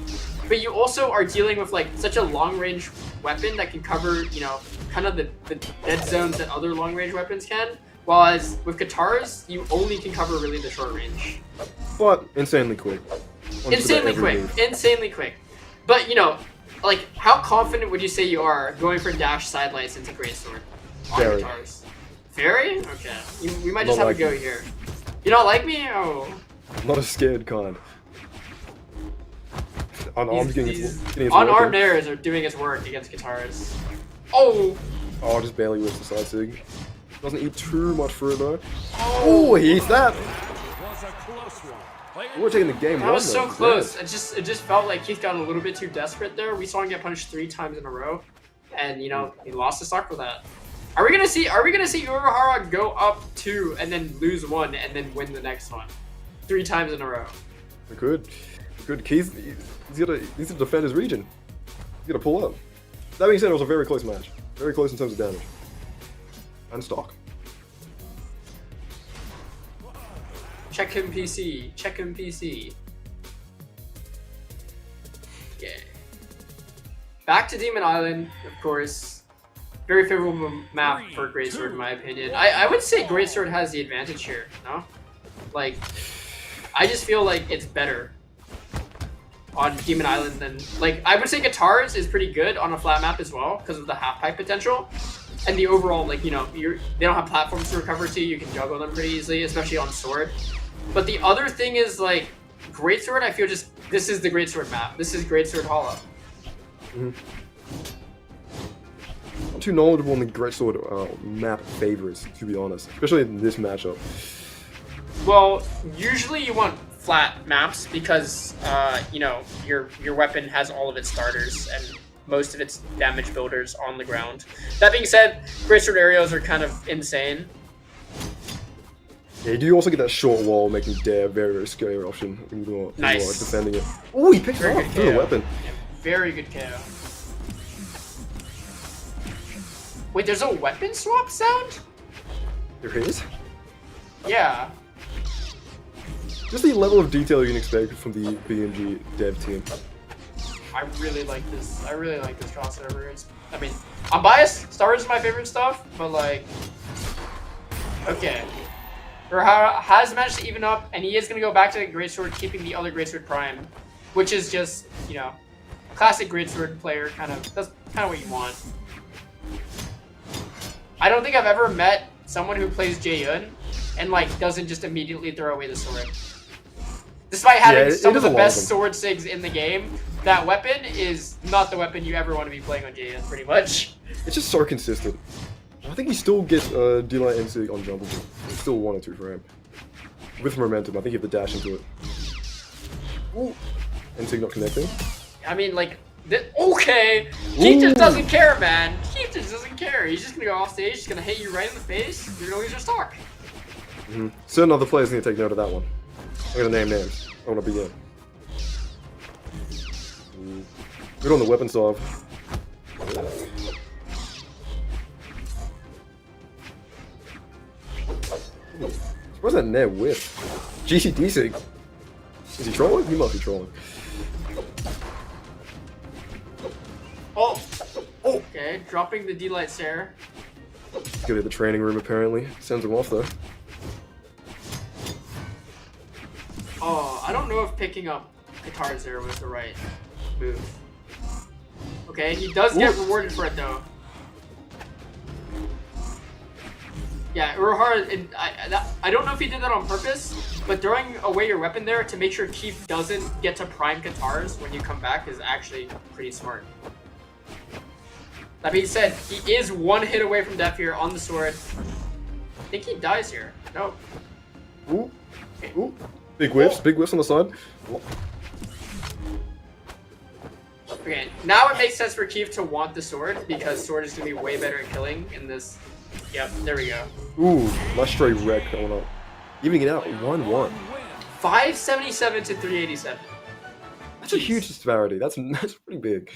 But you also are dealing with like such a long range weapon that can cover, you know, kind of the dead zones that other long range weapons can. Whereas with guitars, you only can cover really the short range. But insanely quick. Insanely quick. But you know, like, how confident would you say you are going for dash sidelights into greatsword on Very. guitars? Very? Okay. We might just Not have a like go me. here. You don't like me? Oh. Not a scared kind. Unarmed getting These his unarmed work in. airs are doing its work against guitars. Oh! Oh, just barely whips the side sig. Doesn't eat too much for it though. Oh, he eats that! We're taking the game That one, was so though. close. It just felt like Keith got a little bit too desperate there. We saw him get punished 3 times in a row, and you know, he lost the stock for that. Are we gonna see Urahara go up 2 and then lose 1 and then win the next one 3 times in a row? We could. Keith, he's got to defend his region. He's got to pull up. That being said, it was a very close match. Very close in terms of damage. And stock. Check him PC. Check him PC. Yeah. Back to Demon Island, of course. Very favorable map for Greatsword, in my opinion. I would say Greatsword has the advantage here, no? Like, I just feel like it's better on Demon Island than... Like, I would say Guitars is pretty good on a flat map as well, because of the half-pipe potential. And the overall, like, you know, they don't have platforms to recover to, you can juggle them pretty easily, especially on Sword. But the other thing is, like, Greatsword, I feel just... This is the Greatsword map. This is Greatsword Hollow. I'm too knowledgeable in the greatsword map favorites, to be honest, especially in this matchup. Well, usually you want flat maps because you know, your weapon has all of its starters and most of its damage builders on the ground. That being said, greatsword aerials are kind of insane. Yeah, you do also get that short wall, making dare very, very scary option when you are Nice. defending it. Oh, he picked it Very up good through the KO. weapon. Yeah, very good KO. Wait, there's a weapon swap sound? There is. Yeah. Just the level of detail you can expect from the BMG dev team. I really like this. I really like this crossover. I mean, I'm biased. Star Wars is my favorite stuff, but like, okay. Urahara has managed to even up, and he is going to go back to the Greatsword, keeping the other Greatsword Prime, which is just, you know, classic Greatsword player kind of. That's kind of what you want. I don't think I've ever met someone who plays Jaeyun and like doesn't just immediately throw away the sword. Despite having some of the best sword sigs in the game, that weapon is not the weapon you ever want to be playing on Jaeyun, pretty much. It's just so consistent. I think he still gets D-Line NC on jumpable. It's still 1 or 2 for him. With momentum, I think you have to dash into it. Ooh. NC not connecting. I mean, like, okay! Keith just doesn't care, man. Keith just doesn't care. He's just gonna go off stage, he's gonna hit you right in the face, you're gonna lose your stock. Certain other players need to take note of that one. I'm gonna name names. I wanna begin. Good on the weapon solve. What's that net whiff? GCDC. Is he trolling? He must be trolling. Oh! Okay, dropping the D-Light Sarah. Good at the training room, apparently. Sends him off, though. Oh, I don't know if picking up Guitar Zero was the right move. Okay, he does get rewarded for it, though. Yeah, Urahara, I don't know if he did that on purpose, but throwing away your weapon there to make sure Keith doesn't get to prime guitars when you come back is actually pretty smart. That being said, he is 1 hit away from death here on the sword. I think he dies here. No. Ooh. Ooh. Big whiffs on the side. Okay, now it makes sense for Keith to want the sword because sword is going to be way better at killing in this. Yep, there we go. Ooh, nice straight wreck coming up. Evening it out, 1-1. 577 to 387. That's a huge disparity. That's pretty big.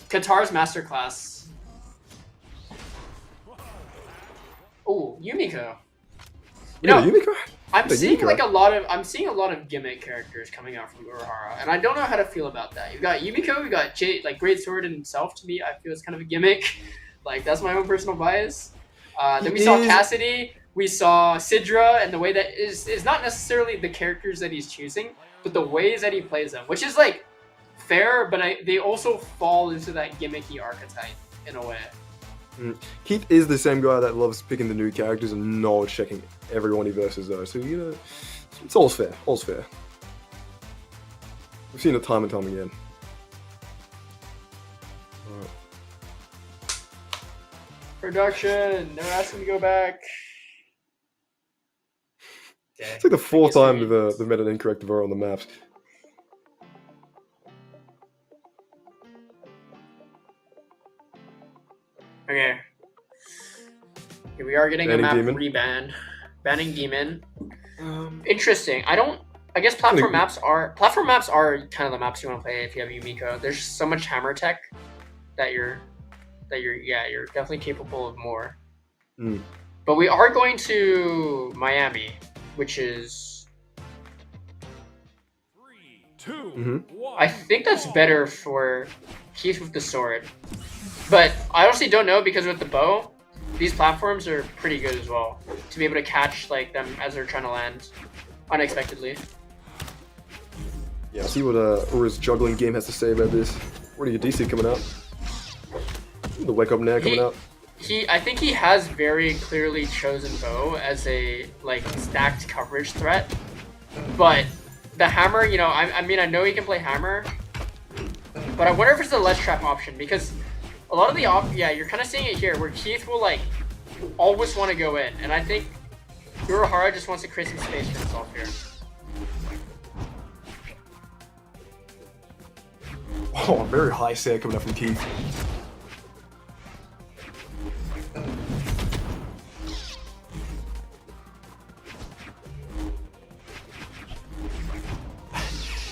Qatar's masterclass. Oh, Yumiko. You know, Yumiko? I'm seeing Yumiko. like I'm seeing a lot of gimmick characters coming out from Urahara, and I don't know how to feel about that. You've got Yumiko, you got like Great Sword in himself. To me, I feel it's kind of a gimmick. Like that's my own personal bias. Then we saw Cassidy, we saw Sidra, and the way that is not necessarily the characters that he's choosing, but the ways that he plays them, which is like fair, but they also fall into that gimmicky archetype in a way. Keith is the same guy that loves picking the new characters and not checking everyone he versus though, so you know, it's all's fair. All's fair. We've seen it time and time again. Alright. Production, they're asking to go back. Okay. It's like the 4th time they've made an incorrect vote on the maps. Okay. Here we are getting Banning a map Demon. reban. Banning Demon. Interesting. I guess platform maps are kind of the maps you want to play if you have Yumiko. There's so much hammer tech that you're definitely capable of more. But we are going to Miami, which is 3, 2, 1. I think that's better for Keith with the sword. But I honestly don't know because with the bow, these platforms are pretty good as well to be able to catch like them as they're trying to land unexpectedly. Yeah, see what Ura's juggling game has to say about this. What are your DC coming out? The wake up now coming out. I think he has very clearly chosen bow as a like stacked coverage threat, but the hammer, you know, I mean I know he can play hammer, But I wonder if it's a ledge trap option because a lot of the yeah, you're kind of seeing it here where Keith will like always want to go in, and I think Urahara just wants to create some space for himself here. Oh, very high set coming up from Keith.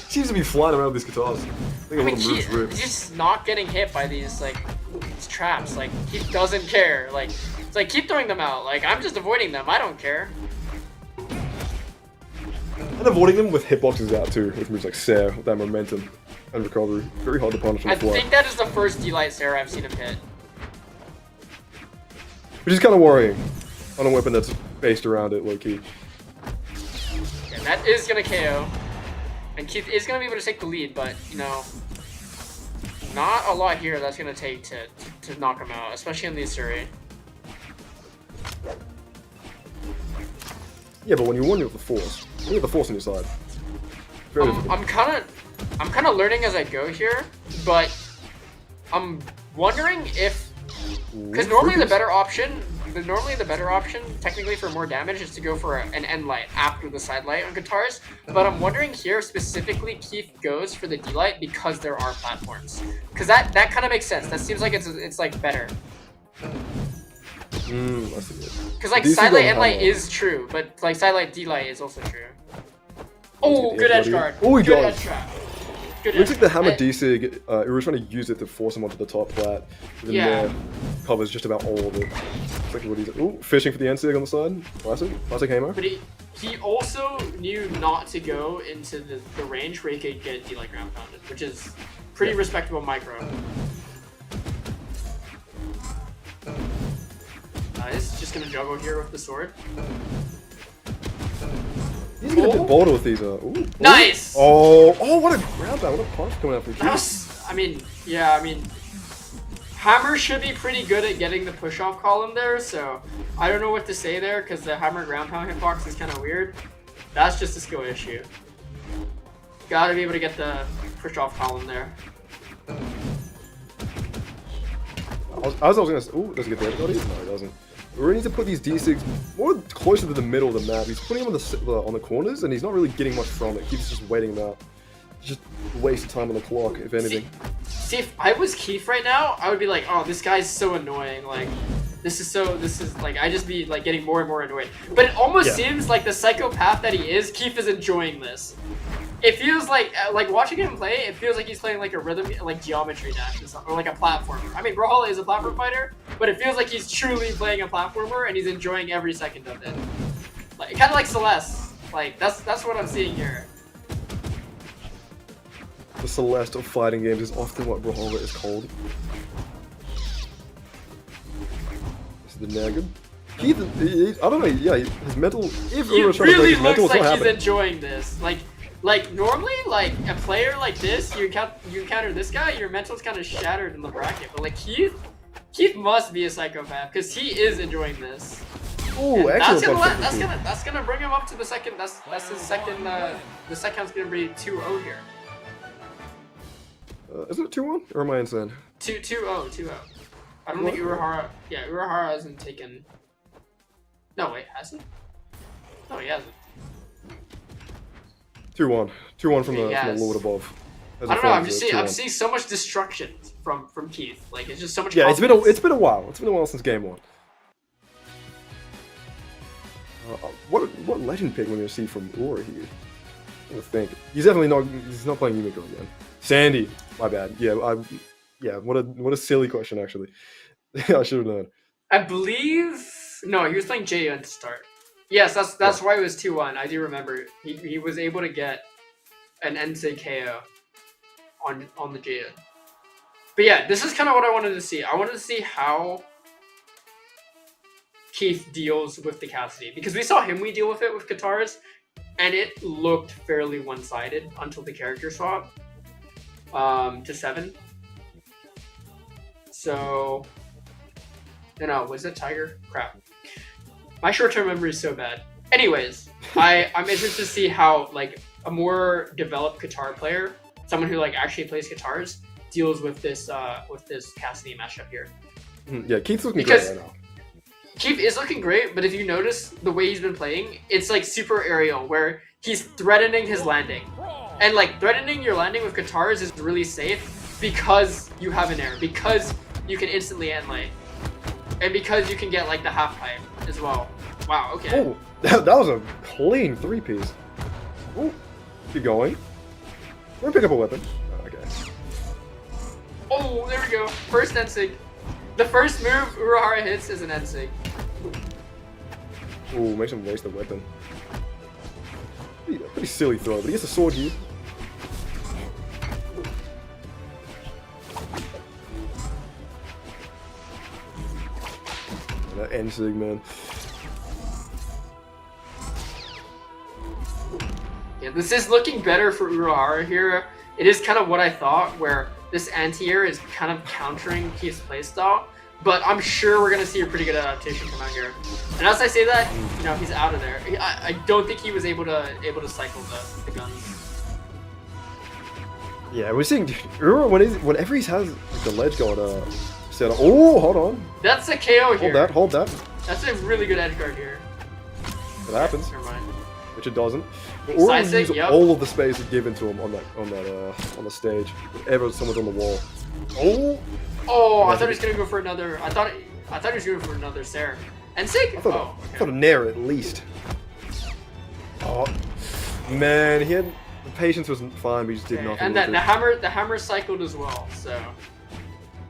Seems to be flying around with these guitars. I think a little moves rip. He's just not getting hit by these like these traps. Like he doesn't care. Like it's like keep throwing them out. Like I'm just avoiding them. I don't care. And avoiding them with hitboxes out too, with moves like Sair, with that momentum and recovery. Very hard to punish on the fly. I think that is the first D-Light Sair I've seen him hit. Which is kind of worrying on a weapon that's based around it, low key. Yeah, that is gonna KO. And Keith is gonna be able to take the lead, but you know, not a lot here that's gonna take to knock him out, especially in the Asuri. Yeah, but when you win with the force, you have the force on your side. Very difficult. I'm kind of learning as I go here, but I'm wondering if because normally the better option, technically for more damage, is to go for an end light after the side light on guitars. But I'm wondering here specifically, Keith goes for the D light because there are platforms. Because that kind of makes sense. That seems like it's like better. I see. Because like side light end light is true, but like side light D light is also true. Oh, good edge guard. Oh, he good does. edge trap. Good Looks edge like the hammer trap. D-Sig, we were trying to use it to force him onto the top plat. And Yeah. then covers just about all of it. Looks like what he's... Ooh, fishing for the N-Sig on the side. Classic hammer. But he also knew not to go into the range where he could get D-Light ground pounded, which is pretty respectable micro. Nice, just gonna juggle here with the sword. He's getting a bit bolder with these. Ooh. Nice! Oh, what a ground pound. What a punch coming out from That Keith. was, I mean, Hammer should be pretty good at getting the push-off column there, so I don't know what to say there, because the Hammer ground pound hitbox is kind of weird. That's just a skill issue. Gotta be able to get the push-off column there. I was gonna say, ooh, does he get the edge guard? No, he doesn't. We really need to put these D6 more closer to the middle of the map. He's putting them on the corners, and he's not really getting much from it. Keith's just waiting them out. Just a waste of time on the clock, if anything. See, if I was Keith right now, I would be like, oh, this guy's so annoying. Like, this is like, I just be like getting more and more annoyed. But it almost seems like the psychopath that he is, Keith is enjoying this. It feels like watching him play, it feels like he's playing like a rhythm, like Geometry Dash or something, or like a platformer. I mean, Brawlhalla is a platform fighter, but it feels like he's truly playing a platformer and he's enjoying every second of it. Like, kind of like Celeste. Like, that's what I'm seeing here. The Celeste of fighting games is often what Brawlhalla is called. This is the Nagin. Keith, I don't know, yeah, his mental... If He Ura's trying to break really his mental, looks it's not like he's happening. enjoying this. Like normally, like a player like this, you encounter this guy, your mental's kind of shattered in the bracket. But like Keith must be a psychopath because he is enjoying this. Ooh, And excellent punch from Keith. that's gonna bring him up to the second. That's his second. The second's gonna be 2-0 here. Isn't it 2-1? Or am I insane? 2-0. I don't think Urahara. Yeah, Urahara hasn't taken. No wait, has he? No, he hasn't. 2-1. 2-1 from the Yes. Lord above. I don't know. I'm seeing so much destruction from Keith. Like it's just so much. Yeah, confidence. it's been a while. It's been a while since game 1. What legend pick we're gonna see from Ura here? I'm gonna think. He's definitely not. He's not playing Yumiko again. Sandy, my bad. Yeah, What a silly question actually. I should have known. I believe no, he was playing Jaehyun to start. Yes, that's why it was 2-1. I do remember he was able to get an NC KO on the Jaehyun. But yeah, this is kind of what I wanted to see. I wanted to see how Keith deals with the Cassidy because we saw Himwy deal with it with guitars, and it looked fairly one-sided until the character swap to 7. So, no, was it Tiger? Crap. My short-term memory is so bad. Anyways, I'm interested to see how like a more developed guitar player, someone who like actually plays guitars, deals with this Cassidy matchup here. Yeah, Keith's looking Because- great right now. Keith is looking great, but if you notice the way he's been playing, it's like super aerial, where he's threatening his landing. And like threatening your landing with guitars is really safe because you have an air, because you can instantly end lane, and because you can get like the half pipe as well. Wow, okay. Oh, that was a clean 3-piece. Oh, keep going. We're gonna pick up a weapon. Oh, okay. Oh, there we go. First Ensig. The first move Urahara hits is an Ensig. Ooh, makes him waste the weapon. Pretty silly throw, but he gets a sword here. That Ensig, man. Yeah, this is looking better for Urahara here. It is kind of what I thought, where this anti-air is kind of countering Keith's playstyle, but I'm sure we're going to see a pretty good adaptation come out here. And as I say that, you know, he's out of there. I don't think he was able to cycle the guns. Yeah, we're seeing Ura whenever he has like, the ledge going set up. Oh, hold on. That's a KO here. Hold that. That's a really good edge guard here. It happens, Never mind. which it doesn't. But Ura will Side-sig, use yep. all of the space given to him on the stage. Whenever someone's on the wall. Oh, Oh, I Yeah, thought he was gonna go for another. I thought he was going for another Sarah. And Sig. I thought Oh, I thought a nair at least. Oh man, he had the patience wasn't fine, but he just did okay. nothing. And with the hammer cycled as well. So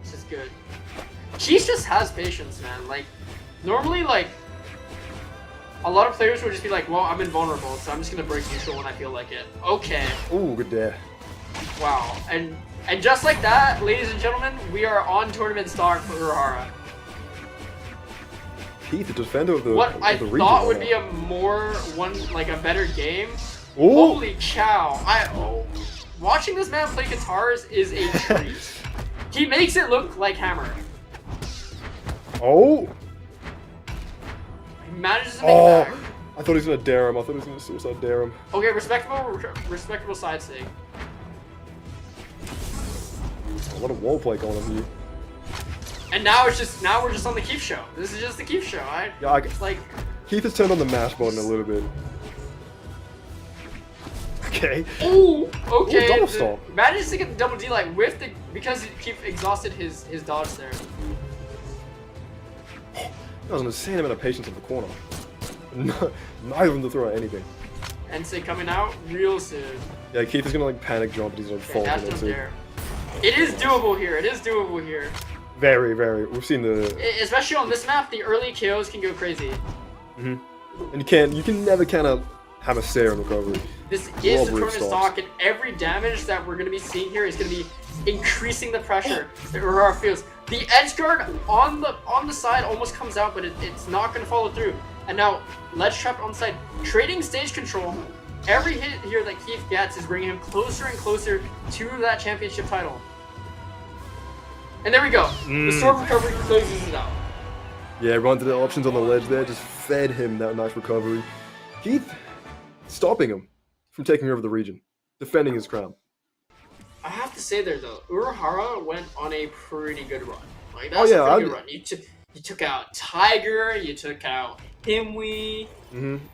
this is good. Cheese just has patience, man. Like normally, like a lot of players would just be like, "Well, I'm invulnerable, so I'm just gonna break neutral when I feel like it." Okay. Ooh, good dare. Wow. And just like that, ladies and gentlemen, we are on tournament stock for Urahara. Keith, the defender of the What of I the region thought right would now. be a better game. Ooh. Holy cow! Watching this man play guitars is a treat. He makes it look like Hammer. Oh. He manages to make Oh. it back. I thought he was gonna dare him. I thought he was gonna suicide dare him. Okay, respectable side sig. A lot of wall play going on here. And now we're just on the Keith show. This is just the Keith show. Yeah, Like Keith has turned on the mash button a little bit. Okay. ooh, okay. Ooh, double the- stall. Manages to get the double D like with the because Keith exhausted his dodge there. That was an insane amount of patience in the corner. Neither of them to throw at anything. Ensei coming out real soon. Yeah, Keith is gonna like panic jump, but he's like Okay, falling dash jump there. It is doable here. It is doable here. Very, very. We've seen the, Especially on this map, the early KOs can go crazy. and you can never kind of have a stare in recovery. This All is the brute tournament stocks. stock, and every damage that we're going to be seeing here is going to be increasing the pressure that Urahara feels. The edge guard on the side almost comes out, but it's not going to follow through. And now, ledge trapped on the side, trading stage control. Every hit here that Keith gets is bringing him closer and closer to that championship title. And there we go. The sword recovery closes it out. Yeah, run to the options on the ledge there, just fed him that nice recovery. Keith stopping him from taking over the region, defending his crown. I have to say there though, Urahara went on a pretty good run. Like Oh, that's yeah, a pretty good run. You took out Tiger, you took out Himwy.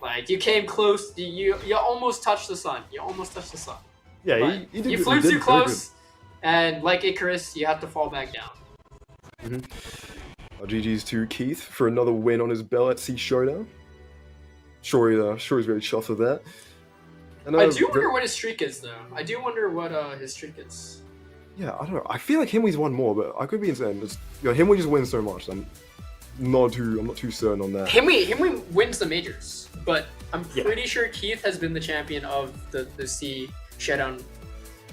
Like you came close. You almost touched the sun. You almost touched the sun. Yeah, But he did. you he flew did too very close, and like Icarus, you have to fall back down. good. GG's to Keith for another win on his belt at SHOWDOwn. Sure, he's very chuffed with that. And, I do wonder what his streak is though. I do wonder what his streak is. Yeah, I don't know. I feel like Himwy's won more, but I could be insane. Just, Himwy just wins so much. I'm not too certain on that. Himwy wins the majors, but I'm Yeah. pretty sure Keith has been the champion of the C Showdown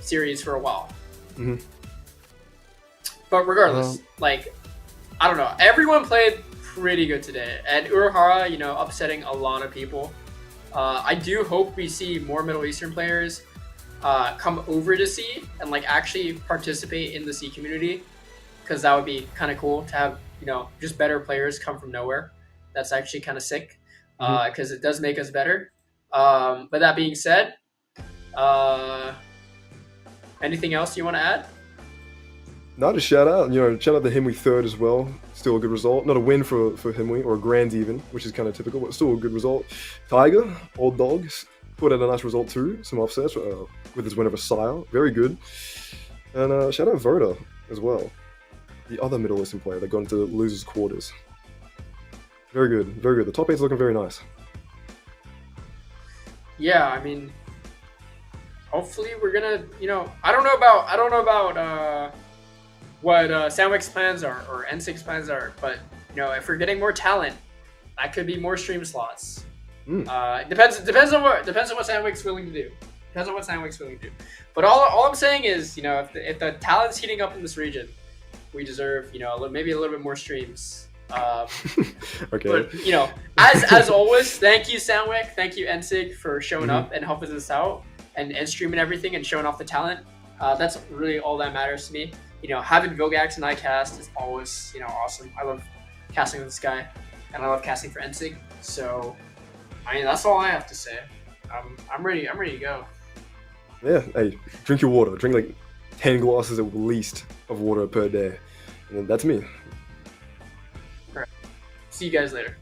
series for a while. Mhm. But regardless, like, I don't know. Everyone played pretty good today, and Urahara, upsetting a lot of people. I do hope we see more Middle Eastern players come over to C and like actually participate in the C community, because that would be kind of cool to have just better players come from nowhere. That's actually kind of sick, because it does make us better. But that being said, anything else you want to add? Not a shout out, shout out to Himwy third as well. Still a good result. Not a win for Himwy, or a grand even, which is kind of typical, but still a good result. Tiger, old dogs, put out a nice result too. Some offsets with his win over Sire. Very good. And shout out Verda as well. The other Middle Eastern player that got into losers quarters. Very good, very good. The top eight's looking very nice. Yeah, I mean, hopefully we're gonna, I don't know about what Sandwich's plans are or N6's plans are, but if we're getting more talent, that could be more stream slots. It depends on what Sandwich's willing to do. Depends on what Sandwich's willing to do. But all I'm saying is, if the talent's heating up in this region, we deserve, maybe a little bit more streams. Okay. But as always, thank you Sandwich, thank you NSIG for showing up and helping us out and streaming everything and showing off the talent. That's really all that matters to me. Having Vilgax and I cast is always awesome. I love casting with this guy, and I love casting for NSIG. So, I mean, that's all I have to say. I'm ready. I'm ready to go. Yeah. Hey, drink your water. Drink like 10 glasses at least of water per day, and then that's me. See you guys later.